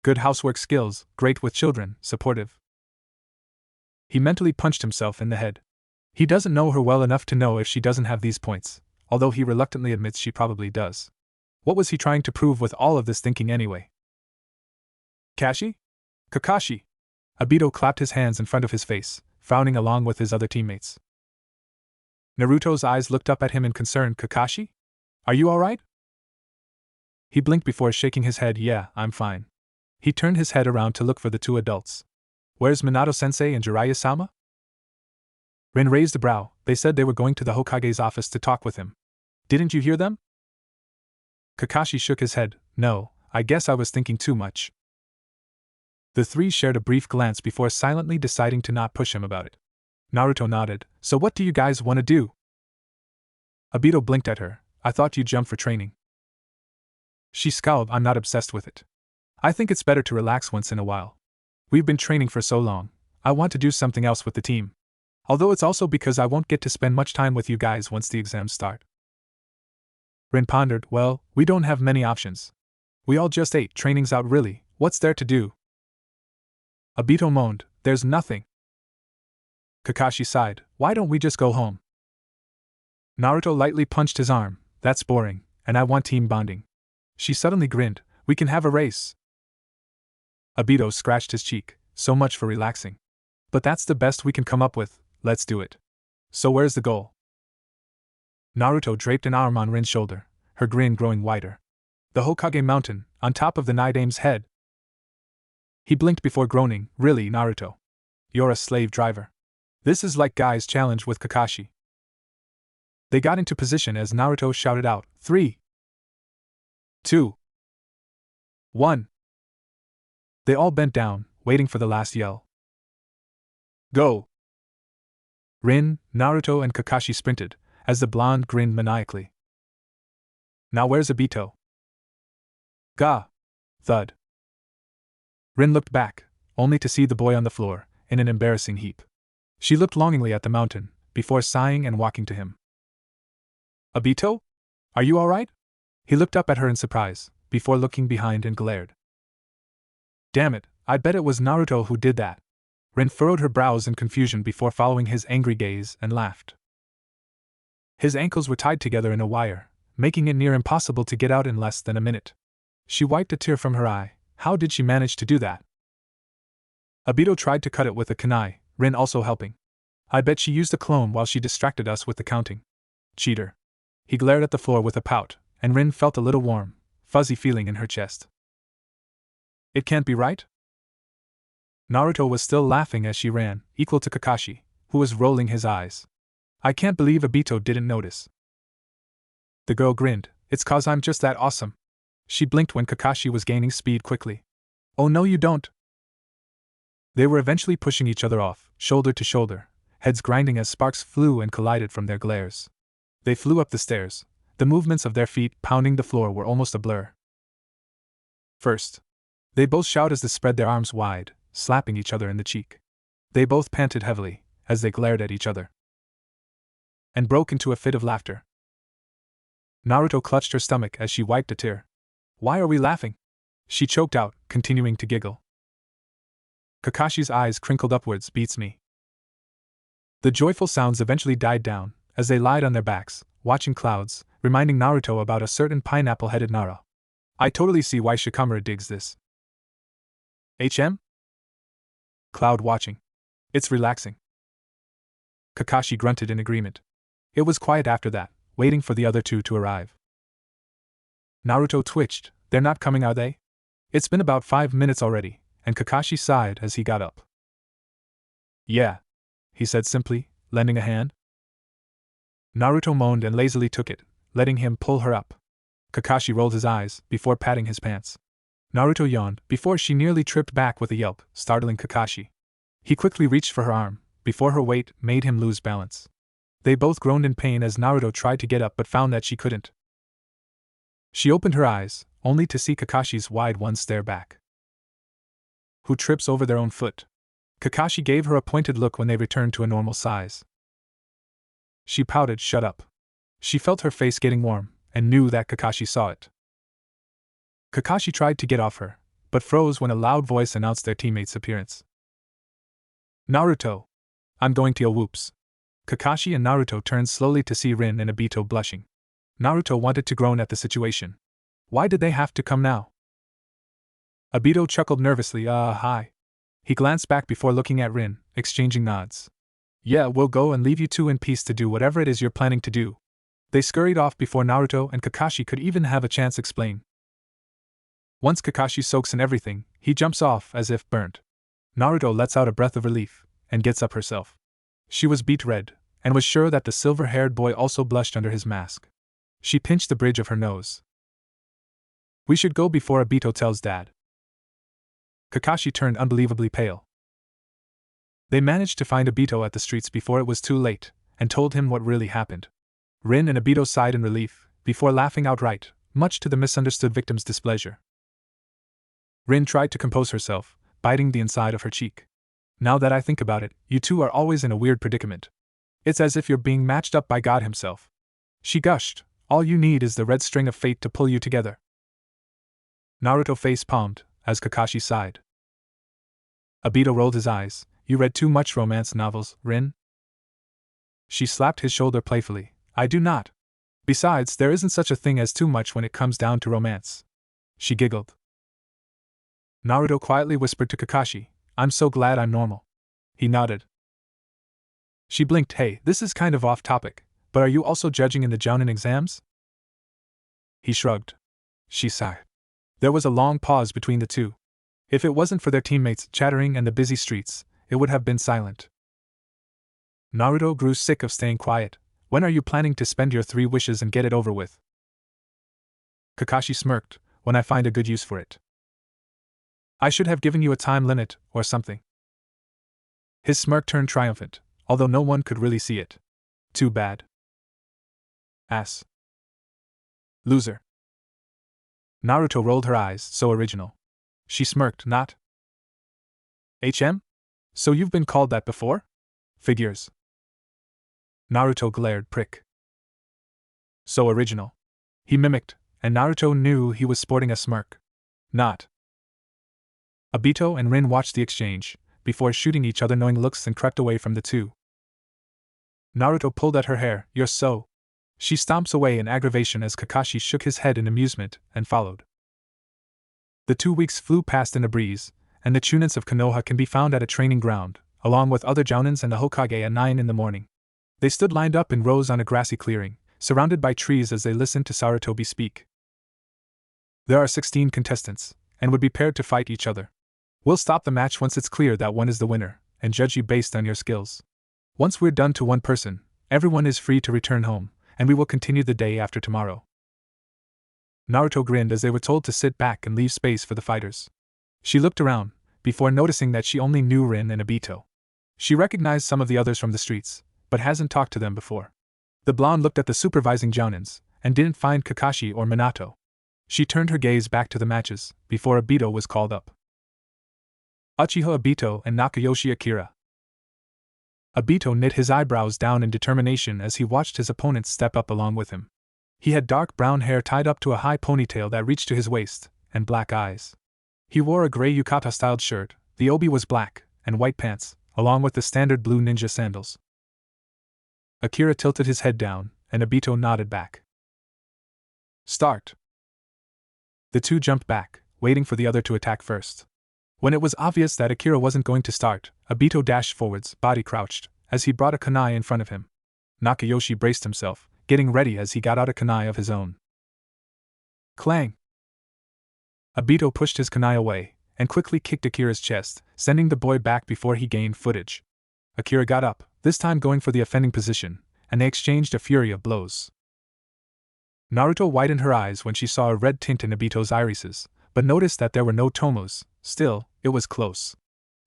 Good housework skills, great with children, supportive. He mentally punched himself in the head. He doesn't know her well enough to know if she doesn't have these points, although he reluctantly admits she probably does. What was he trying to prove with all of this thinking anyway? Kakashi? Obito clapped his hands in front of his face, frowning along with his other teammates. Naruto's eyes looked up at him in concern. Kakashi? Are you alright? He blinked before shaking his head. Yeah, I'm fine. He turned his head around to look for the two adults. Where's Minato-sensei and Jiraiya-sama? Rin raised a brow. They said they were going to the Hokage's office to talk with him. Didn't you hear them? Kakashi shook his head. No, I guess I was thinking too much. The three shared a brief glance before silently deciding to not push him about it. Naruto nodded. So what do you guys want to do? Obito blinked at her. I thought you'd jump for training. She scowled. I'm not obsessed with it. I think it's better to relax once in a while. We've been training for so long. I want to do something else with the team. Although it's also because I won't get to spend much time with you guys once the exams start. Rin pondered, well, we don't have many options. We all just ate, training's out really, what's there to do? Obito moaned, there's nothing. Kakashi sighed, why don't we just go home? Naruto lightly punched his arm, that's boring, and I want team bonding. She suddenly grinned, we can have a race. Obito scratched his cheek, so much for relaxing. But that's the best we can come up with, let's do it. So where's the goal? Naruto draped an arm on Rin's shoulder, her grin growing wider. The Hokage mountain, on top of the Night Aim's head. He blinked before groaning, really, Naruto? You're a slave driver. This is like Guy's challenge with Kakashi. They got into position as Naruto shouted out, 3, 2, 1. They all bent down, waiting for the last yell. Go! Rin, Naruto, and Kakashi sprinted, as the blonde grinned maniacally. Now where's Obito? Gah! Thud. Rin looked back, only to see the boy on the floor, in an embarrassing heap. She looked longingly at the mountain, before sighing and walking to him. Obito? Are you alright? He looked up at her in surprise, before looking behind and glared. Damn it, I bet it was Naruto who did that. Rin furrowed her brows in confusion before following his angry gaze and laughed. His ankles were tied together in a wire, making it near impossible to get out in less than a minute. She wiped a tear from her eye. How did she manage to do that? Obito tried to cut it with a kunai, Rin also helping. I bet she used a clone while she distracted us with the counting. Cheater. He glared at the floor with a pout, and Rin felt a little warm, fuzzy feeling in her chest. It can't be right? Naruto was still laughing as she ran, equal to Kakashi, who was rolling his eyes. I can't believe Obito didn't notice. The girl grinned, it's 'cause I'm just that awesome. She blinked when Kakashi was gaining speed quickly. Oh no you don't! They were eventually pushing each other off, shoulder to shoulder, heads grinding as sparks flew and collided from their glares. They flew up the stairs, the movements of their feet pounding the floor were almost a blur. First, they both shouted as they spread their arms wide, slapping each other in the cheek. They both panted heavily, as they glared at each other, and broke into a fit of laughter. Naruto clutched her stomach as she wiped a tear. Why are we laughing? She choked out, continuing to giggle. Kakashi's eyes crinkled upwards, beats me. The joyful sounds eventually died down, as they lied on their backs, watching clouds, reminding Naruto about a certain pineapple-headed Nara. I totally see why Shikamaru digs this. Cloud watching. It's relaxing. Kakashi grunted in agreement. It was quiet after that, waiting for the other two to arrive. Naruto twitched, they're not coming, are they? It's been about 5 minutes already, and Kakashi sighed as he got up. Yeah, he said simply, lending a hand. Naruto moaned and lazily took it, letting him pull her up. Kakashi rolled his eyes, before patting his pants. Naruto yawned, before she nearly tripped back with a yelp, startling Kakashi. He quickly reached for her arm, before her weight made him lose balance. They both groaned in pain as Naruto tried to get up but found that she couldn't. She opened her eyes, only to see Kakashi's wide ones stare back. Who trips over their own foot? Kakashi gave her a pointed look when they returned to a normal size. She pouted, shut up. She felt her face getting warm, and knew that Kakashi saw it. Kakashi tried to get off her, but froze when a loud voice announced their teammate's appearance. Naruto! I'm going to whoops. Kakashi and Naruto turned slowly to see Rin and Obito blushing. Naruto wanted to groan at the situation. Why did they have to come now? Obito chuckled nervously, hi. He glanced back before looking at Rin, exchanging nods. Yeah, we'll go and leave you two in peace to do whatever it is you're planning to do. They scurried off before Naruto and Kakashi could even have a chance to explain. Once Kakashi soaks in everything, he jumps off as if burnt. Naruto lets out a breath of relief, and gets up herself. She was beet red, and was sure that the silver-haired boy also blushed under his mask. She pinched the bridge of her nose. We should go before Obito tells Dad. Kakashi turned unbelievably pale. They managed to find Obito at the streets before it was too late, and told him what really happened. Rin and Obito sighed in relief, before laughing outright, much to the misunderstood victim's displeasure. Rin tried to compose herself, biting the inside of her cheek. Now that I think about it, you two are always in a weird predicament. It's as if you're being matched up by God himself. She gushed, all you need is the red string of fate to pull you together. Naruto face-palmed, as Kakashi sighed. Obito rolled his eyes. You read too much romance novels, Rin? She slapped his shoulder playfully. I do not. Besides, there isn't such a thing as too much when it comes down to romance. She giggled. Naruto quietly whispered to Kakashi, I'm so glad I'm normal. He nodded. She blinked. Hey, this is kind of off topic, but are you also judging in the Jounin exams? He shrugged. She sighed. There was a long pause between the two. If it wasn't for their teammates chattering and the busy streets, it would have been silent. Naruto grew sick of staying quiet. When are you planning to spend your 3 wishes and get it over with? Kakashi smirked. When I find a good use for it. I should have given you a time limit, or something. His smirk turned triumphant, although no one could really see it. Too bad. Ass. Loser. Naruto rolled her eyes, so original. She smirked, not? HM? So you've been called that before? Figures. Naruto glared, prick. So original. He mimicked, and Naruto knew he was sporting a smirk. Not. Obito and Rin watched the exchange, before shooting each other knowing looks and crept away from the two. Naruto pulled at her hair. You're so. She stomps away in aggravation as Kakashi shook his head in amusement and followed. The 2 weeks flew past in a breeze, and the Chunins of Konoha can be found at a training ground, along with other Jounins and the Hokage at 9 in the morning. They stood lined up in rows on a grassy clearing, surrounded by trees as they listened to Sarutobi speak. There are 16 contestants, and would be paired to fight each other. We'll stop the match once it's clear that one is the winner, and judge you based on your skills. Once we're done to one person, everyone is free to return home, and we will continue the day after tomorrow. Naruto grinned as they were told to sit back and leave space for the fighters. She looked around, before noticing that she only knew Rin and Obito. She recognized some of the others from the streets, but hasn't talked to them before. The blonde looked at the supervising Jounins, and didn't find Kakashi or Minato. She turned her gaze back to the matches, before Obito was called up. Uchiha Obito and Nakayoshi Akira. Obito knit his eyebrows down in determination as he watched his opponents step up along with him. He had dark brown hair tied up to a high ponytail that reached to his waist, and black eyes. He wore a gray yukata-styled shirt, the obi was black, and white pants, along with the standard blue ninja sandals. Akira tilted his head down, and Obito nodded back. Start. The two jumped back, waiting for the other to attack first. When it was obvious that Akira wasn't going to start, Obito dashed forwards, body crouched, as he brought a kunai in front of him. Nakayoshi braced himself, getting ready as he got out a kunai of his own. Clang! Obito pushed his kunai away, and quickly kicked Akira's chest, sending the boy back before he gained footage. Akira got up, this time going for the offending position, and they exchanged a fury of blows. Naruto widened her eyes when she saw a red tint in Obito's irises, but noticed that there were no tomos. Still, it was close.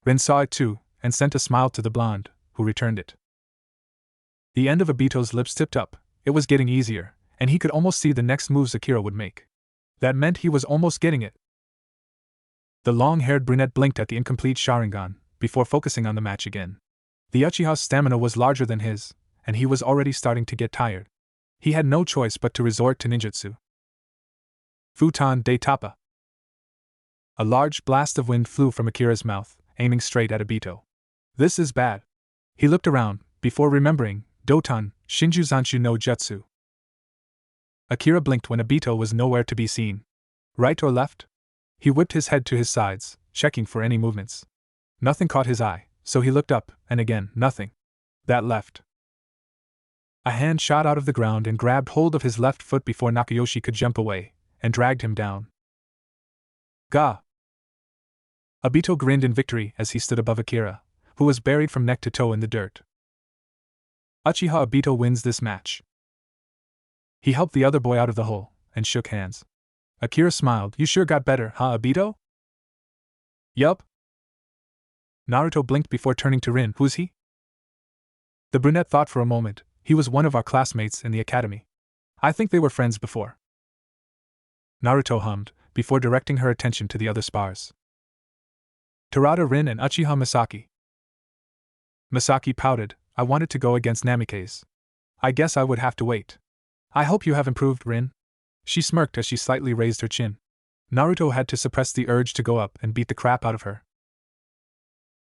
Rin saw it too, and sent a smile to the blonde, who returned it. The end of Obito's lips tipped up. It was getting easier, and he could almost see the next moves Akira would make. That meant he was almost getting it. The long-haired brunette blinked at the incomplete Sharingan, before focusing on the match again. The Uchiha's stamina was larger than his, and he was already starting to get tired. He had no choice but to resort to ninjutsu. Futon de Tapa. A large blast of wind flew from Akira's mouth, aiming straight at Obito. This is bad. He looked around, before remembering, Doton, Shinjuzanshu no Jutsu. Akira blinked when Obito was nowhere to be seen. Right or left? He whipped his head to his sides, checking for any movements. Nothing caught his eye, so he looked up, and again, nothing. That left. A hand shot out of the ground and grabbed hold of his left foot before Nakayoshi could jump away, and dragged him down. Gah! Obito grinned in victory as he stood above Akira, who was buried from neck to toe in the dirt. Uchiha Obito wins this match. He helped the other boy out of the hole, and shook hands. Akira smiled. You sure got better, huh, Obito? Yup. Naruto blinked before turning to Rin. Who's he? The brunette thought for a moment. He was one of our classmates in the academy. I think they were friends before. Naruto hummed, before directing her attention to the other spars. Terada Rin and Uchiha Misaki. Misaki pouted. I wanted to go against Namikaze. I guess I would have to wait. I hope you have improved, Rin. She smirked as she slightly raised her chin. Naruto had to suppress the urge to go up and beat the crap out of her.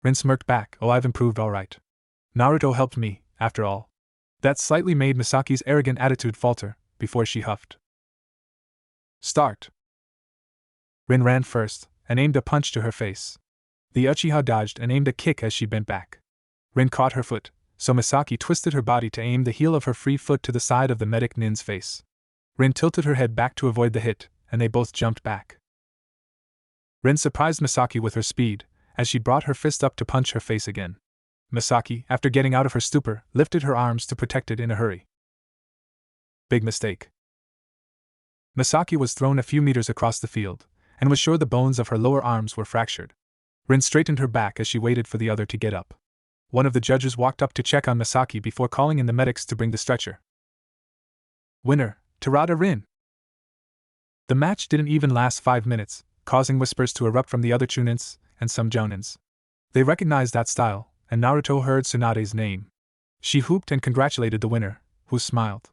Rin smirked back. Oh, I've improved alright. Naruto helped me, after all. That slightly made Misaki's arrogant attitude falter, before she huffed. Start. Rin ran first, and aimed a punch to her face. The Uchiha dodged and aimed a kick as she bent back. Rin caught her foot, so Misaki twisted her body to aim the heel of her free foot to the side of the medic nin's face. Rin tilted her head back to avoid the hit, and they both jumped back. Rin surprised Misaki with her speed, as she brought her fist up to punch her face again. Misaki, after getting out of her stupor, lifted her arms to protect it in a hurry. Big mistake. Misaki was thrown a few meters across the field, and was sure the bones of her lower arms were fractured. Rin straightened her back as she waited for the other to get up. One of the judges walked up to check on Misaki before calling in the medics to bring the stretcher. Winner, Terada Rin. The match didn't even last 5 minutes, causing whispers to erupt from the other Chunins and some Jounins. They recognized that style, and Naruto heard Tsunade's name. She whooped and congratulated the winner, who smiled.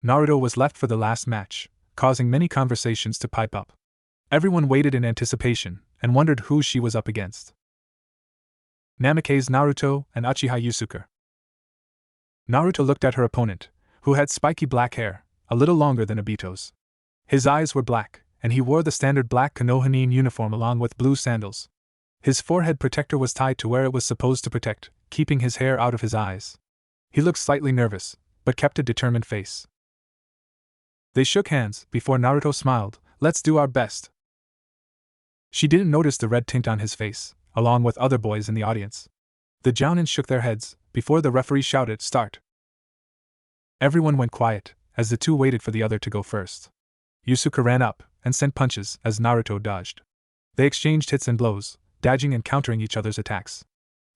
Naruto was left for the last match, causing many conversations to pipe up. Everyone waited in anticipation, and wondered who she was up against. Namikaze Naruto and Uchiha Yusuke. Naruto looked at her opponent, who had spiky black hair, a little longer than Obito's. His eyes were black, and he wore the standard black Konohinin uniform along with blue sandals. His forehead protector was tied to where it was supposed to protect, keeping his hair out of his eyes. He looked slightly nervous, but kept a determined face. They shook hands, before Naruto smiled. Let's do our best. She didn't notice the red tint on his face, along with other boys in the audience. The Jounin shook their heads, before the referee shouted, Start. Everyone went quiet, as the two waited for the other to go first. Yusuke ran up, and sent punches, as Naruto dodged. They exchanged hits and blows, dodging and countering each other's attacks.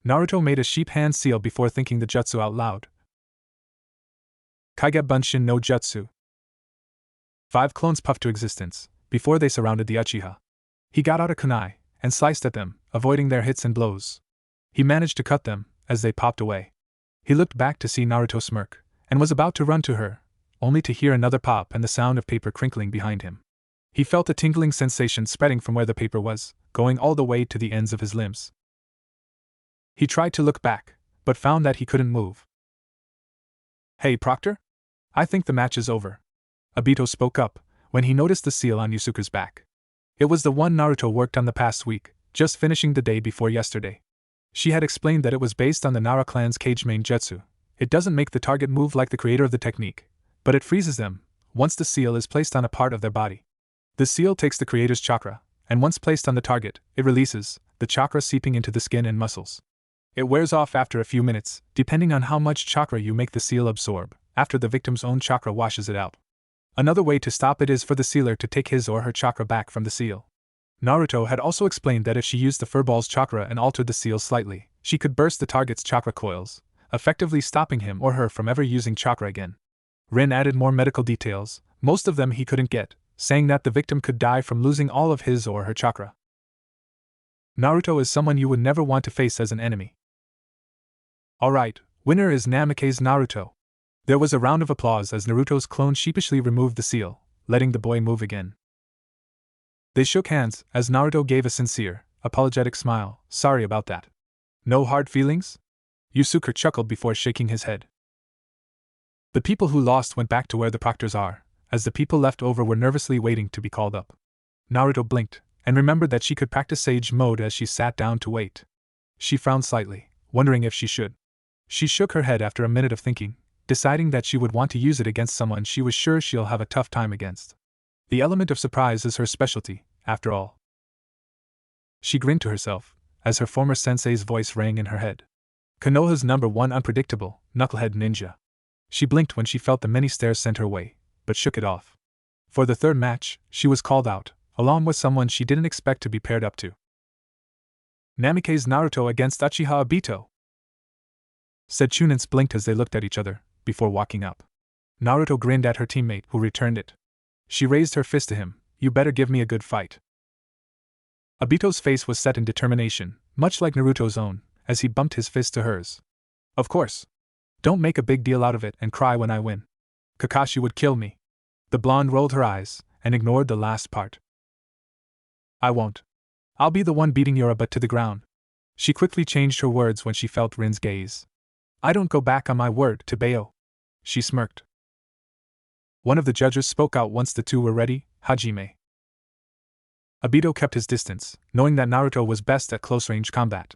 Naruto made a sheep hand seal before thinking the jutsu out loud. Kaiga Bunshin no Jutsu. 5 clones puffed to existence, before they surrounded the Uchiha. He got out a kunai, and sliced at them, avoiding their hits and blows. He managed to cut them, as they popped away. He looked back to see Naruto smirk, and was about to run to her, only to hear another pop and the sound of paper crinkling behind him. He felt a tingling sensation spreading from where the paper was, going all the way to the ends of his limbs. He tried to look back, but found that he couldn't move. Hey, Proctor? I think the match is over. Obito spoke up, when he noticed the seal on Yusuke's back. It was the one Naruto worked on the past week, just finishing the day before yesterday. She had explained that it was based on the Nara clan's Kage main jutsu. It doesn't make the target move like the creator of the technique, but it freezes them, once the seal is placed on a part of their body. The seal takes the creator's chakra, and once placed on the target, it releases, the chakra seeping into the skin and muscles. It wears off after a few minutes, depending on how much chakra you make the seal absorb, after the victim's own chakra washes it out. Another way to stop it is for the sealer to take his or her chakra back from the seal. Naruto had also explained that if she used the furball's chakra and altered the seal slightly, she could burst the target's chakra coils, effectively stopping him or her from ever using chakra again. Rin added more medical details, most of them he couldn't get, saying that the victim could die from losing all of his or her chakra. Naruto is someone you would never want to face as an enemy. Alright, winner is Namikaze Naruto. There was a round of applause as Naruto's clone sheepishly removed the seal, letting the boy move again. They shook hands, as Naruto gave a sincere, apologetic smile. Sorry about that. No hard feelings? Yusuke chuckled before shaking his head. The people who lost went back to where the proctors are, as the people left over were nervously waiting to be called up. Naruto blinked, and remembered that she could practice Sage Mode as she sat down to wait. She frowned slightly, wondering if she should. She shook her head after a minute of thinking, deciding that she would want to use it against someone she was sure she'll have a tough time against. The element of surprise is her specialty, after all. She grinned to herself, as her former sensei's voice rang in her head. Konoha's #1 unpredictable, knucklehead ninja. She blinked when she felt the many stares sent her way, but shook it off. For the third match, she was called out, along with someone she didn't expect to be paired up to. Namikaze Naruto against Uchiha Obito, said Chunins blinked as they looked at each other, before walking up. Naruto grinned at her teammate, who returned it. She raised her fist to him. You better give me a good fight. Obito's face was set in determination, much like Naruto's own, as he bumped his fist to hers. Of course. Don't make a big deal out of it and cry when I win. Kakashi would kill me. The blonde rolled her eyes and ignored the last part. I won't. I'll be the one beating your butt to the ground. She quickly changed her words when she felt Rin's gaze. I don't go back on my word to Bayo. She smirked. One of the judges spoke out once the two were ready, Hajime. Obito kept his distance, knowing that Naruto was best at close-range combat.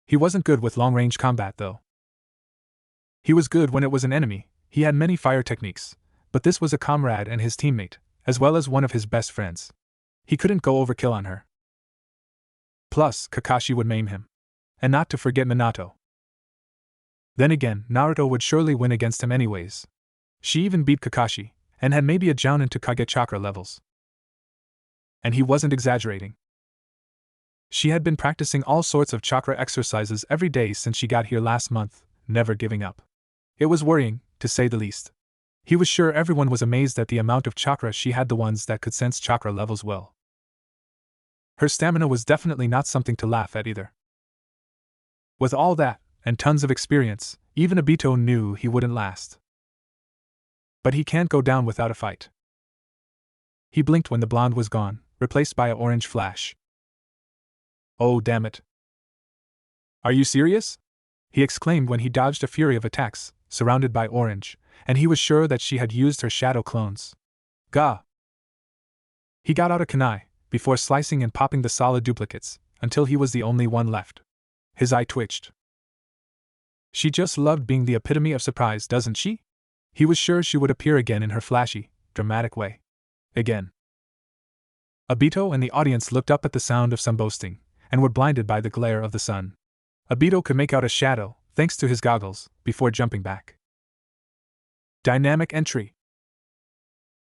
He wasn't good with long-range combat, though. He was good when it was an enemy, he had many fire techniques, but this was a comrade and his teammate, as well as one of his best friends. He couldn't go overkill on her. Plus, Kakashi would maim him. And not to forget Minato. Then again, Naruto would surely win against him anyways. She even beat Kakashi, and had maybe a Jounin to Kage chakra levels. And he wasn't exaggerating. She had been practicing all sorts of chakra exercises every day since she got here last month, never giving up. It was worrying, to say the least. He was sure everyone was amazed at the amount of chakra she had, the ones that could sense chakra levels well. Her stamina was definitely not something to laugh at either. With all that, and tons of experience, even Obito knew he wouldn't last. But he can't go down without a fight. He blinked when the blonde was gone, replaced by an orange flash. Oh, damn it. Are you serious? He exclaimed when he dodged a fury of attacks, surrounded by orange, and he was sure that she had used her shadow clones. Gah! He got out a kunai, before slicing and popping the solid duplicates, until he was the only one left. His eye twitched. She just loved being the epitome of surprise, doesn't she? He was sure she would appear again in her flashy, dramatic way. Again. Obito and the audience looked up at the sound of some boasting, and were blinded by the glare of the sun. Obito could make out a shadow, thanks to his goggles, before jumping back. Dynamic entry.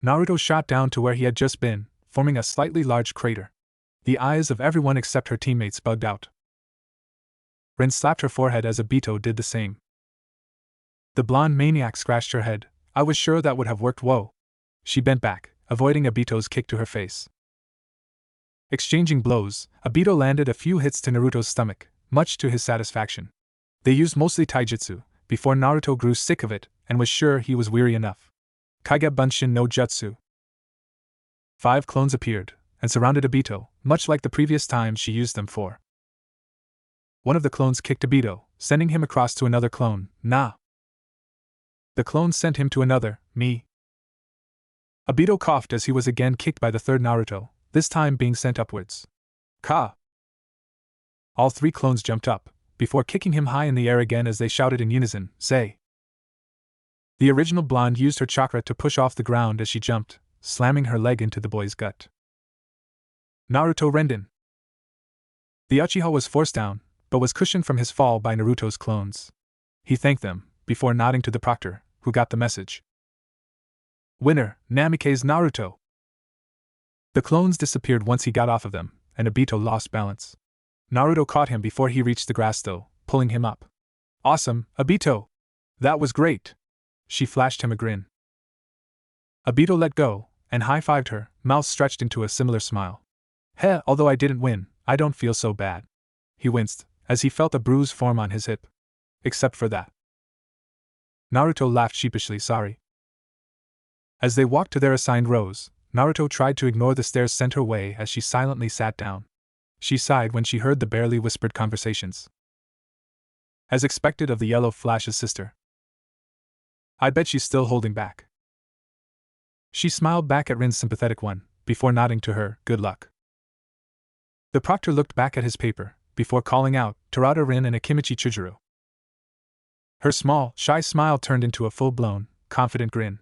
Naruto shot down to where he had just been, forming a slightly large crater. The eyes of everyone except her teammates bugged out. Rin slapped her forehead as Obito did the same. The blonde maniac scratched her head. I was sure that would have worked. Whoa. She bent back, avoiding Obito's kick to her face. Exchanging blows, Obito landed a few hits to Naruto's stomach, much to his satisfaction. They used mostly taijutsu, before Naruto grew sick of it and was sure he was weary enough. Kage Bunshin no Jutsu. 5 clones appeared, and surrounded Obito, much like the previous time she used them for. One of the clones kicked Obito, sending him across to another clone, Nah. The clone sent him to another, Me. Obito coughed as he was again kicked by the third Naruto, this time being sent upwards. Ka! All 3 clones jumped up, before kicking him high in the air again as they shouted in unison, Say! The original blonde used her chakra to push off the ground as she jumped, slamming her leg into the boy's gut. Naruto Renden. The Uchiha was forced down, but was cushioned from his fall by Naruto's clones. He thanked them, before nodding to the proctor, who got the message. Winner, Namikaze Naruto. The clones disappeared once he got off of them, and Obito lost balance. Naruto caught him before he reached the grass though, pulling him up. Awesome, Obito! That was great! She flashed him a grin. Obito let go, and high-fived her, mouth stretched into a similar smile. Heh, although I didn't win, I don't feel so bad. He winced, as he felt a bruise form on his hip. Except for that. Naruto laughed sheepishly, sorry. As they walked to their assigned rows, Naruto tried to ignore the stares sent her way as she silently sat down. She sighed when she heard the barely whispered conversations. As expected of the Yellow Flash's sister. I bet she's still holding back. She smiled back at Rin's sympathetic one, before nodding to her, good luck. The proctor looked back at his paper, before calling out, Terada Rin and Akimichi Chujuru. Her small, shy smile turned into a full-blown, confident grin.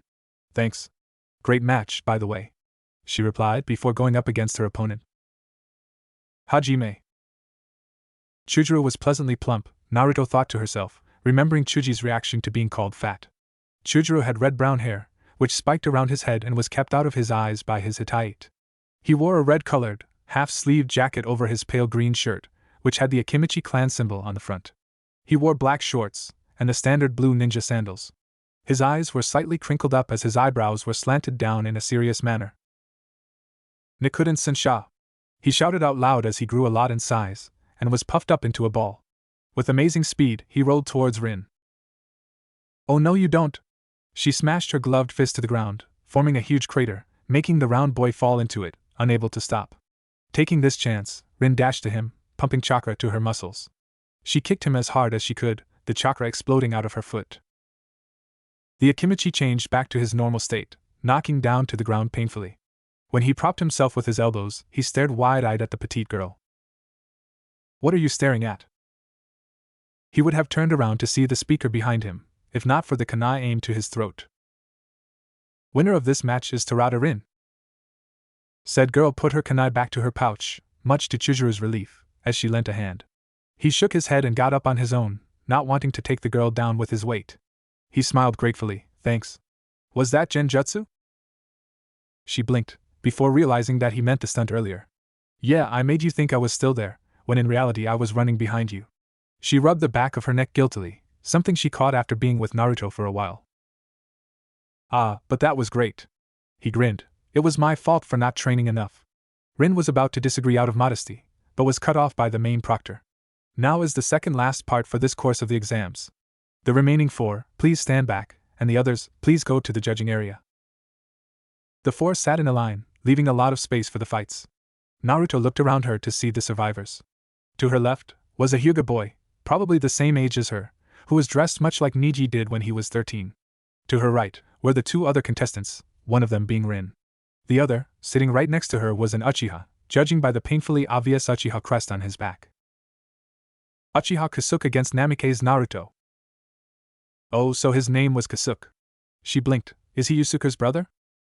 Thanks. Great match, by the way, she replied before going up against her opponent. Hajime. Chujuru was pleasantly plump, Naruto thought to herself, remembering Chuji's reaction to being called fat. Chujuru had red-brown hair, which spiked around his head and was kept out of his eyes by his Hittite. He wore a red-colored, half-sleeved jacket over his pale green shirt, which had the Akimichi clan symbol on the front. He wore black shorts, and the standard blue ninja sandals. His eyes were slightly crinkled up as his eyebrows were slanted down in a serious manner. Nikuden Sensha. He shouted out loud as he grew a lot in size, and was puffed up into a ball. With amazing speed, he rolled towards Rin. "Oh no you don't!" She smashed her gloved fist to the ground, forming a huge crater, making the round boy fall into it, unable to stop. Taking this chance, Rin dashed to him, pumping chakra to her muscles. She kicked him as hard as she could, the chakra exploding out of her foot. The Akimichi changed back to his normal state, knocking down to the ground painfully. When he propped himself with his elbows, he stared wide-eyed at the petite girl. "What are you staring at?" He would have turned around to see the speaker behind him, if not for the kunai aimed to his throat. "Winner of this match is Terada Rin." Said girl put her kunai back to her pouch, much to Chizuru's relief, as she lent a hand. He shook his head and got up on his own, not wanting to take the girl down with his weight. He smiled gratefully. "Thanks. Was that genjutsu?" She blinked, before realizing that he meant the stunt earlier. "Yeah, I made you think I was still there, when in reality I was running behind you." She rubbed the back of her neck guiltily, something she caught after being with Naruto for a while. "Ah, but that was great." He grinned. "It was my fault for not training enough." Rin was about to disagree out of modesty, but was cut off by the main proctor. "Now is the second last part for this course of the exams. The remaining 4, please stand back, and the others, please go to the judging area." The 4 sat in a line, leaving a lot of space for the fights. Naruto looked around her to see the survivors. To her left was a Hyuga boy, probably the same age as her, who was dressed much like Niji did when he was 13. To her right were the 2 other contestants, one of them being Rin. The other, sitting right next to her, was an Uchiha, judging by the painfully obvious Uchiha crest on his back. Uchiha Kasuke against Namikaze Naruto. Oh, so his name was Kasuke. She blinked. Is he Yusuke's brother?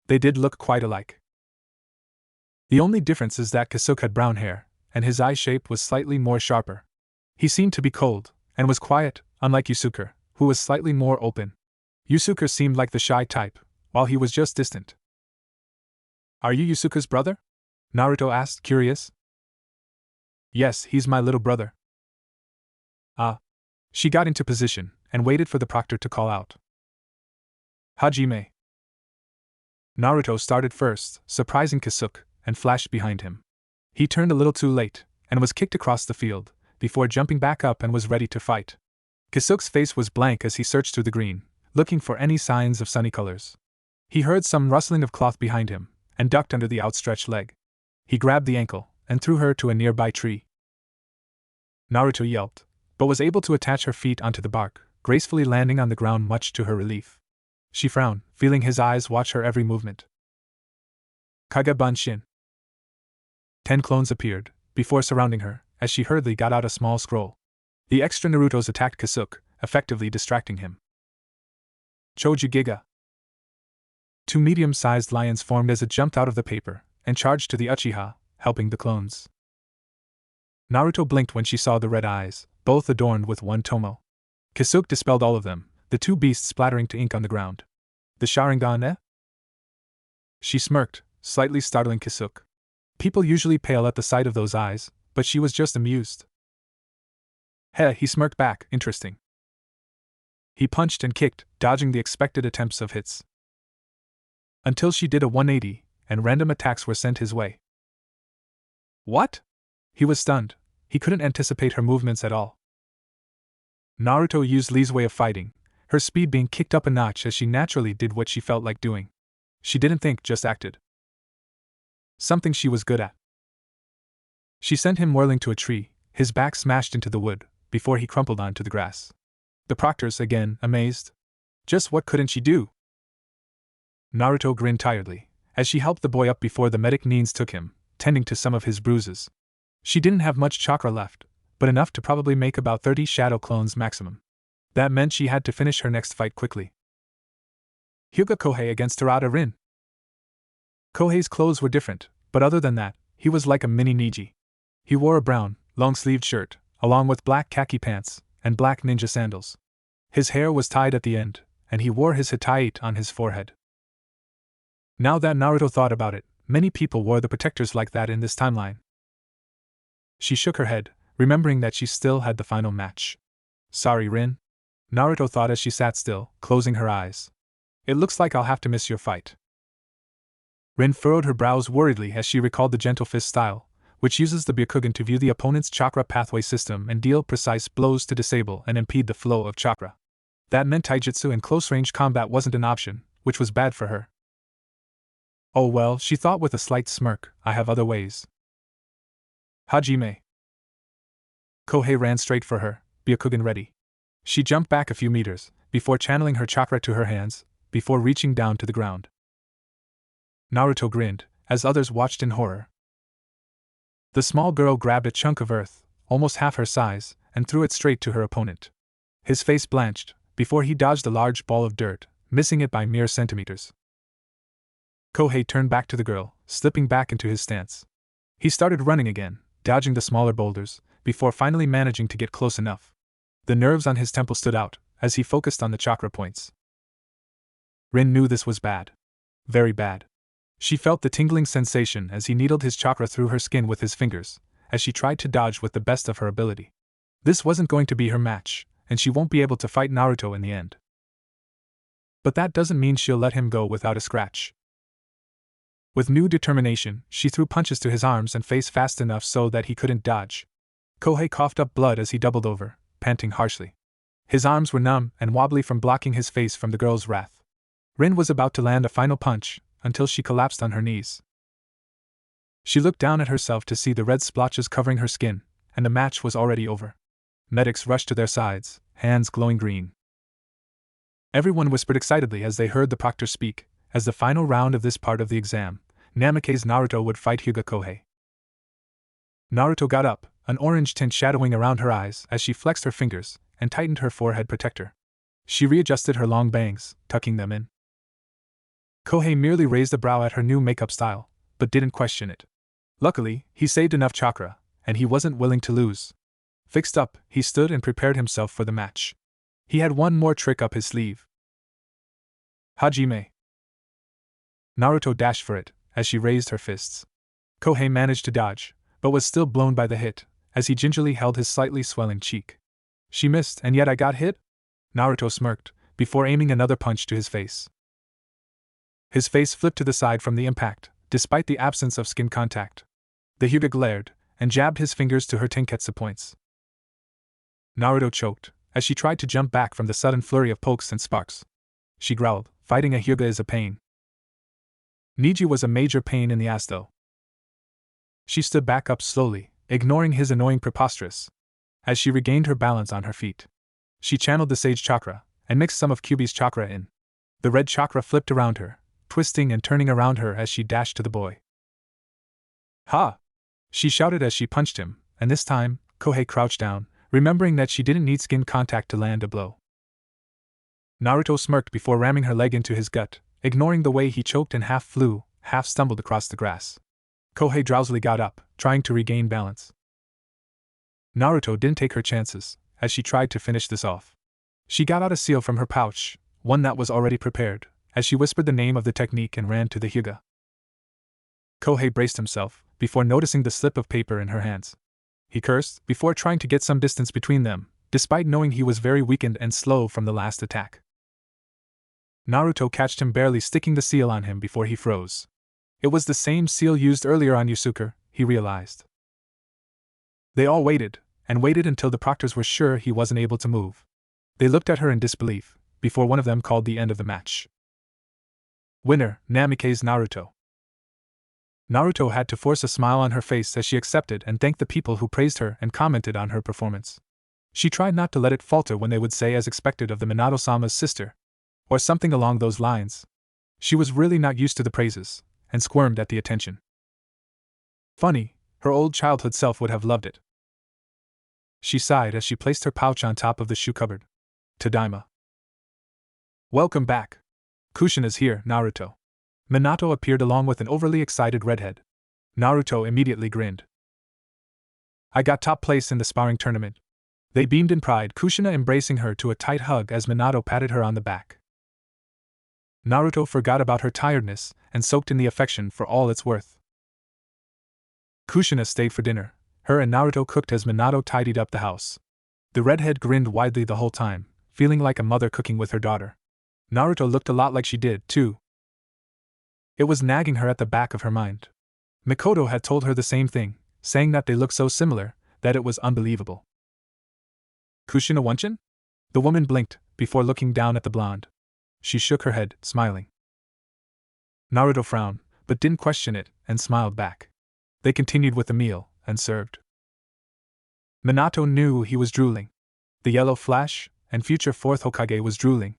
They did look quite alike. The only difference is that Kasuke had brown hair, and his eye shape was slightly more sharper. He seemed to be cold, and was quiet, unlike Yusuke, who was slightly more open. Yusuke seemed like the shy type, while he was just distant. "Are you Yusuke's brother?" Naruto asked, curious. "Yes, he's my little brother." "Ah." She got into position, and waited for the proctor to call out. "Hajime." Naruto started first, surprising Kasuke, and flashed behind him. He turned a little too late, and was kicked across the field, before jumping back up and was ready to fight. Kasuke's face was blank as he searched through the green, looking for any signs of sunny colors. He heard some rustling of cloth behind him, and ducked under the outstretched leg. He grabbed the ankle, and threw her to a nearby tree. Naruto yelped, but was able to attach her feet onto the bark, gracefully landing on the ground much to her relief. She frowned, feeling his eyes watch her every movement. Kage-bunshin. 10 clones appeared, before surrounding her, as she hurriedly got out a small scroll. The extra Narutos attacked Kasuke, effectively distracting him. Choji Giga. 2 medium-sized lions formed as it jumped out of the paper, and charged to the Uchiha, helping the clones. Naruto blinked when she saw the red eyes, both adorned with 1 tomo. Kasuke dispelled all of them, the 2 beasts splattering to ink on the ground. "The Sharingan, eh?" She smirked, slightly startling Kasuke. People usually pale at the sight of those eyes, but she was just amused. "Heh," he smirked back, interesting. He punched and kicked, dodging the expected attempts of hits. Until she did a 180, and random attacks were sent his way. "What?" He was stunned. He couldn't anticipate her movements at all. Naruto used Lee's way of fighting, her speed being kicked up a notch as she naturally did what she felt like doing. She didn't think, just acted. Something she was good at. She sent him whirling to a tree, his back smashed into the wood, before he crumpled onto the grass. The proctors, again, amazed. Just what couldn't she do? Naruto grinned tiredly, as she helped the boy up before the medic Neens took him, tending to some of his bruises. She didn't have much chakra left, but enough to probably make about 30 shadow clones maximum. That meant she had to finish her next fight quickly. Hyuga Kohei against Terada Rin. Kohei's clothes were different, but other than that, he was like a mini Niji. He wore a brown, long-sleeved shirt, along with black khaki pants, and black ninja sandals. His hair was tied at the end, and he wore his hitaite on his forehead. Now that Naruto thought about it, many people wore the protectors like that in this timeline. She shook her head, remembering that she still had the final match. "Sorry, Rin," Naruto thought as she sat still, closing her eyes. "It looks like I'll have to miss your fight." Rin furrowed her brows worriedly as she recalled the gentle fist style, which uses the Byakugan to view the opponent's chakra pathway system and deal precise blows to disable and impede the flow of chakra. That meant taijutsu and close-range combat wasn't an option, which was bad for her. Oh well, she thought with a slight smirk, I have other ways. Hajime. Kohei ran straight for her, Byakugan ready. She jumped back a few meters, before channeling her chakra to her hands, before reaching down to the ground. Naruto grinned, as others watched in horror. The small girl grabbed a chunk of earth, almost half her size, and threw it straight to her opponent. His face blanched, before he dodged a large ball of dirt, missing it by mere centimeters. Kohei turned back to the girl, slipping back into his stance. He started running again, dodging the smaller boulders, before finally managing to get close enough. The nerves on his temple stood out, as he focused on the chakra points. Rin knew this was bad. Very bad. She felt the tingling sensation as he needled his chakra through her skin with his fingers, as she tried to dodge with the best of her ability. This wasn't going to be her match, and she won't be able to fight Naruto in the end. But that doesn't mean she'll let him go without a scratch. With new determination, she threw punches to his arms and face fast enough so that he couldn't dodge. Kohei coughed up blood as he doubled over, panting harshly. His arms were numb and wobbly from blocking his face from the girl's wrath. Rin was about to land a final punch, until she collapsed on her knees. She looked down at herself to see the red splotches covering her skin, and the match was already over. Medics rushed to their sides, hands glowing green. Everyone whispered excitedly as they heard the proctor speak. As the final round of this part of the exam, Namikaze Naruto would fight Hyuga Kohei. Naruto got up, an orange tint shadowing around her eyes as she flexed her fingers and tightened her forehead protector. She readjusted her long bangs, tucking them in. Kohei merely raised a brow at her new makeup style, but didn't question it. Luckily, he saved enough chakra, and he wasn't willing to lose. Fixed up, he stood and prepared himself for the match. He had one more trick up his sleeve. Hajime. Naruto dashed for it, as she raised her fists. Kohei managed to dodge, but was still blown by the hit, as he gingerly held his slightly swelling cheek. She missed, and yet I got hit? Naruto smirked, before aiming another punch to his face. His face flipped to the side from the impact, despite the absence of skin contact. The Hyuga glared, and jabbed his fingers to her tenketsu points. Naruto choked, as she tried to jump back from the sudden flurry of pokes and sparks. She growled, fighting a Hyuga is a pain. Niji was a major pain in the ass though. She stood back up slowly, ignoring his annoying preposterous. As she regained her balance on her feet, she channeled the sage chakra, and mixed some of Kyuubi's chakra in. The red chakra flipped around her, twisting and turning around her as she dashed to the boy. Ha! She shouted as she punched him, and this time, Kohei crouched down, remembering that she didn't need skin contact to land a blow. Naruto smirked before ramming her leg into his gut, ignoring the way he choked and half flew, half stumbled across the grass. Kohei drowsily got up, trying to regain balance. Naruto didn't take her chances, as she tried to finish this off. She got out a seal from her pouch, one that was already prepared, as she whispered the name of the technique and ran to the Hyuga. Kohei braced himself, before noticing the slip of paper in her hands. He cursed, before trying to get some distance between them, despite knowing he was very weakened and slow from the last attack. Naruto catched him barely sticking the seal on him before he froze. It was the same seal used earlier on Yusuke, he realized. They all waited, and waited until the proctors were sure he wasn't able to move. They looked at her in disbelief, before one of them called the end of the match. Winner, Namikaze Naruto. Naruto had to force a smile on her face as she accepted and thanked the people who praised her and commented on her performance. She tried not to let it falter when they would say as expected of the Minato-sama's sister, or something along those lines. She was really not used to the praises, and squirmed at the attention. Funny, her old childhood self would have loved it. She sighed as she placed her pouch on top of the shoe cupboard. Tadaima. Welcome back. Kushina's here, Naruto. Minato appeared along with an overly excited redhead. Naruto immediately grinned. I got top place in the sparring tournament. They beamed in pride, Kushina embracing her to a tight hug as Minato patted her on the back. Naruto forgot about her tiredness and soaked in the affection for all it's worth. Kushina stayed for dinner. Her and Naruto cooked as Minato tidied up the house. The redhead grinned widely the whole time, feeling like a mother cooking with her daughter. Naruto looked a lot like she did, too. It was nagging her at the back of her mind. Mikoto had told her the same thing, saying that they looked so similar that it was unbelievable. Kushina Wanchan? The woman blinked before looking down at the blonde. She shook her head, smiling. Naruto frowned, but didn't question it, and smiled back. They continued with the meal, and served. Minato knew he was drooling. The yellow flash, and future fourth Hokage was drooling.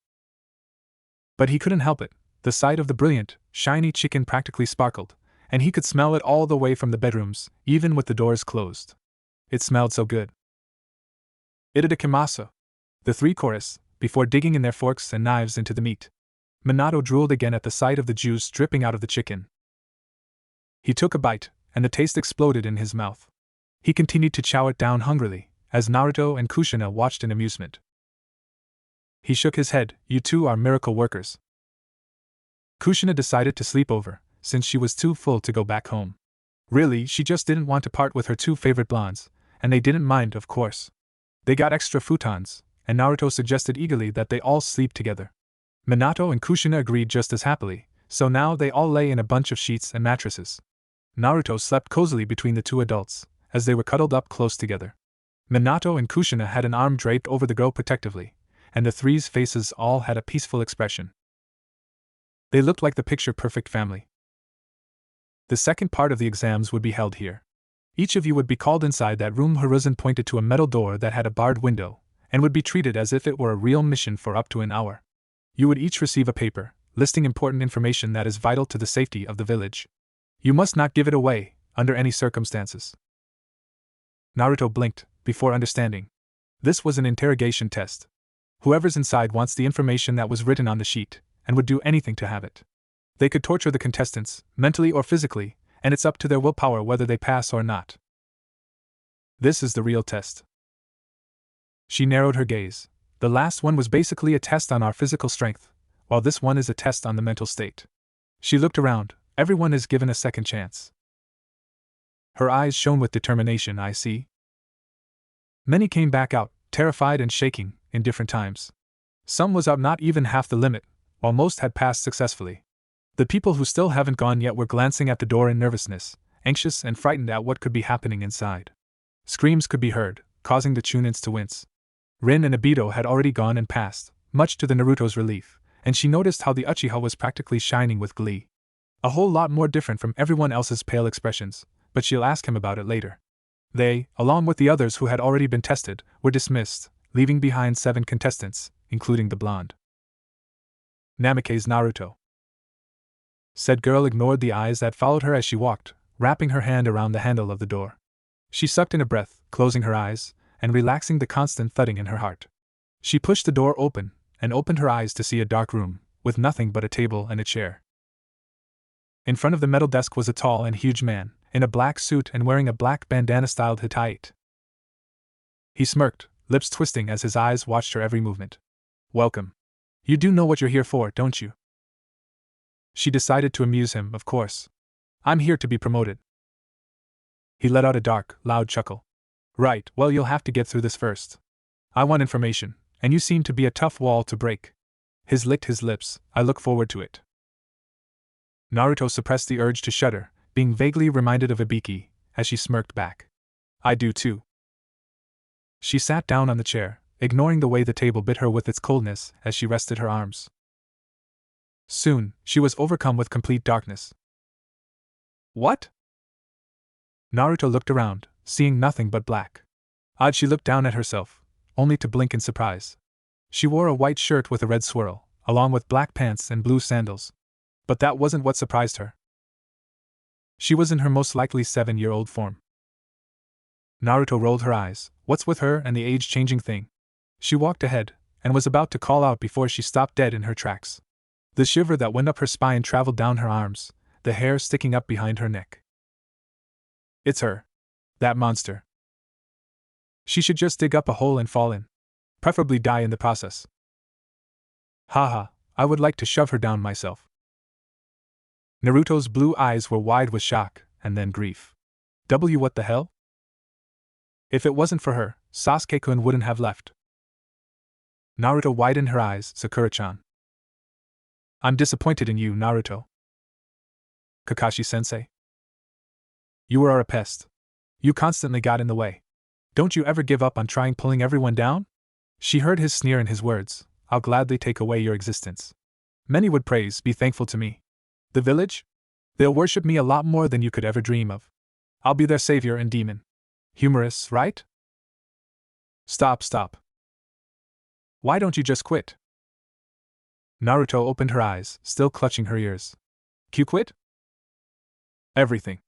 But he couldn't help it. The sight of the brilliant, shiny chicken practically sparkled, and he could smell it all the way from the bedrooms, even with the doors closed. It smelled so good. Itadakimasu. The three chorused, before digging in their forks and knives into the meat. Minato drooled again at the sight of the juice dripping out of the chicken. He took a bite, and the taste exploded in his mouth. He continued to chow it down hungrily, as Naruto and Kushina watched in amusement. He shook his head. You two are miracle workers. Kushina decided to sleep over, since she was too full to go back home. Really, she just didn't want to part with her two favorite blondes, and they didn't mind, of course. They got extra futons, and Naruto suggested eagerly that they all sleep together. Minato and Kushina agreed just as happily, so now they all lay in a bunch of sheets and mattresses. Naruto slept cozily between the two adults, as they were cuddled up close together. Minato and Kushina had an arm draped over the girl protectively, and the three's faces all had a peaceful expression. They looked like the picture-perfect family. The second part of the exams would be held here. Each of you would be called inside that room. Hiruzen pointed to a metal door that had a barred window, and would be treated as if it were a real mission for up to an hour. You would each receive a paper, listing important information that is vital to the safety of the village. You must not give it away, under any circumstances. Naruto blinked, before understanding. This was an interrogation test. Whoever's inside wants the information that was written on the sheet, and would do anything to have it. They could torture the contestants, mentally or physically, and it's up to their willpower whether they pass or not. This is the real test. She narrowed her gaze. The last one was basically a test on our physical strength, while this one is a test on the mental state. She looked around. Everyone is given a second chance. Her eyes shone with determination. I see. Many came back out, terrified and shaking, in different times. Some was out not even half the limit, while most had passed successfully. The people who still haven't gone yet were glancing at the door in nervousness, anxious and frightened at what could be happening inside. Screams could be heard, causing the Chunins to wince. Rin and Obito had already gone and passed, much to the Naruto's relief, and she noticed how the Uchiha was practically shining with glee. A whole lot more different from everyone else's pale expressions, but she'll ask him about it later. They, along with the others who had already been tested, were dismissed, leaving behind 7 contestants, including the blonde. Namikaze Naruto. Said girl ignored the eyes that followed her as she walked, wrapping her hand around the handle of the door. She sucked in a breath, closing her eyes, and relaxing the constant thudding in her heart. She pushed the door open, and opened her eyes to see a dark room, with nothing but a table and a chair. In front of the metal desk was a tall and huge man, in a black suit and wearing a black bandana-styled hitait. He smirked, lips twisting as his eyes watched her every movement. Welcome. You do know what you're here for, don't you? She decided to amuse him, of course. I'm here to be promoted. He let out a dark, loud chuckle. Right, well you'll have to get through this first. I want information, and you seem to be a tough wall to break. His licked his lips. I look forward to it. Naruto suppressed the urge to shudder, being vaguely reminded of Ibiki, as she smirked back. I do too. She sat down on the chair, ignoring the way the table bit her with its coldness as she rested her arms. Soon, she was overcome with complete darkness. What? Naruto looked around, seeing nothing but black. Odd, she looked down at herself, only to blink in surprise. She wore a white shirt with a red swirl, along with black pants and blue sandals. But that wasn't what surprised her. She was in her most likely 7-year-old form. Naruto rolled her eyes. What's with her and the age-changing thing? She walked ahead, and was about to call out before she stopped dead in her tracks. The shiver that went up her spine traveled down her arms, the hair sticking up behind her neck. It's her. That monster. She should just dig up a hole and fall in. Preferably die in the process. Haha, I would like to shove her down myself. Naruto's blue eyes were wide with shock, and then grief. What the hell? If it wasn't for her, Sasuke-kun wouldn't have left. Naruto widened her eyes. Sakura-chan. I'm disappointed in you, Naruto. Kakashi-sensei. You are a pest. You constantly got in the way. Don't you ever give up on trying pulling everyone down? She heard his sneer in his words. I'll gladly take away your existence. Many would be thankful to me. The village? They'll worship me a lot more than you could ever dream of. I'll be their savior and demon. Humorous, right? Stop. Why don't you just quit? Naruto opened her eyes, still clutching her ears. You quit? Everything.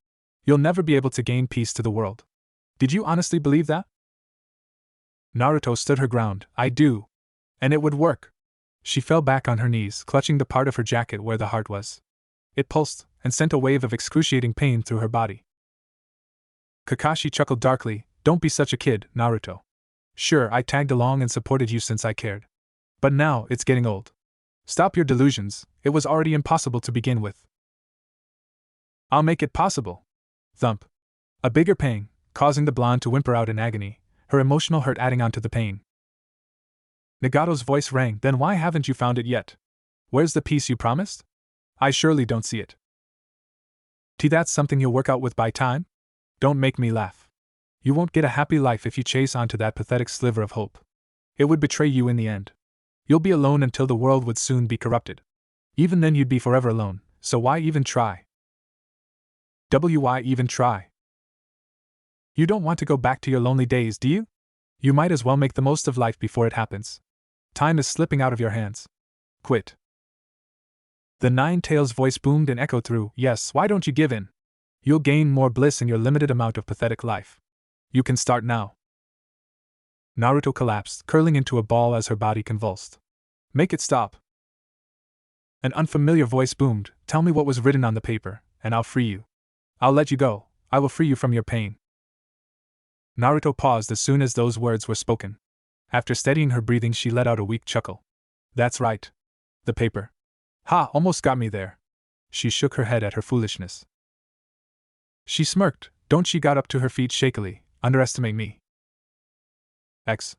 You'll never be able to gain peace to the world. Did you honestly believe that? Naruto stood her ground. I do. And it would work. She fell back on her knees, clutching the part of her jacket where the heart was. It pulsed, and sent a wave of excruciating pain through her body. Kakashi chuckled darkly. Don't be such a kid, Naruto. Sure, I tagged along and supported you since I cared. But now, it's getting old. Stop your delusions, it was already impossible to begin with. I'll make it possible. Thump. A bigger pang, causing the blonde to whimper out in agony, her emotional hurt adding on to the pain. Nagato's voice rang. Then why haven't you found it yet? Where's the peace you promised? I surely don't see it. That's something you'll work out with by time? Don't make me laugh. You won't get a happy life if you chase onto that pathetic sliver of hope. It would betray you in the end. You'll be alone until the world would soon be corrupted. Even then you'd be forever alone, so why even try? Why even try? You don't want to go back to your lonely days, do you? You might as well make the most of life before it happens. Time is slipping out of your hands. Quit. The Nine-Tails voice boomed and echoed through. Yes, why don't you give in? You'll gain more bliss in your limited amount of pathetic life. You can start now. Naruto collapsed, curling into a ball as her body convulsed. Make it stop. An unfamiliar voice boomed. Tell me what was written on the paper, and I'll free you. I'll let you go. I will free you from your pain. Naruto paused as soon as those words were spoken. After steadying her breathing, she let out a weak chuckle. That's right. The paper. Ha, almost got me there. She shook her head at her foolishness. She smirked. Don't she got up to her feet shakily. Underestimate me. X.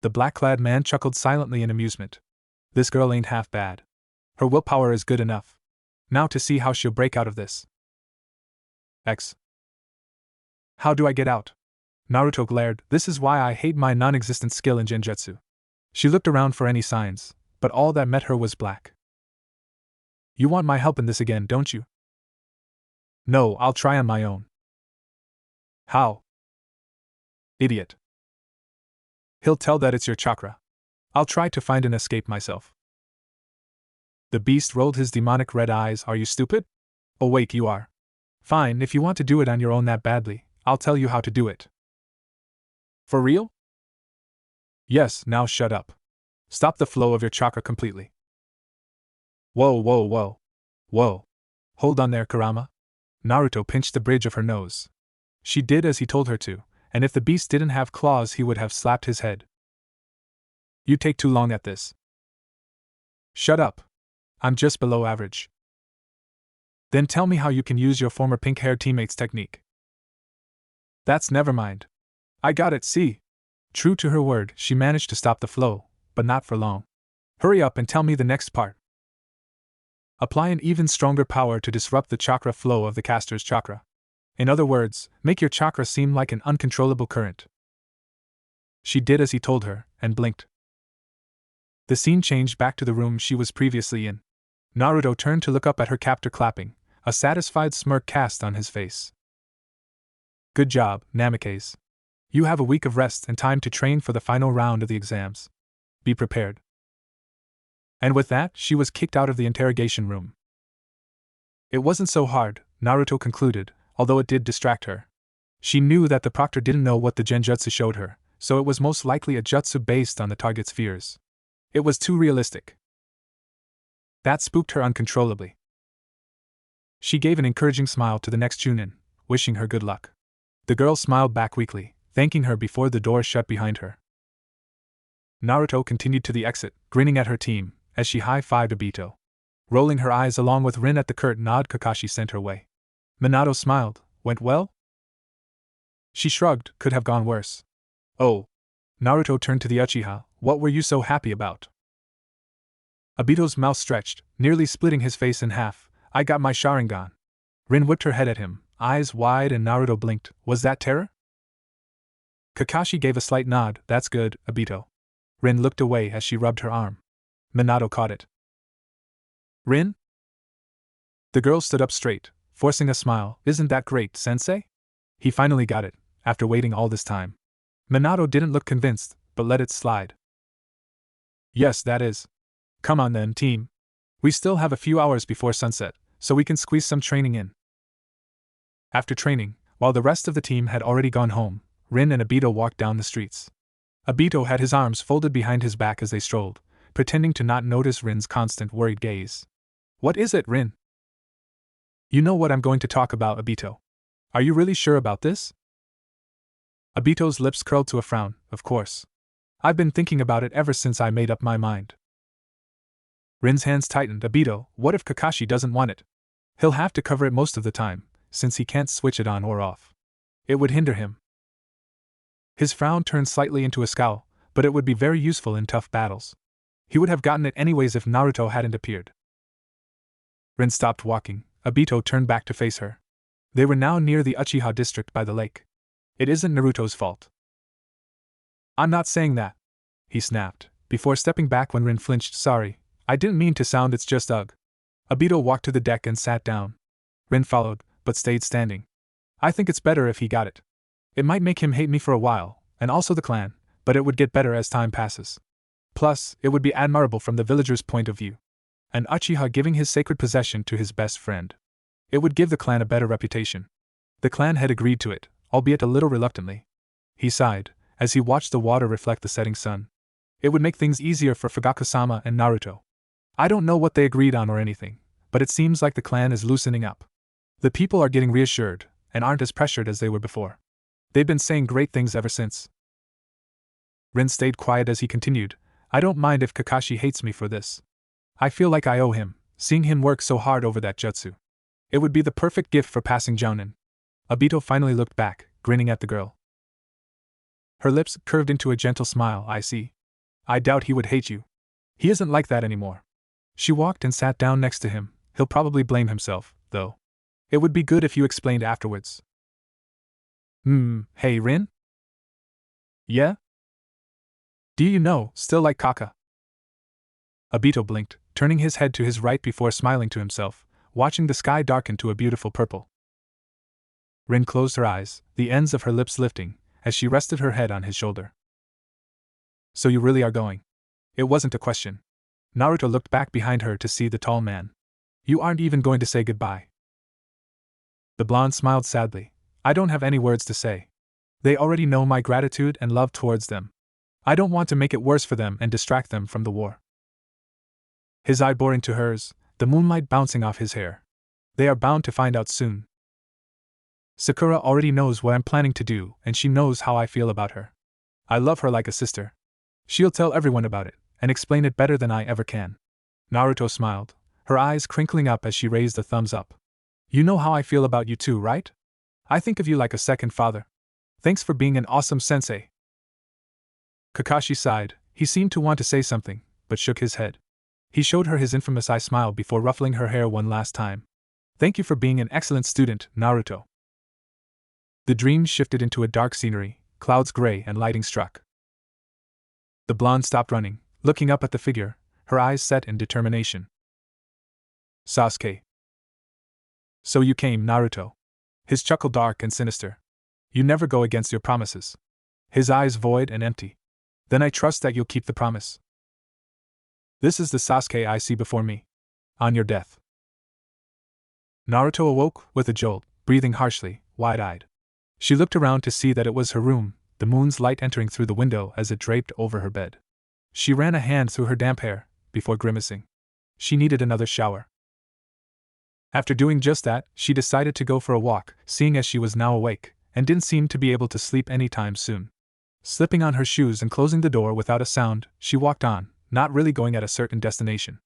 The black-clad man chuckled silently in amusement. This girl ain't half bad. Her willpower is good enough. Now to see how she'll break out of this. X. How do I get out? Naruto glared. This is why I hate my non-existent skill in genjutsu. She looked around for any signs, but all that met her was black. You want my help in this again, don't you? No, I'll try on my own. How? Idiot. He'll tell that it's your chakra. I'll try to find an escape myself. The beast rolled his demonic red eyes. Are you stupid? Oh wait, you are. Fine, if you want to do it on your own that badly, I'll tell you how to do it. For real? Yes, now shut up. Stop the flow of your chakra completely. Whoa. Hold on there, Kurama. Naruto pinched the bridge of her nose. She did as he told her to, and if the beast didn't have claws he would have slapped his head. You take too long at this. Shut up. I'm just below average. Then tell me how you can use your former pink-haired teammate's technique. That's never mind. I got it, see? True to her word, she managed to stop the flow, but not for long. Hurry up and tell me the next part. Apply an even stronger power to disrupt the chakra flow of the caster's chakra. In other words, make your chakra seem like an uncontrollable current. She did as he told her, and blinked. The scene changed back to the room she was previously in. Naruto turned to look up at her captor clapping, a satisfied smirk cast on his face. Good job, Namikaze. You have a week of rest and time to train for the final round of the exams. Be prepared. And with that, she was kicked out of the interrogation room. It wasn't so hard, Naruto concluded, although it did distract her. She knew that the proctor didn't know what the genjutsu showed her, so it was most likely a jutsu based on the target's fears. It was too realistic. That spooked her uncontrollably. She gave an encouraging smile to the next Chunin, wishing her good luck. The girl smiled back weakly, thanking her before the door shut behind her. Naruto continued to the exit, grinning at her team, as she high-fived Obito. Rolling her eyes along with Rin at the curt nod Kakashi sent her way. Minato smiled. Went well? She shrugged. Could have gone worse. Oh. Naruto turned to the Uchiha. What were you so happy about? Obito's mouth stretched, nearly splitting his face in half. I got my Sharingan. Rin whipped her head at him. eyes wide, and Naruto blinked. Was that terror? Kakashi gave a slight nod. That's good, Obito. Rin looked away as she rubbed her arm. Minato caught it. Rin? The girl stood up straight, forcing a smile. Isn't that great, sensei? He finally got it, after waiting all this time. Minato didn't look convinced, but let it slide. Yes, that is. Come on then, team. We still have a few hours before sunset, so we can squeeze some training in. After training, while the rest of the team had already gone home, Rin and Obito walked down the streets. Obito had his arms folded behind his back as they strolled, pretending to not notice Rin's constant worried gaze. What is it, Rin? You know what I'm going to talk about, Obito. Are you really sure about this? Obito's lips curled to a frown. Of course. I've been thinking about it ever since I made up my mind. Rin's hands tightened. Obito, what if Kakashi doesn't want it? He'll have to cover it most of the time, since he can't switch it on or off. It would hinder him. His frown turned slightly into a scowl, but it would be very useful in tough battles. He would have gotten it anyways if Naruto hadn't appeared. Rin stopped walking. Obito turned back to face her. They were now near the Uchiha district by the lake. It isn't Naruto's fault. I'm not saying that, he snapped, before stepping back when Rin flinched. Sorry, I didn't mean to sound. It's just ugh. Obito walked to the deck and sat down. Rin followed, but stayed standing. I think it's better if he got it. It might make him hate me for a while, and also the clan, but it would get better as time passes. Plus, it would be admirable from the villagers' point of view. An Uchiha giving his sacred possession to his best friend. It would give the clan a better reputation. The clan had agreed to it, albeit a little reluctantly. He sighed, as he watched the water reflect the setting sun. It would make things easier for Fugaku-sama and Naruto. I don't know what they agreed on or anything, but it seems like the clan is loosening up. The people are getting reassured, and aren't as pressured as they were before. They've been saying great things ever since. Rin stayed quiet as he continued. I don't mind if Kakashi hates me for this. I feel like I owe him, seeing him work so hard over that jutsu. It would be the perfect gift for passing Jounin. Obito finally looked back, grinning at the girl. Her lips curved into a gentle smile. I see. I doubt he would hate you. He isn't like that anymore. She walked and sat down next to him. He'll probably blame himself, though. It would be good if you explained afterwards. Hey Rin? Yeah? Do you know, still like Kaka? Obito blinked, turning his head to his right before smiling to himself, watching the sky darken to a beautiful purple. Rin closed her eyes, the ends of her lips lifting, as she rested her head on his shoulder. So you really are going? It wasn't a question. Naruto looked back behind her to see the tall man. You aren't even going to say goodbye. The blonde smiled sadly. I don't have any words to say. They already know my gratitude and love towards them. I don't want to make it worse for them and distract them from the war. His eye bore into hers, the moonlight bouncing off his hair. They are bound to find out soon. Sakura already knows what I'm planning to do, and she knows how I feel about her. I love her like a sister. She'll tell everyone about it, and explain it better than I ever can. Naruto smiled, her eyes crinkling up as she raised a thumbs up. You know how I feel about you too, right? I think of you like a second father. Thanks for being an awesome sensei. Kakashi sighed. He seemed to want to say something, but shook his head. He showed her his infamous eye smile before ruffling her hair one last time. Thank you for being an excellent student, Naruto. The dream shifted into a dark scenery, clouds gray and lighting struck. The blonde stopped running, looking up at the figure, her eyes set in determination. Sasuke. So you came, Naruto. His chuckle dark and sinister. You never go against your promises. His eyes void and empty. Then I trust that you'll keep the promise. This is the Sasuke I see before me. On your death. Naruto awoke with a jolt, breathing harshly, wide-eyed. She looked around to see that it was her room, the moon's light entering through the window as it draped over her bed. She ran a hand through her damp hair, before grimacing. She needed another shower. After doing just that, she decided to go for a walk, seeing as she was now awake, and didn't seem to be able to sleep any time soon. Slipping on her shoes and closing the door without a sound, she walked on, not really going at a certain destination.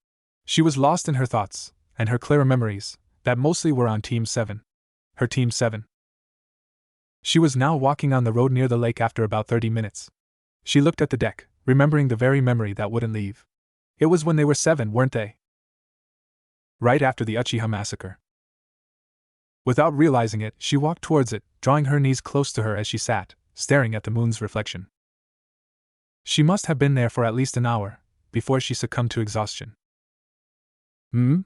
She was lost in her thoughts, and her clearer memories, that mostly were on Team 7. Her Team 7. She was now walking on the road near the lake after about 30 minutes. She looked at the deck, remembering the very memory that wouldn't leave. It was when they were 7, weren't they? Right after the Uchiha massacre. Without realizing it, she walked towards it, drawing her knees close to her as she sat, staring at the moon's reflection. She must have been there for at least an hour, before she succumbed to exhaustion. Hmm?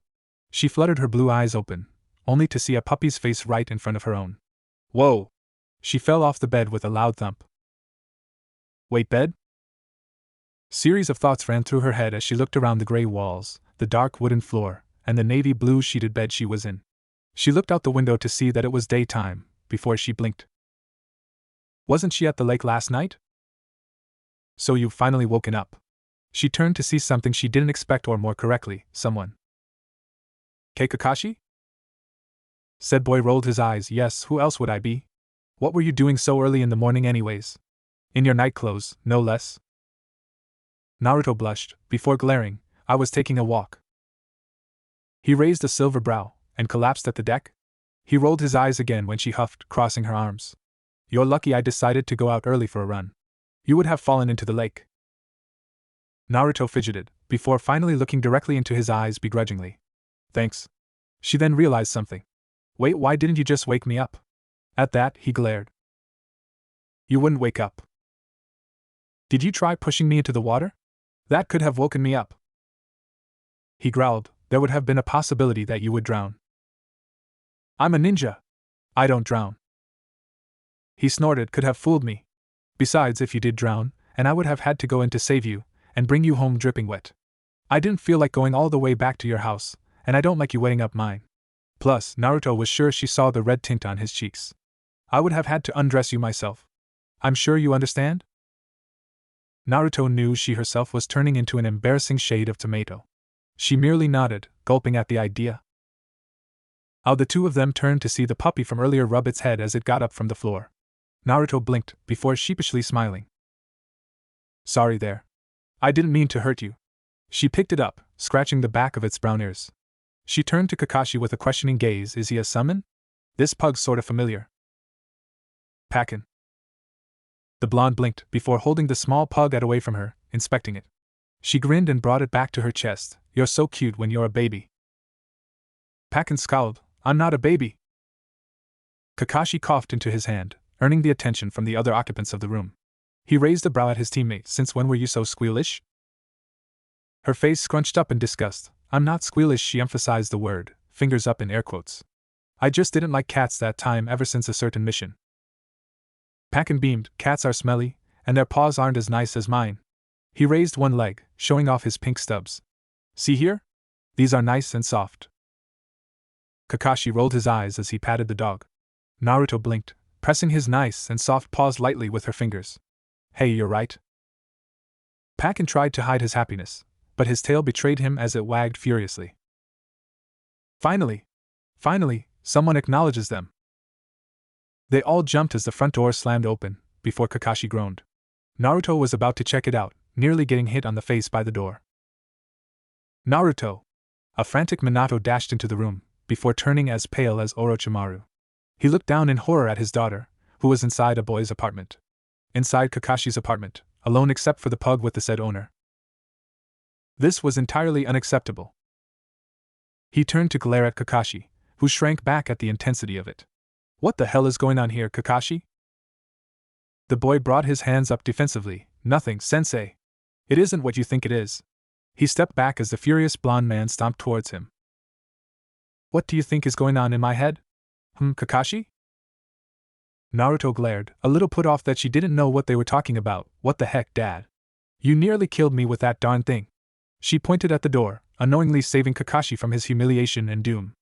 She fluttered her blue eyes open, only to see a puppy's face right in front of her own. Whoa! She fell off the bed with a loud thump. Wait, bed? Series of thoughts ran through her head as she looked around the gray walls, the dark wooden floor, and the navy blue sheeted bed she was in. She looked out the window to see that it was daytime, before she blinked. Wasn't she at the lake last night? So you've finally woken up. She turned to see something she didn't expect, or more correctly, someone. Kakashi? Said boy rolled his eyes. Yes, who else would I be? What were you doing so early in the morning anyways? In your night clothes, no less. Naruto blushed, before glaring. I was taking a walk. He raised a silver brow, and collapsed at the deck. He rolled his eyes again when she huffed, crossing her arms. You're lucky I decided to go out early for a run. You would have fallen into the lake. Naruto fidgeted, before finally looking directly into his eyes begrudgingly. Thanks. She then realized something. Wait, why didn't you just wake me up? At that, he glared. You wouldn't wake up. Did you try pushing me into the water? That could have woken me up. He growled. There would have been a possibility that you would drown. I'm a ninja. I don't drown. He snorted. Could have fooled me. Besides, if you did drown, and I would have had to go in to save you, and bring you home dripping wet. I didn't feel like going all the way back to your house, and I don't like you wetting up mine. Plus, Naruto was sure she saw the red tint on his cheeks. I would have had to undress you myself. I'm sure you understand? Naruto knew she herself was turning into an embarrassing shade of tomato. She merely nodded, gulping at the idea. How the two of them turned to see the puppy from earlier rub its head as it got up from the floor. Naruto blinked, before sheepishly smiling. Sorry there. I didn't mean to hurt you. She picked it up, scratching the back of its brown ears. She turned to Kakashi with a questioning gaze. Is he a summon? This pug's sorta familiar. Packin. The blonde blinked, before holding the small pug away from her, inspecting it. She grinned and brought it back to her chest. You're so cute when you're a baby. Packin scowled. I'm not a baby. Kakashi coughed into his hand, earning the attention from the other occupants of the room. He raised a brow at his teammate. Since when were you so squealish? Her face scrunched up in disgust. I'm not squealish, she emphasized the word, fingers up in air quotes. I just didn't like cats that time ever since a certain mission. Packin beamed. Cats are smelly, and their paws aren't as nice as mine. He raised one leg, showing off his pink stubs. See here? These are nice and soft. Kakashi rolled his eyes as he patted the dog. Naruto blinked, pressing his nice and soft paws lightly with her fingers. Hey, you're right. Packin tried to hide his happiness, but his tail betrayed him as it wagged furiously. Finally, someone acknowledges them. They all jumped as the front door slammed open, before Kakashi groaned. Naruto was about to check it out, nearly getting hit on the face by the door. Naruto! A frantic Minato dashed into the room, before turning as pale as Orochimaru. He looked down in horror at his daughter, who was inside a boy's apartment. Inside Kakashi's apartment, alone except for the pug with the said owner. This was entirely unacceptable. He turned to glare at Kakashi, who shrank back at the intensity of it. What the hell is going on here, Kakashi? The boy brought his hands up defensively. Nothing, sensei. It isn't what you think it is. He stepped back as the furious blonde man stomped towards him. What do you think is going on in my head? Kakashi? Naruto glared, a little put off that she didn't know what they were talking about. What the heck, Dad? You nearly killed me with that darn thing. She pointed at the door, unknowingly saving Kakashi from his humiliation and doom.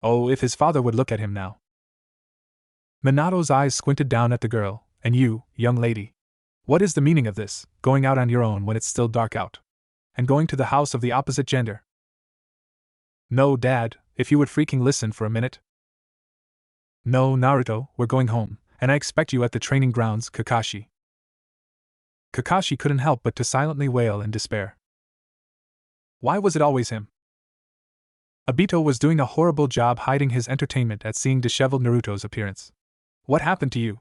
Oh, if his father would look at him now. Minato's eyes squinted down at the girl. And you, young lady. What is the meaning of this, going out on your own when it's still dark out? And going to the house of the opposite gender? No, Dad, if you would freaking listen for a minute. No, Naruto, we're going home, and I expect you at the training grounds, Kakashi. Kakashi couldn't help but to silently wail in despair. Why was it always him? Obito was doing a horrible job hiding his entertainment at seeing disheveled Naruto's appearance. What happened to you?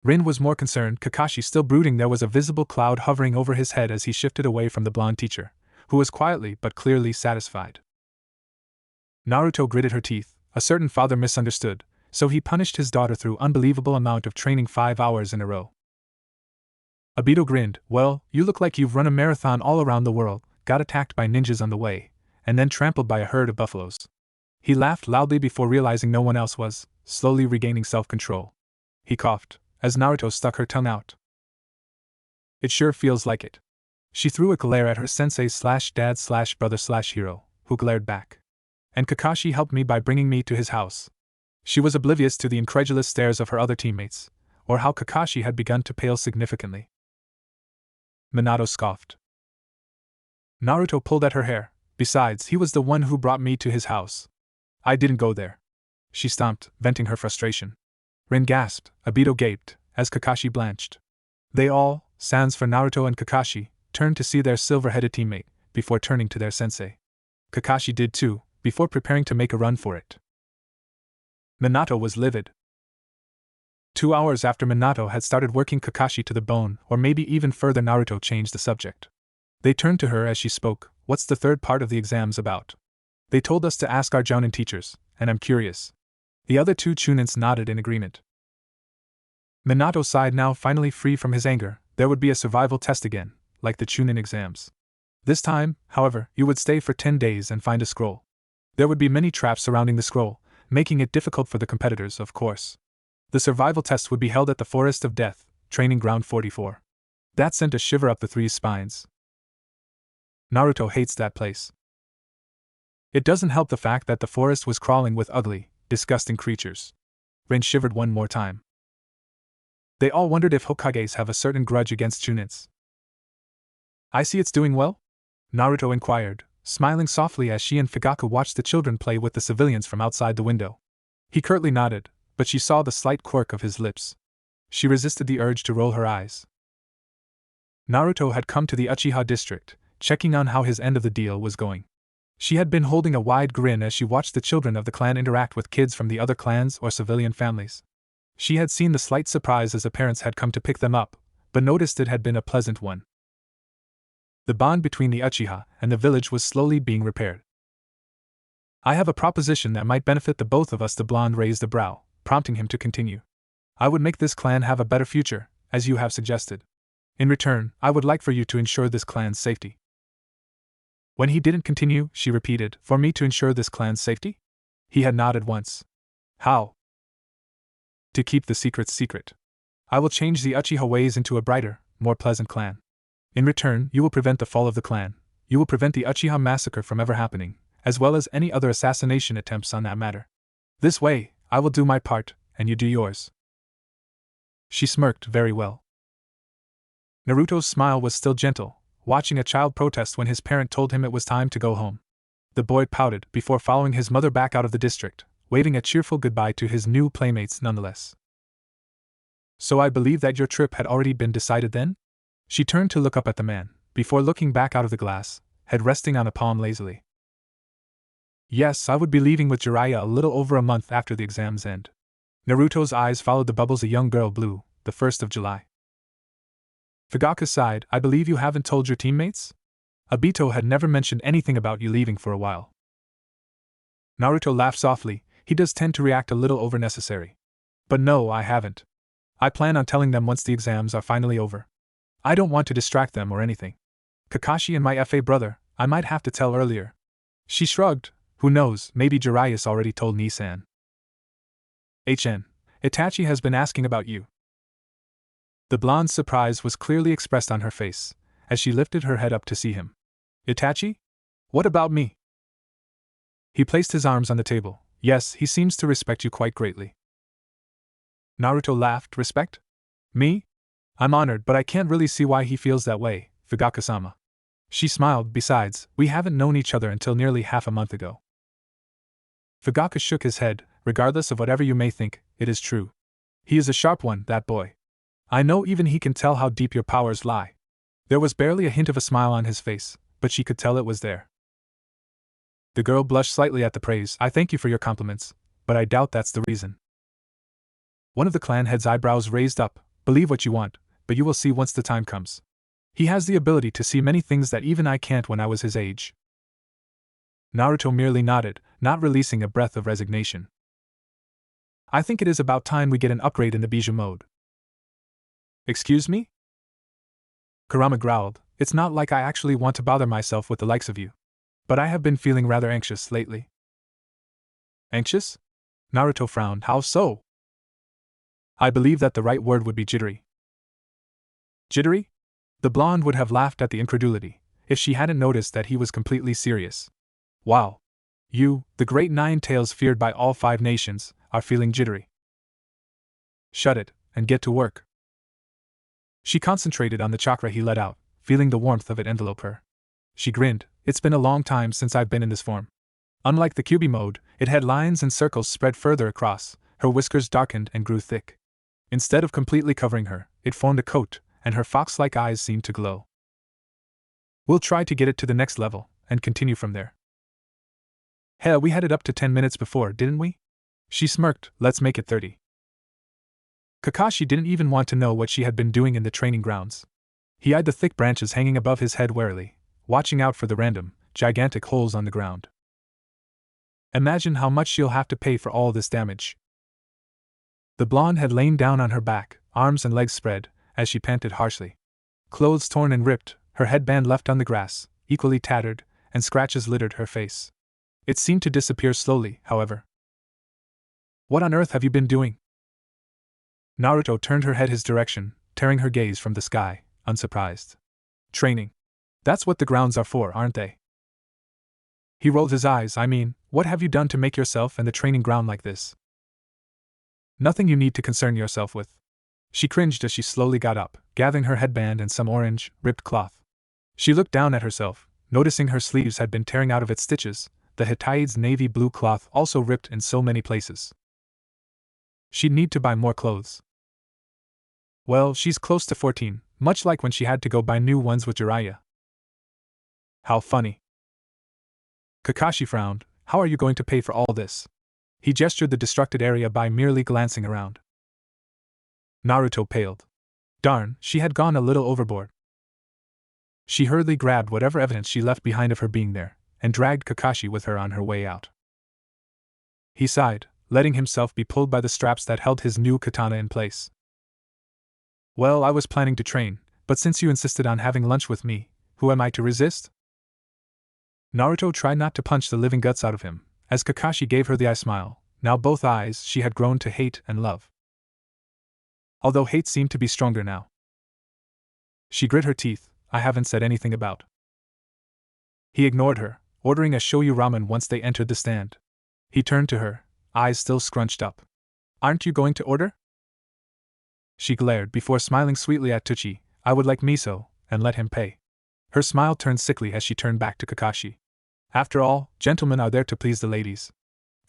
Rin was more concerned, Kakashi still brooding. There was a visible cloud hovering over his head as he shifted away from the blonde teacher, who was quietly but clearly satisfied. Naruto gritted her teeth, A certain father misunderstood, so he punished his daughter through unbelievable amount of training 5 hours in a row. Obito grinned. Well, you look like you've run a marathon all around the world, got attacked by ninjas on the way, and then trampled by a herd of buffaloes. He laughed loudly before realizing no one else was, slowly regaining self-control. He coughed, as Naruto stuck her tongue out. It sure feels like it. She threw a glare at her sensei/dad/brother/hero, who glared back. And Kakashi helped me by bringing me to his house. She was oblivious to the incredulous stares of her other teammates, or how Kakashi had begun to pale significantly. Minato scoffed. Naruto pulled at her hair. Besides, he was the one who brought me to his house. I didn't go there. She stomped, venting her frustration. Rin gasped, Obito gaped, as Kakashi blanched. They all, sans for Naruto and Kakashi, turned to see their silver-headed teammate, before turning to their sensei. Kakashi did too, before preparing to make a run for it. Minato was livid. 2 hours after Minato had started working Kakashi to the bone, or maybe even further, Naruto changed the subject. They turned to her as she spoke. What's the third part of the exams about? They told us to ask our Jounin teachers, and I'm curious. The other 2 Chunins nodded in agreement. Minato sighed, now finally free from his anger. There would be a survival test again, like the Chunin exams. This time, however, you would stay for 10 days and find a scroll. There would be many traps surrounding the scroll, making it difficult for the competitors, of course. The survival test would be held at the Forest of Death, Training Ground 44. That sent a shiver up the 3's spines. Naruto hates that place. It doesn't help the fact that the forest was crawling with ugly, disgusting creatures. Rin shivered one more time. They all wondered if Hokages have a certain grudge against Chunins. I see it's doing well? Naruto inquired, smiling softly as she and Fugaku watched the children play with the civilians from outside the window. He curtly nodded, but she saw the slight quirk of his lips. She resisted the urge to roll her eyes. Naruto had come to the Uchiha district, checking on how his end of the deal was going. She had been holding a wide grin as she watched the children of the clan interact with kids from the other clans or civilian families. She had seen the slight surprise as the parents had come to pick them up, but noticed it had been a pleasant one. The bond between the Uchiha and the village was slowly being repaired. I have a proposition that might benefit the both of us. The blonde raised a brow, prompting him to continue. I would make this clan have a better future, as you have suggested. In return, I would like for you to ensure this clan's safety. When he didn't continue, she repeated, for me to ensure this clan's safety? He had nodded once. How? To keep the secrets secret. I will change the Uchiha ways into a brighter, more pleasant clan. In return, you will prevent the fall of the clan. You will prevent the Uchiha massacre from ever happening, as well as any other assassination attempts on that matter. This way, I will do my part, and you do yours. She smirked. Very well. Naruto's smile was still gentle, watching a child protest when his parent told him it was time to go home. The boy pouted before following his mother back out of the district, waving a cheerful goodbye to his new playmates nonetheless. So I believe that your trip had already been decided then? She turned to look up at the man, before looking back out of the glass, head resting on a palm lazily. Yes, I would be leaving with Jiraiya a little over a month after the exam's end. Naruto's eyes followed the bubbles a young girl blew, the 1st of July. Fugaku sighed. I believe you haven't told your teammates? Obito had never mentioned anything about you leaving for a while. Naruto laughed softly. He does tend to react a little over necessary. But no, I haven't. I plan on telling them once the exams are finally over. I don't want to distract them or anything. Kakashi and my FA brother, I might have to tell earlier. She shrugged. Who knows, maybe Jiraiya's already told Nissan. Itachi has been asking about you. The blonde's surprise was clearly expressed on her face, as she lifted her head up to see him. Itachi? What about me? He placed his arms on the table. Yes, he seems to respect you quite greatly. Naruto laughed. Respect? Me? I'm honored, but I can't really see why he feels that way, Fugaku-sama. She smiled. Besides, we haven't known each other until nearly half a month ago. Fugaku shook his head. Regardless of whatever you may think, it is true. He is a sharp one, that boy. I know even he can tell how deep your powers lie. There was barely a hint of a smile on his face, but she could tell it was there. The girl blushed slightly at the praise. I thank you for your compliments, but I doubt that's the reason. One of the clan head's eyebrows raised up. Believe what you want, but you will see once the time comes. He has the ability to see many things that even I can't when I was his age. Naruto merely nodded. not releasing a breath of resignation. I think it is about time we get an upgrade in the bijou mode. Excuse me? Kurama growled, it's not like I actually want to bother myself with the likes of you. But I have been feeling rather anxious lately. Anxious? Naruto frowned. How so? I believe that the right word would be jittery. Jittery? The blonde would have laughed at the incredulity, if she hadn't noticed that he was completely serious. Wow. You, the great nine tails feared by all 5 nations, are feeling jittery. Shut it, and get to work. She concentrated on the chakra he let out, feeling the warmth of it envelope her. She grinned, it's been a long time since I've been in this form. Unlike the Kyuubi mode, it had lines and circles spread further across, her whiskers darkened and grew thick. Instead of completely covering her, it formed a coat, and her fox-like eyes seemed to glow. We'll try to get it to the next level, and continue from there. Hell, we had it up to 10 minutes before, didn't we? She smirked, let's make it 30. Kakashi didn't even want to know what she had been doing in the training grounds. He eyed the thick branches hanging above his head warily, watching out for the random, gigantic holes on the ground. Imagine how much she'll have to pay for all this damage. The blonde had lain down on her back, arms and legs spread, as she panted harshly. Clothes torn and ripped, her headband left on the grass, equally tattered, and scratches littered her face. It seemed to disappear slowly, however. What on earth have you been doing? Naruto turned her head his direction, tearing her gaze from the sky, unsurprised. Training. That's what the grounds are for, aren't they? He rolled his eyes. I mean, what have you done to make yourself and the training ground like this? Nothing you need to concern yourself with. She cringed as she slowly got up, gathering her headband and some orange, ripped cloth. She looked down at herself, noticing her sleeves had been tearing out of its stitches, the Hittite's navy blue cloth also ripped in so many places. She'd need to buy more clothes. Well, she's close to 14, much like when she had to go buy new ones with Jiraiya. How funny. Kakashi frowned. How are you going to pay for all this? He gestured the destructed area by merely glancing around. Naruto paled. Darn, she had gone a little overboard. She hurriedly grabbed whatever evidence she left behind of her being there, and dragged Kakashi with her on her way out. He sighed, letting himself be pulled by the straps that held his new katana in place. Well, I was planning to train, but since you insisted on having lunch with me, who am I to resist? Naruto tried not to punch the living guts out of him, as Kakashi gave her the eye smile, now both eyes she had grown to hate and love. Although hate seemed to be stronger now. She grit her teeth. I haven't said anything about. He ignored her, ordering a shoyu ramen once they entered the stand. He turned to her, eyes still scrunched up. Aren't you going to order? She glared before smiling sweetly at Teuchi. I would like miso, and let him pay. Her smile turned sickly as she turned back to Kakashi. After all, gentlemen are there to please the ladies.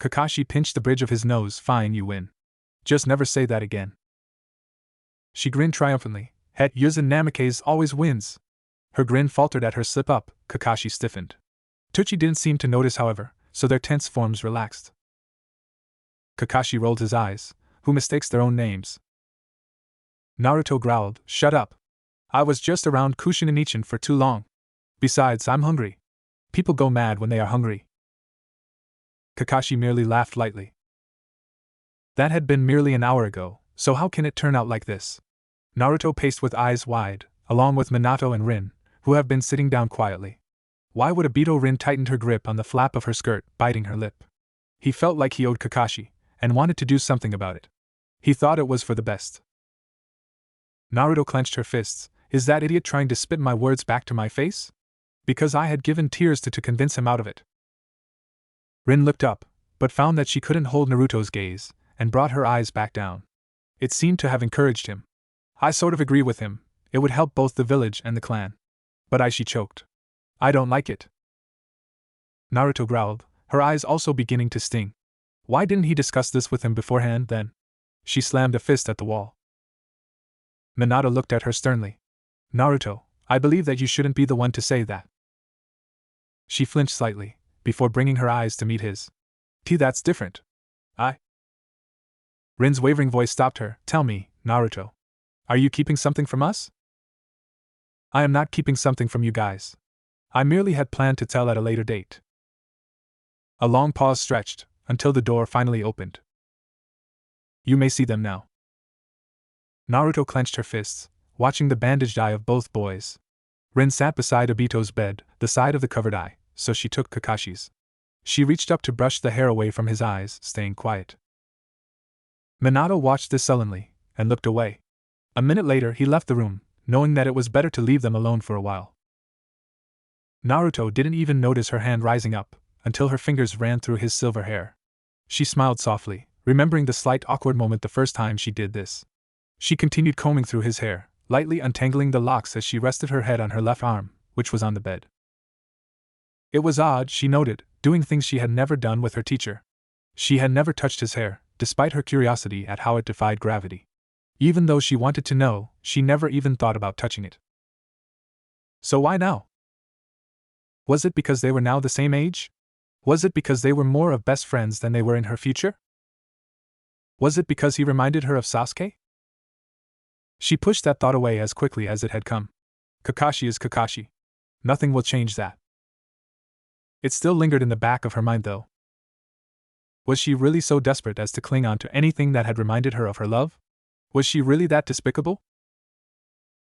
Kakashi pinched the bridge of his nose. Fine, you win. Just never say that again. She grinned triumphantly. Het Yuzin Namikaze always wins. Her grin faltered at her slip-up. Kakashi stiffened. Teuchi didn't seem to notice, however, so their tense forms relaxed. Kakashi rolled his eyes. Who mistakes their own names? Naruto growled. Shut up. I was just around Kushin and Ichin for too long. Besides, I'm hungry. People go mad when they are hungry. Kakashi merely laughed lightly. That had been merely an hour ago, so how can it turn out like this? Naruto paced with eyes wide, along with Minato and Rin, who have been sitting down quietly. Why would Obito? Rin tightened her grip on the flap of her skirt, biting her lip. He felt like he owed Kakashi, and wanted to do something about it. He thought it was for the best. Naruto clenched her fists. Is that idiot trying to spit my words back to my face? Because I had given tears to convince him out of it. Rin looked up, but found that she couldn't hold Naruto's gaze, and brought her eyes back down. It seemed to have encouraged him. I sort of agree with him. It would help both the village and the clan. But she choked. I don't like it. Naruto growled, her eyes also beginning to sting. Why didn't he discuss this with him beforehand, then? She slammed a fist at the wall. Minato looked at her sternly. Naruto, I believe that you shouldn't be the one to say that. She flinched slightly, before bringing her eyes to meet his. That's different. Rin's wavering voice stopped her. Tell me, Naruto. Are you keeping something from us? I am not keeping something from you guys. I merely had planned to tell at a later date. A long pause stretched, until the door finally opened. You may see them now. Naruto clenched her fists, watching the bandaged eye of both boys. Rin sat beside Obito's bed, the side of the covered eye, so she took Kakashi's. She reached up to brush the hair away from his eyes, staying quiet. Minato watched this sullenly, and looked away. A minute later he left the room, knowing that it was better to leave them alone for a while. Naruto didn't even notice her hand rising up, until her fingers ran through his silver hair. She smiled softly, remembering the slight awkward moment the first time she did this. She continued combing through his hair, lightly untangling the locks as she rested her head on her left arm, which was on the bed. It was odd, she noted, doing things she had never done with her teacher. She had never touched his hair, despite her curiosity at how it defied gravity. Even though she wanted to know, she never even thought about touching it. So why now? Was it because they were now the same age? Was it because they were more of best friends than they were in her future? Was it because he reminded her of Sasuke? She pushed that thought away as quickly as it had come. Kakashi is Kakashi. Nothing will change that. It still lingered in the back of her mind though. Was she really so desperate as to cling on to anything that had reminded her of her love? Was she really that despicable?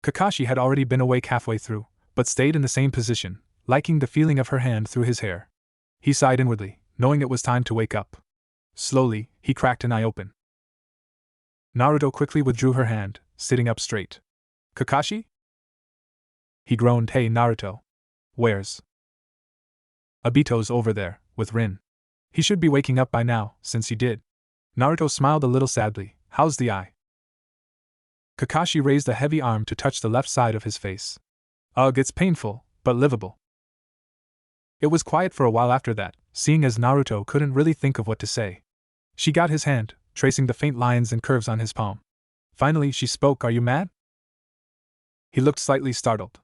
Kakashi had already been awake halfway through, but stayed in the same position, liking the feeling of her hand through his hair. He sighed inwardly, knowing it was time to wake up. Slowly, he cracked an eye open. Naruto quickly withdrew her hand, sitting up straight. Kakashi? He groaned. Hey Naruto. Where's? Obito's over there, with Rin. He should be waking up by now, since he did. Naruto smiled a little sadly. How's the eye? Kakashi raised a heavy arm to touch the left side of his face. Ugh, it's painful, but livable. It was quiet for a while after that, seeing as Naruto couldn't really think of what to say. She got his hand, tracing the faint lines and curves on his palm. Finally she spoke. Are you mad? He looked slightly startled.